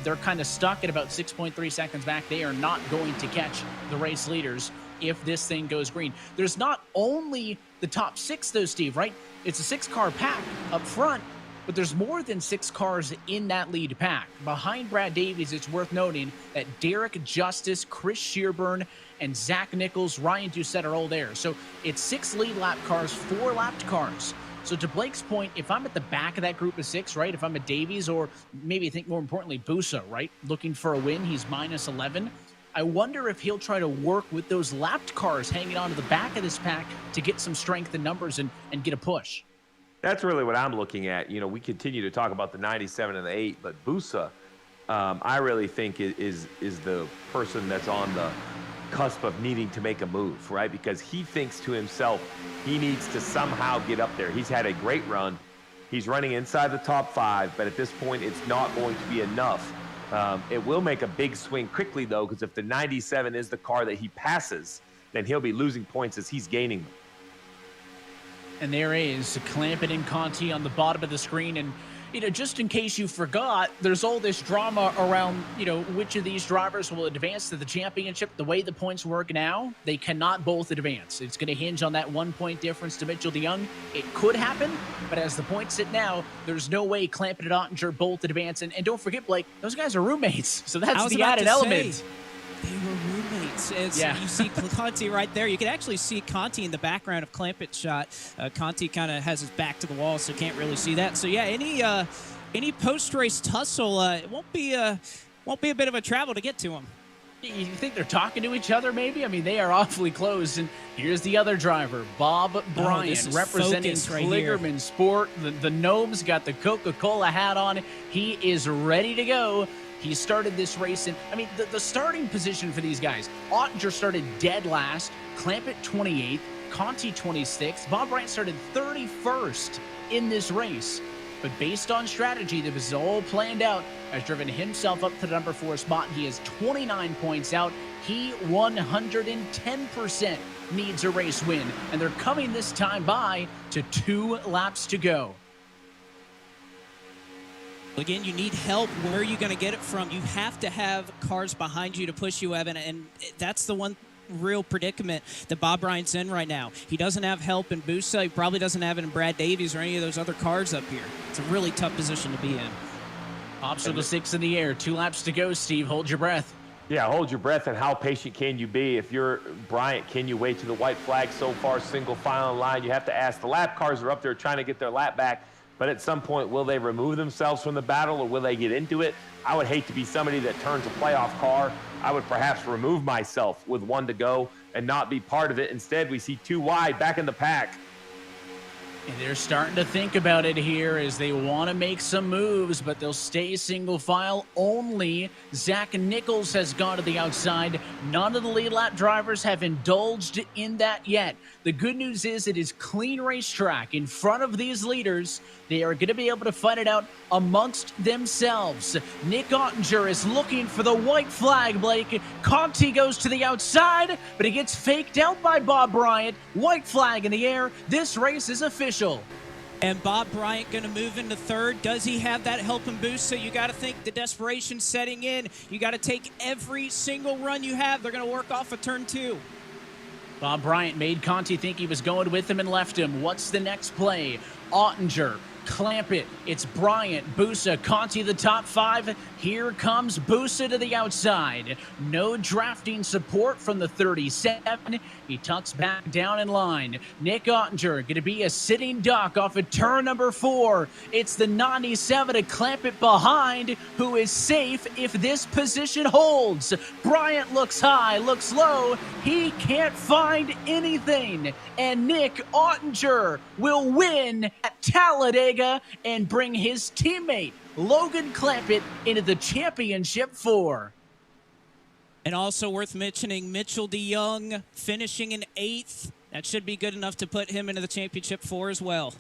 They're kind of stuck at about 6.3 seconds back. They are not going to catch the race leaders if this thing goes green. There's not only the top 6, though, Steve, right? It's a 6-car pack up front, but there's more than 6 cars in that lead pack. Behind Brad Davies, it's worth noting that Derek Justice, Chris Shearburn, and Zach Nichols, Ryan Doucette are all there. So it's 6 lead lap cars, 4 lapped cars. So to Blake's point, if I'm at the back of that group of 6, right, if I'm a Davies or maybe I think more importantly Busa, right, looking for a win, he's minus 11. I wonder if he'll try to work with those lapped cars hanging onto the back of this pack to get some strength in numbers and get a push. That's really what I'm looking at. You know, we continue to talk about the 97 and the 8, but Busa, I really think is the person that's on the cusp of needing to make a move, right? Because he thinks to himself he needs to somehow get up there. He's had a great run. He's running inside the top 5, but at this point, it's not going to be enough. It will make a big swing quickly, though, because if the 97 is the car that he passes, then he'll be losing points as he's gaining them. And there is Clampett and Conti on the bottom of the screen. And, you know, just in case you forgot, there's all this drama around, you know, which of these drivers will advance to the championship. The way the points work now, they cannot both advance. It's going to hinge on that 1-point difference to Mitchell DeYoung. It could happen, but as the points sit now, there's no way Clampett and Ottinger both advance. And don't forget, Blake, those guys are roommates, so that's the added element. They were roommates. Yeah. You see Conti right there. You can actually see Conti in the background of Clampett's shot. Conti kind of has his back to the wall, so can't really see that. So yeah, any post-race tussle, it won't be a bit of a travel to get to him. You think they're talking to each other, maybe? I mean, they are awfully close. And here's the other driver, Bob Bryant, representing Kligerman Sport. The Gnomes got the Coca-Cola hat on. He is ready to go. He started this race, and I mean, the starting position for these guys, Ottinger started dead last, Clampett 28th, Conti 26th, Bob Bryant started 31st in this race. But based on strategy that was all planned out, has driven himself up to the number 4 spot. He is 29 points out. He 110% needs a race win, and they're coming this time by to 2 laps to go. Again, you need help. Where are you going to get it from? You have to have cars behind you to push you, Evan, and that's the one real predicament that Bob Bryant's in right now. He doesn't have help in Busa. He probably doesn't have it in Brad Davies or any of those other cars up here. It's a really tough position to be in. Obstacle 6 in the air. 2 laps to go, Steve. Hold your breath. Yeah, hold your breath, and how patient can you be? If you're Bryant, can you wait to the white flag so far, single file line? You have to ask. The lap cars are up there trying to get their lap back. But at some point, will they remove themselves from the battle or will they get into it? I would hate to be somebody that turns a playoff car. I would perhaps remove myself with 1 to go and not be part of it. Instead, we see 2 wide back in the pack. And they're starting to think about it here as they want to make some moves, but they'll stay single file only. Zach Nichols has gone to the outside. None of the lead lap drivers have indulged in that yet. The good news is it is clean racetrack in front of these leaders. They are going to be able to fight it out amongst themselves. Nick Ottinger is looking for the white flag, Blake. Conti goes to the outside, but he gets faked out by Bob Bryant. White flag in the air. This race is official. And Bob Bryant going to move into 3rd. Does he have that help and boost? So you got to think the desperation setting in. You got to take every single run you have. They're going to work off of turn 2. Bob Bryant made Conti think he was going with him and left him. What's the next play? Ottinger, Clampett, it's Bryant, Busa, Conti the top 5. Here comes Busa to the outside. No drafting support from the 37. He tucks back down in line. Nick Ottinger going to be a sitting duck off of turn number 4. It's the 97 to Clampett behind, who is safe if this position holds. Bryant looks high, looks low. He can't find anything. And Nick Ottinger will win at Talladega and bring his teammate Logan Clampett into the championship 4. And also worth mentioning, Mitchell DeYoung finishing in 8th. That should be good enough to put him into the championship 4 as well.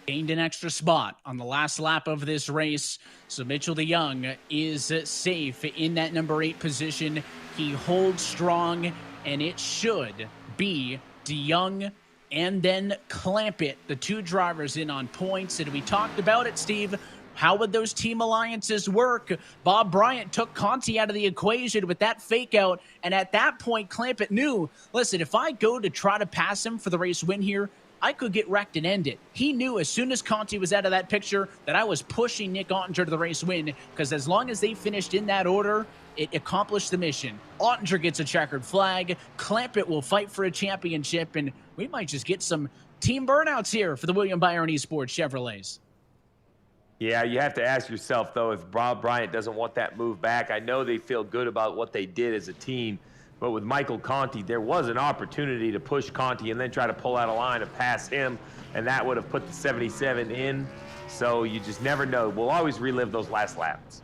Gained an extra spot on the last lap of this race. So Mitchell DeYoung is safe in that number 8 position. He holds strong, and it should be DeYoung and then Clampett, the 2 drivers in on points. And we talked about it, Steve. How would those team alliances work? Bob Bryant took Conti out of the equation with that fake out. And at that point, Clampett knew, listen, if I go to try to pass him for the race win here, I could get wrecked and end it. He knew as soon as Conti was out of that picture that I was pushing Nick Ottinger to the race win, because as long as they finished in that order, it accomplished the mission. Ottinger gets a checkered flag. Clampett will fight for a championship, and we might just get some team burnouts here for the William Byron Esports Chevrolets. Yeah, you have to ask yourself, though, if Bob Bryant doesn't want that move back. I know they feel good about what they did as a team, but with Michael Conti, there was an opportunity to push Conti and then try to pull out a line and pass him, and that would have put the 77 in. So you just never know. We'll always relive those last laps.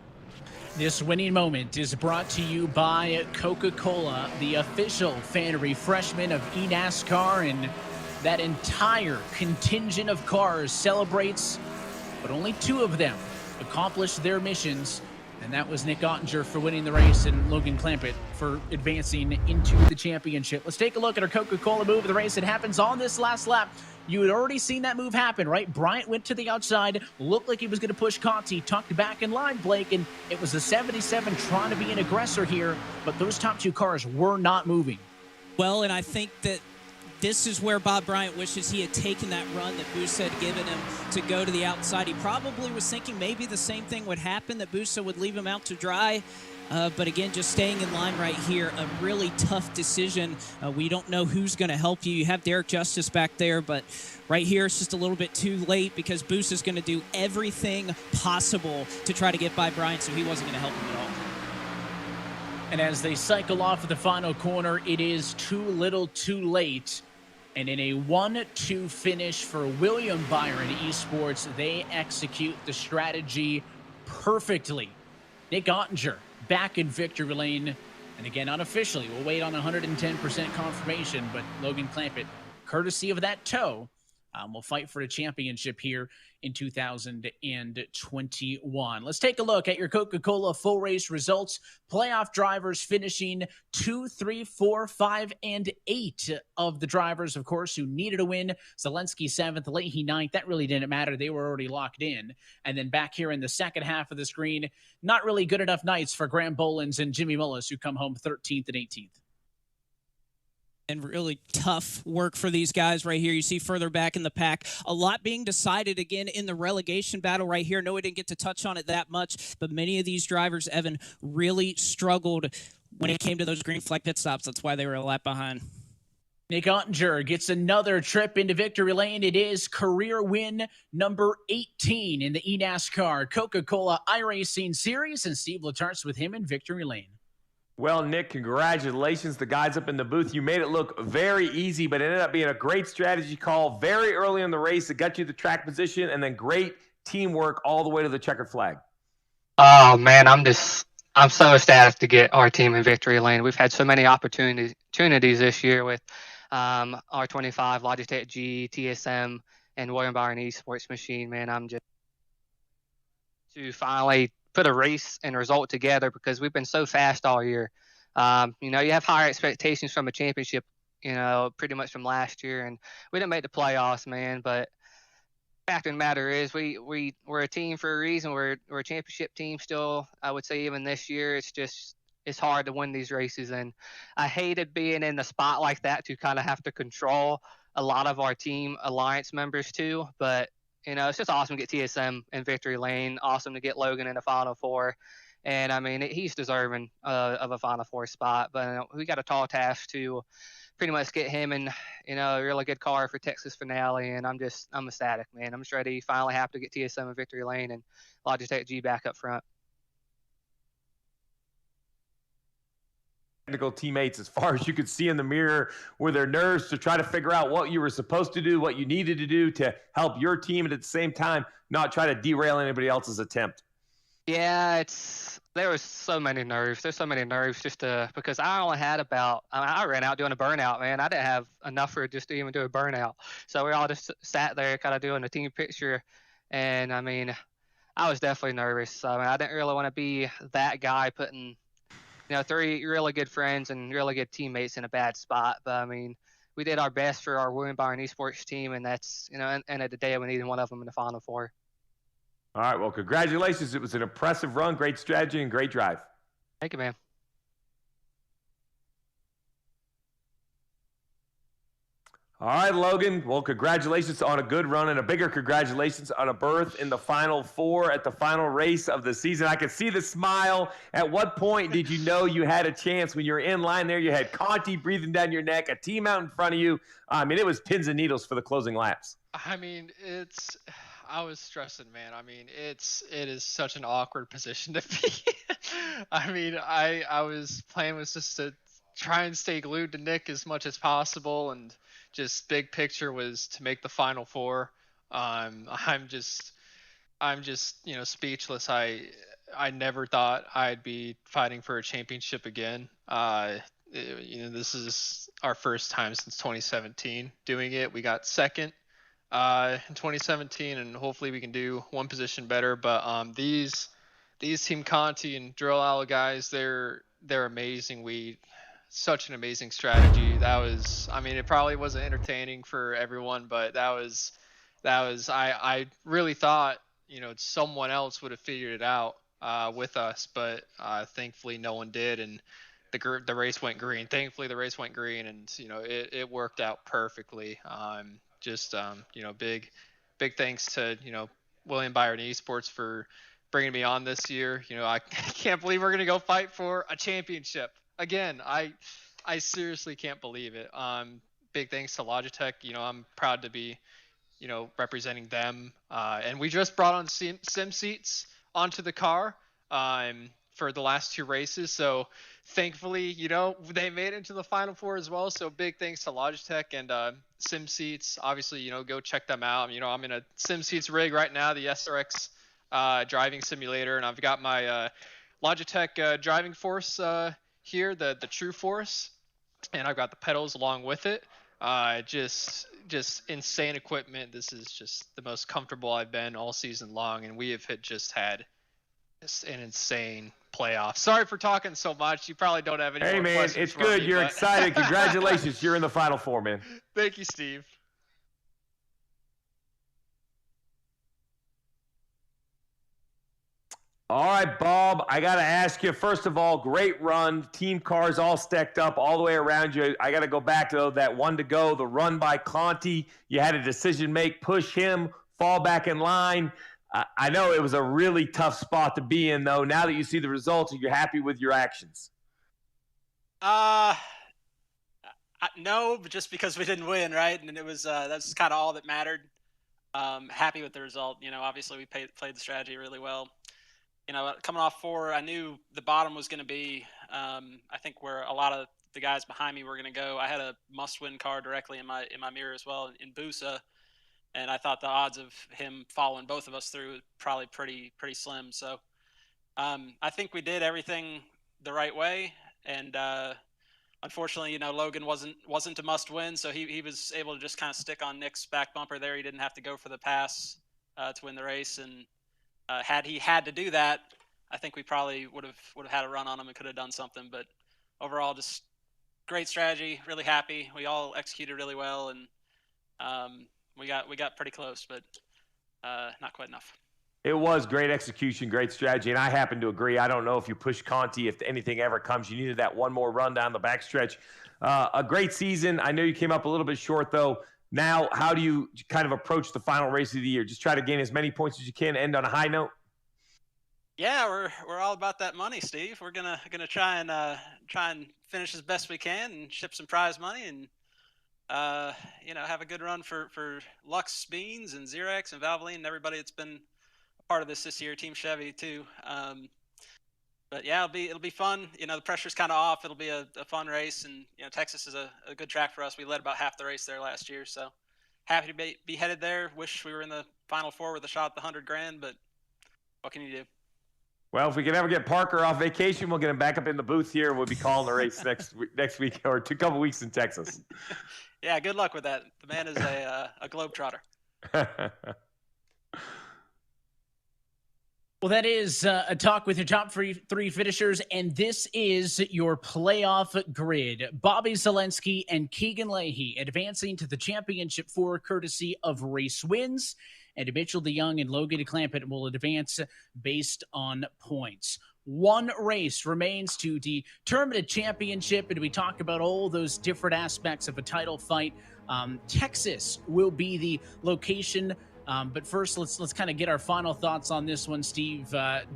This winning moment is brought to you by Coca-Cola, the official fan refreshment of eNASCAR, and that entire contingent of cars celebrates, but only 2 of them accomplished their missions. And that was Nick Ottinger for winning the race and Logan Clampett for advancing into the championship. Let's take a look at our Coca-Cola move of the race. It happens on this last lap. You had already seen that move happen, right? Bryant went to the outside, looked like he was going to push Conti, tucked back in line, Blake, and it was the 77 trying to be an aggressor here, but those top 2 cars were not moving. Well, and I think that this is where Bob Bryant wishes he had taken that run that Bussa had given him to go to the outside. He probably was thinking maybe the same thing would happen, that Bussa would leave him out to dry. But again, just staying in line right here, a really tough decision. We don't know who's going to help you. You have Derek Justice back there, but right here it's just a little bit too late because Bussa's going to do everything possible to try to get by Bryant, so he wasn't going to help him at all. And as they cycle off of the final corner, it is too little too late. And in a 1-2 finish for William Byron Esports, they execute the strategy perfectly. Nick Ottinger back in victory lane. And again, unofficially, we'll wait on 110% confirmation, but Logan Clampett, courtesy of that toe, will fight for a championship here in 2021. Let's take a look at your Coca-Cola full race results. Playoff drivers finishing 2, 3, 4, 5, and 8 of the drivers, of course, who needed a win. Zelensky 7th, Leahy 9th. That really didn't matter. They were already locked in. And then back here in the second half of the screen, not really good enough nights for Graham Bolins and Jimmy Mullis, who come home 13th and 18th. And really tough work for these guys right here. You see further back in the pack, a lot being decided again in the relegation battle right here. No, we didn't get to touch on it that much, but many of these drivers, Evan, really struggled when it came to those green flag pit stops. That's why they were a lap behind. Nick Ottinger gets another trip into victory lane. It is career win number 18 in the eNASCAR Coca-Cola iRacing Series, and Steve Letart's with him in victory lane. Well, Nick, congratulations. The guys up in the booth, you made it look very easy, but it ended up being a great strategy call very early in the race that got you the track position, and then great teamwork all the way to the checkered flag. Oh, man, I'm so ecstatic to get our team in victory lane. We've had so many opportunities this year with R25, Logitech G, TSM, and William Byron Esports Machine. Man, I'm just to finally put a race and result together because we've been so fast all year. You have higher expectations from a championship, pretty much from last year, and we didn't make the playoffs, man. But the fact of the matter is we're a team for a reason. We're a championship team still. I would say even this year, it's hard to win these races, and I hated being in the spot like that to kind of have to control a lot of our team alliance members too. But it's just awesome to get TSM in victory lane. Awesome to get Logan in the Final Four. And, I mean, he's deserving of a Final Four spot. But we got a tall task to pretty much get him in, a really good car for Texas finale. And I'm ecstatic, man. I'm just ready. Finally have to get TSM in victory lane and Logitech G back up front. Technical teammates, as far as you could see in the mirror, were their nerves to try to figure out what you were supposed to do, what you needed to do to help your team, and at the same time not try to derail anybody else's attempt. Yeah, there was so many nerves. There's so many nerves just because I only had I ran out doing a burnout, man. I didn't have enough for just to even do a burnout. So we all just sat there kind of doing a team picture. And I mean, I was definitely nervous. I mean, I didn't really want to be that guy putting, 3 really good friends and really good teammates in a bad spot. But I mean, we did our best for our William Byron Esports team. And that's, end of the day, we needed one of them in the Final Four. All right, well, congratulations. It was an impressive run, great strategy, and great drive. Thank you, man. All right, Logan. Well, congratulations on a good run and a bigger congratulations on a berth in the Final Four at the final race of the season. I could see the smile. At what point did you know you had a chance when you were in line there? You had Conti breathing down your neck, a team out in front of you. I mean, it was pins and needles for the closing laps. I mean, I was stressing, man. I mean, it is such an awkward position to be. I mean, I was plan was just to try and stay glued to Nick as much as possible, and just big picture was to make the Final Four. I'm just speechless. I never thought I'd be fighting for a championship again. This is our first time since 2017 doing it. We got second in 2017, and hopefully we can do one position better. But these Team Conti and Drill Owl guys, they're amazing. Such an amazing strategy. That was, I mean, it probably wasn't entertaining for everyone, but that was I really thought someone else would have figured it out with us, but thankfully no one did, and the race went green. Thankfully the race went green, and it worked out perfectly. Big thanks to William Byron Esports for bringing me on this year. I can't believe we're gonna go fight for a championship again. I seriously can't believe it. Big thanks to Logitech. I'm proud to be representing them, and we just brought on sim seats onto the car for the last 2 races, so thankfully they made it into the Final Four as well. So big thanks to Logitech and sim seats. Obviously go check them out. I'm in a sim seats rig right now, the SRX driving simulator, and I've got my Logitech driving force here, the True Force, and I've got the pedals along with it. Just insane equipment. This is just the most comfortable I've been all season long, and we have just had an insane playoff. Sorry for talking so much. You probably don't have any more questions. Hey man, it's good. You're excited. Congratulations. You're in the Final Four, man. Thank you, Steve. All right, Bob, I got to ask you, first of all, great run. Team cars all stacked up all the way around you. I got to go back to that one to go, the run by Conti. You had a decision make, push him, fall back in line. I know it was a really tough spot to be in, though. Now that you see the results, are you happy with your actions? No, but just because we didn't win, right? And it was that's kind of all that mattered. Happy with the result. Obviously we played the strategy really well. Coming off 4, I knew the bottom was going to be, I think, where a lot of the guys behind me were going to go. I had a must-win car directly in my mirror as well in Busa, and I thought the odds of him following both of us through probably pretty slim. So I think we did everything the right way, and unfortunately, Logan wasn't a must-win, so he was able to just kind of stick on Nick's back bumper there. He didn't have to go for the pass to win the race, and had he had to do that, I think we probably would have had a run on him and could have done something. But overall, just great strategy. Really happy. We all executed really well, and we got pretty close, but not quite enough. It was great execution, great strategy, and I happen to agree. I don't know if you push Conti, if anything ever comes. You needed that one more run down the backstretch. A great season. I know you came up a little bit short, though. Now, how do you kind of approach the final race of the year? Just try to gain as many points as you can, end on a high note? Yeah, we're all about that money, Steve. We're gonna try and finish as best we can and ship some prize money and have a good run for Lux Beans and Xerox and Valvoline and everybody that's been a part of this year, Team Chevy too. But yeah, it'll be fun. The pressure's kind of off. It'll be a fun race, and Texas is a good track for us. We led about half the race there last year, so happy to be headed there. Wish we were in the Final Four with a shot at the $100,000, but what can you do? Well, if we can ever get Parker off vacation, we'll get him back up in the booth here. We'll be calling the race next week or couple weeks in Texas. Yeah, good luck with that. The man is a globetrotter. Well, that is a talk with your top three finishers, and this is your playoff grid. Bobby Zalenski and Keegan Leahy advancing to the championship 4 courtesy of race wins, and Mitchell DeYoung and Logan Clampett will advance based on points. One race remains to determine a championship, and we talk about all those different aspects of a title fight. Texas will be the location. But first, let's kind of get our final thoughts on this one, Steve.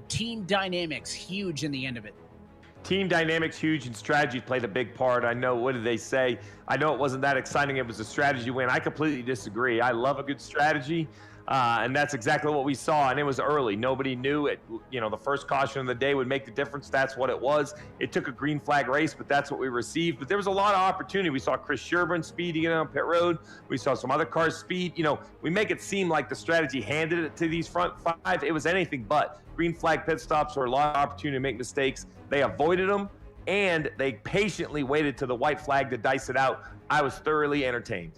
Team dynamics, huge in the end of it. Team dynamics, huge, and strategy played a big part. I know, what did they say? I know it wasn't that exciting. It was a strategy win. I completely disagree. I love a good strategy, and that's exactly what we saw, and it was early. Nobody knew it. The first caution of the day would make the difference. That's what it was. It took a green flag race, but that's what we received. But there was a lot of opportunity. We saw Chris Sherburne speeding on pit road. We saw some other cars speed. We make it seem like the strategy handed it to these front 5. It was anything but. Green flag pit stops were a lot of opportunity to make mistakes. They avoided them, and they patiently waited to the white flag to dice it out. I was thoroughly entertained.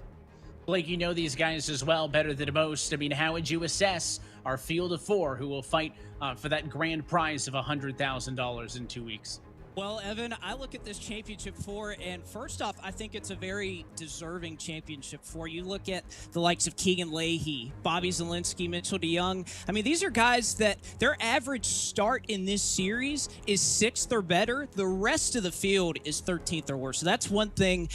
Blake, you know these guys as well, better than most. I mean, how would you assess our field of 4 who will fight for that grand prize of $100,000 in 2 weeks? Well, Evan, I look at this championship 4, and first off, I think it's a very deserving championship 4. You look at the likes of Keegan Leahy, Bobby Zalenski, Mitchell DeYoung. I mean, these are guys that their average start in this series is 6th or better. The rest of the field is 13th or worse. So that's one thing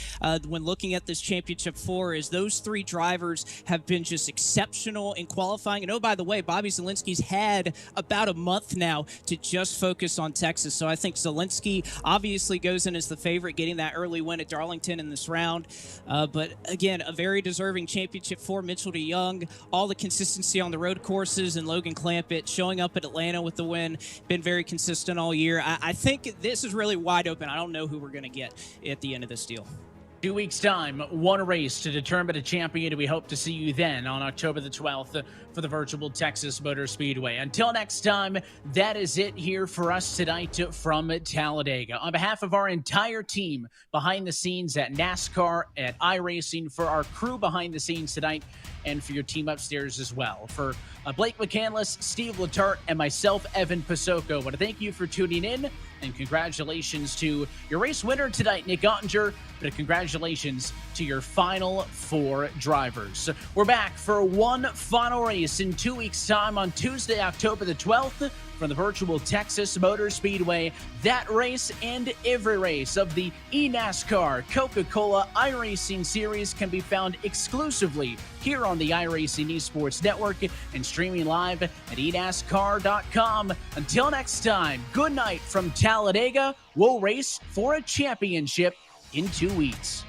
when looking at this championship 4 is those 3 drivers have been just exceptional in qualifying. And oh, by the way, Bobby Zalenski's had about a month now to just focus on Texas. So I think Zalenski obviously goes in as the favorite, getting that early win at Darlington in this round. But again, a very deserving championship 4. Mitchell DeYoung, all the consistency on the road courses, and Logan Clampett showing up at Atlanta with the win, been very consistent all year. I think this is really wide open. I don't know who we're going to get at the end of this deal. 2 weeks' time, one race to determine a champion. We hope to see you then on October the 12th for the virtual Texas Motor Speedway. Until next time, that is it here for us tonight from Talladega. On behalf of our entire team behind the scenes at NASCAR, at iRacing, for our crew behind the scenes tonight, and for your team upstairs as well. For Blake McCandless, Steve Letarte, and myself, Evan Pasocco, I want to thank you for tuning in, and congratulations to your race winner tonight, Nick Ottinger, but congratulations to your final 4 drivers. We're back for one final race in 2 weeks' time on Tuesday, October the 12th, from the virtual Texas Motor Speedway. That race and every race of the eNASCAR Coca-Cola iRacing Series can be found exclusively here on the iRacing Esports Network and streaming live at eNASCAR.com. Until next time, good night from Talladega. We'll race for a championship in 2 weeks.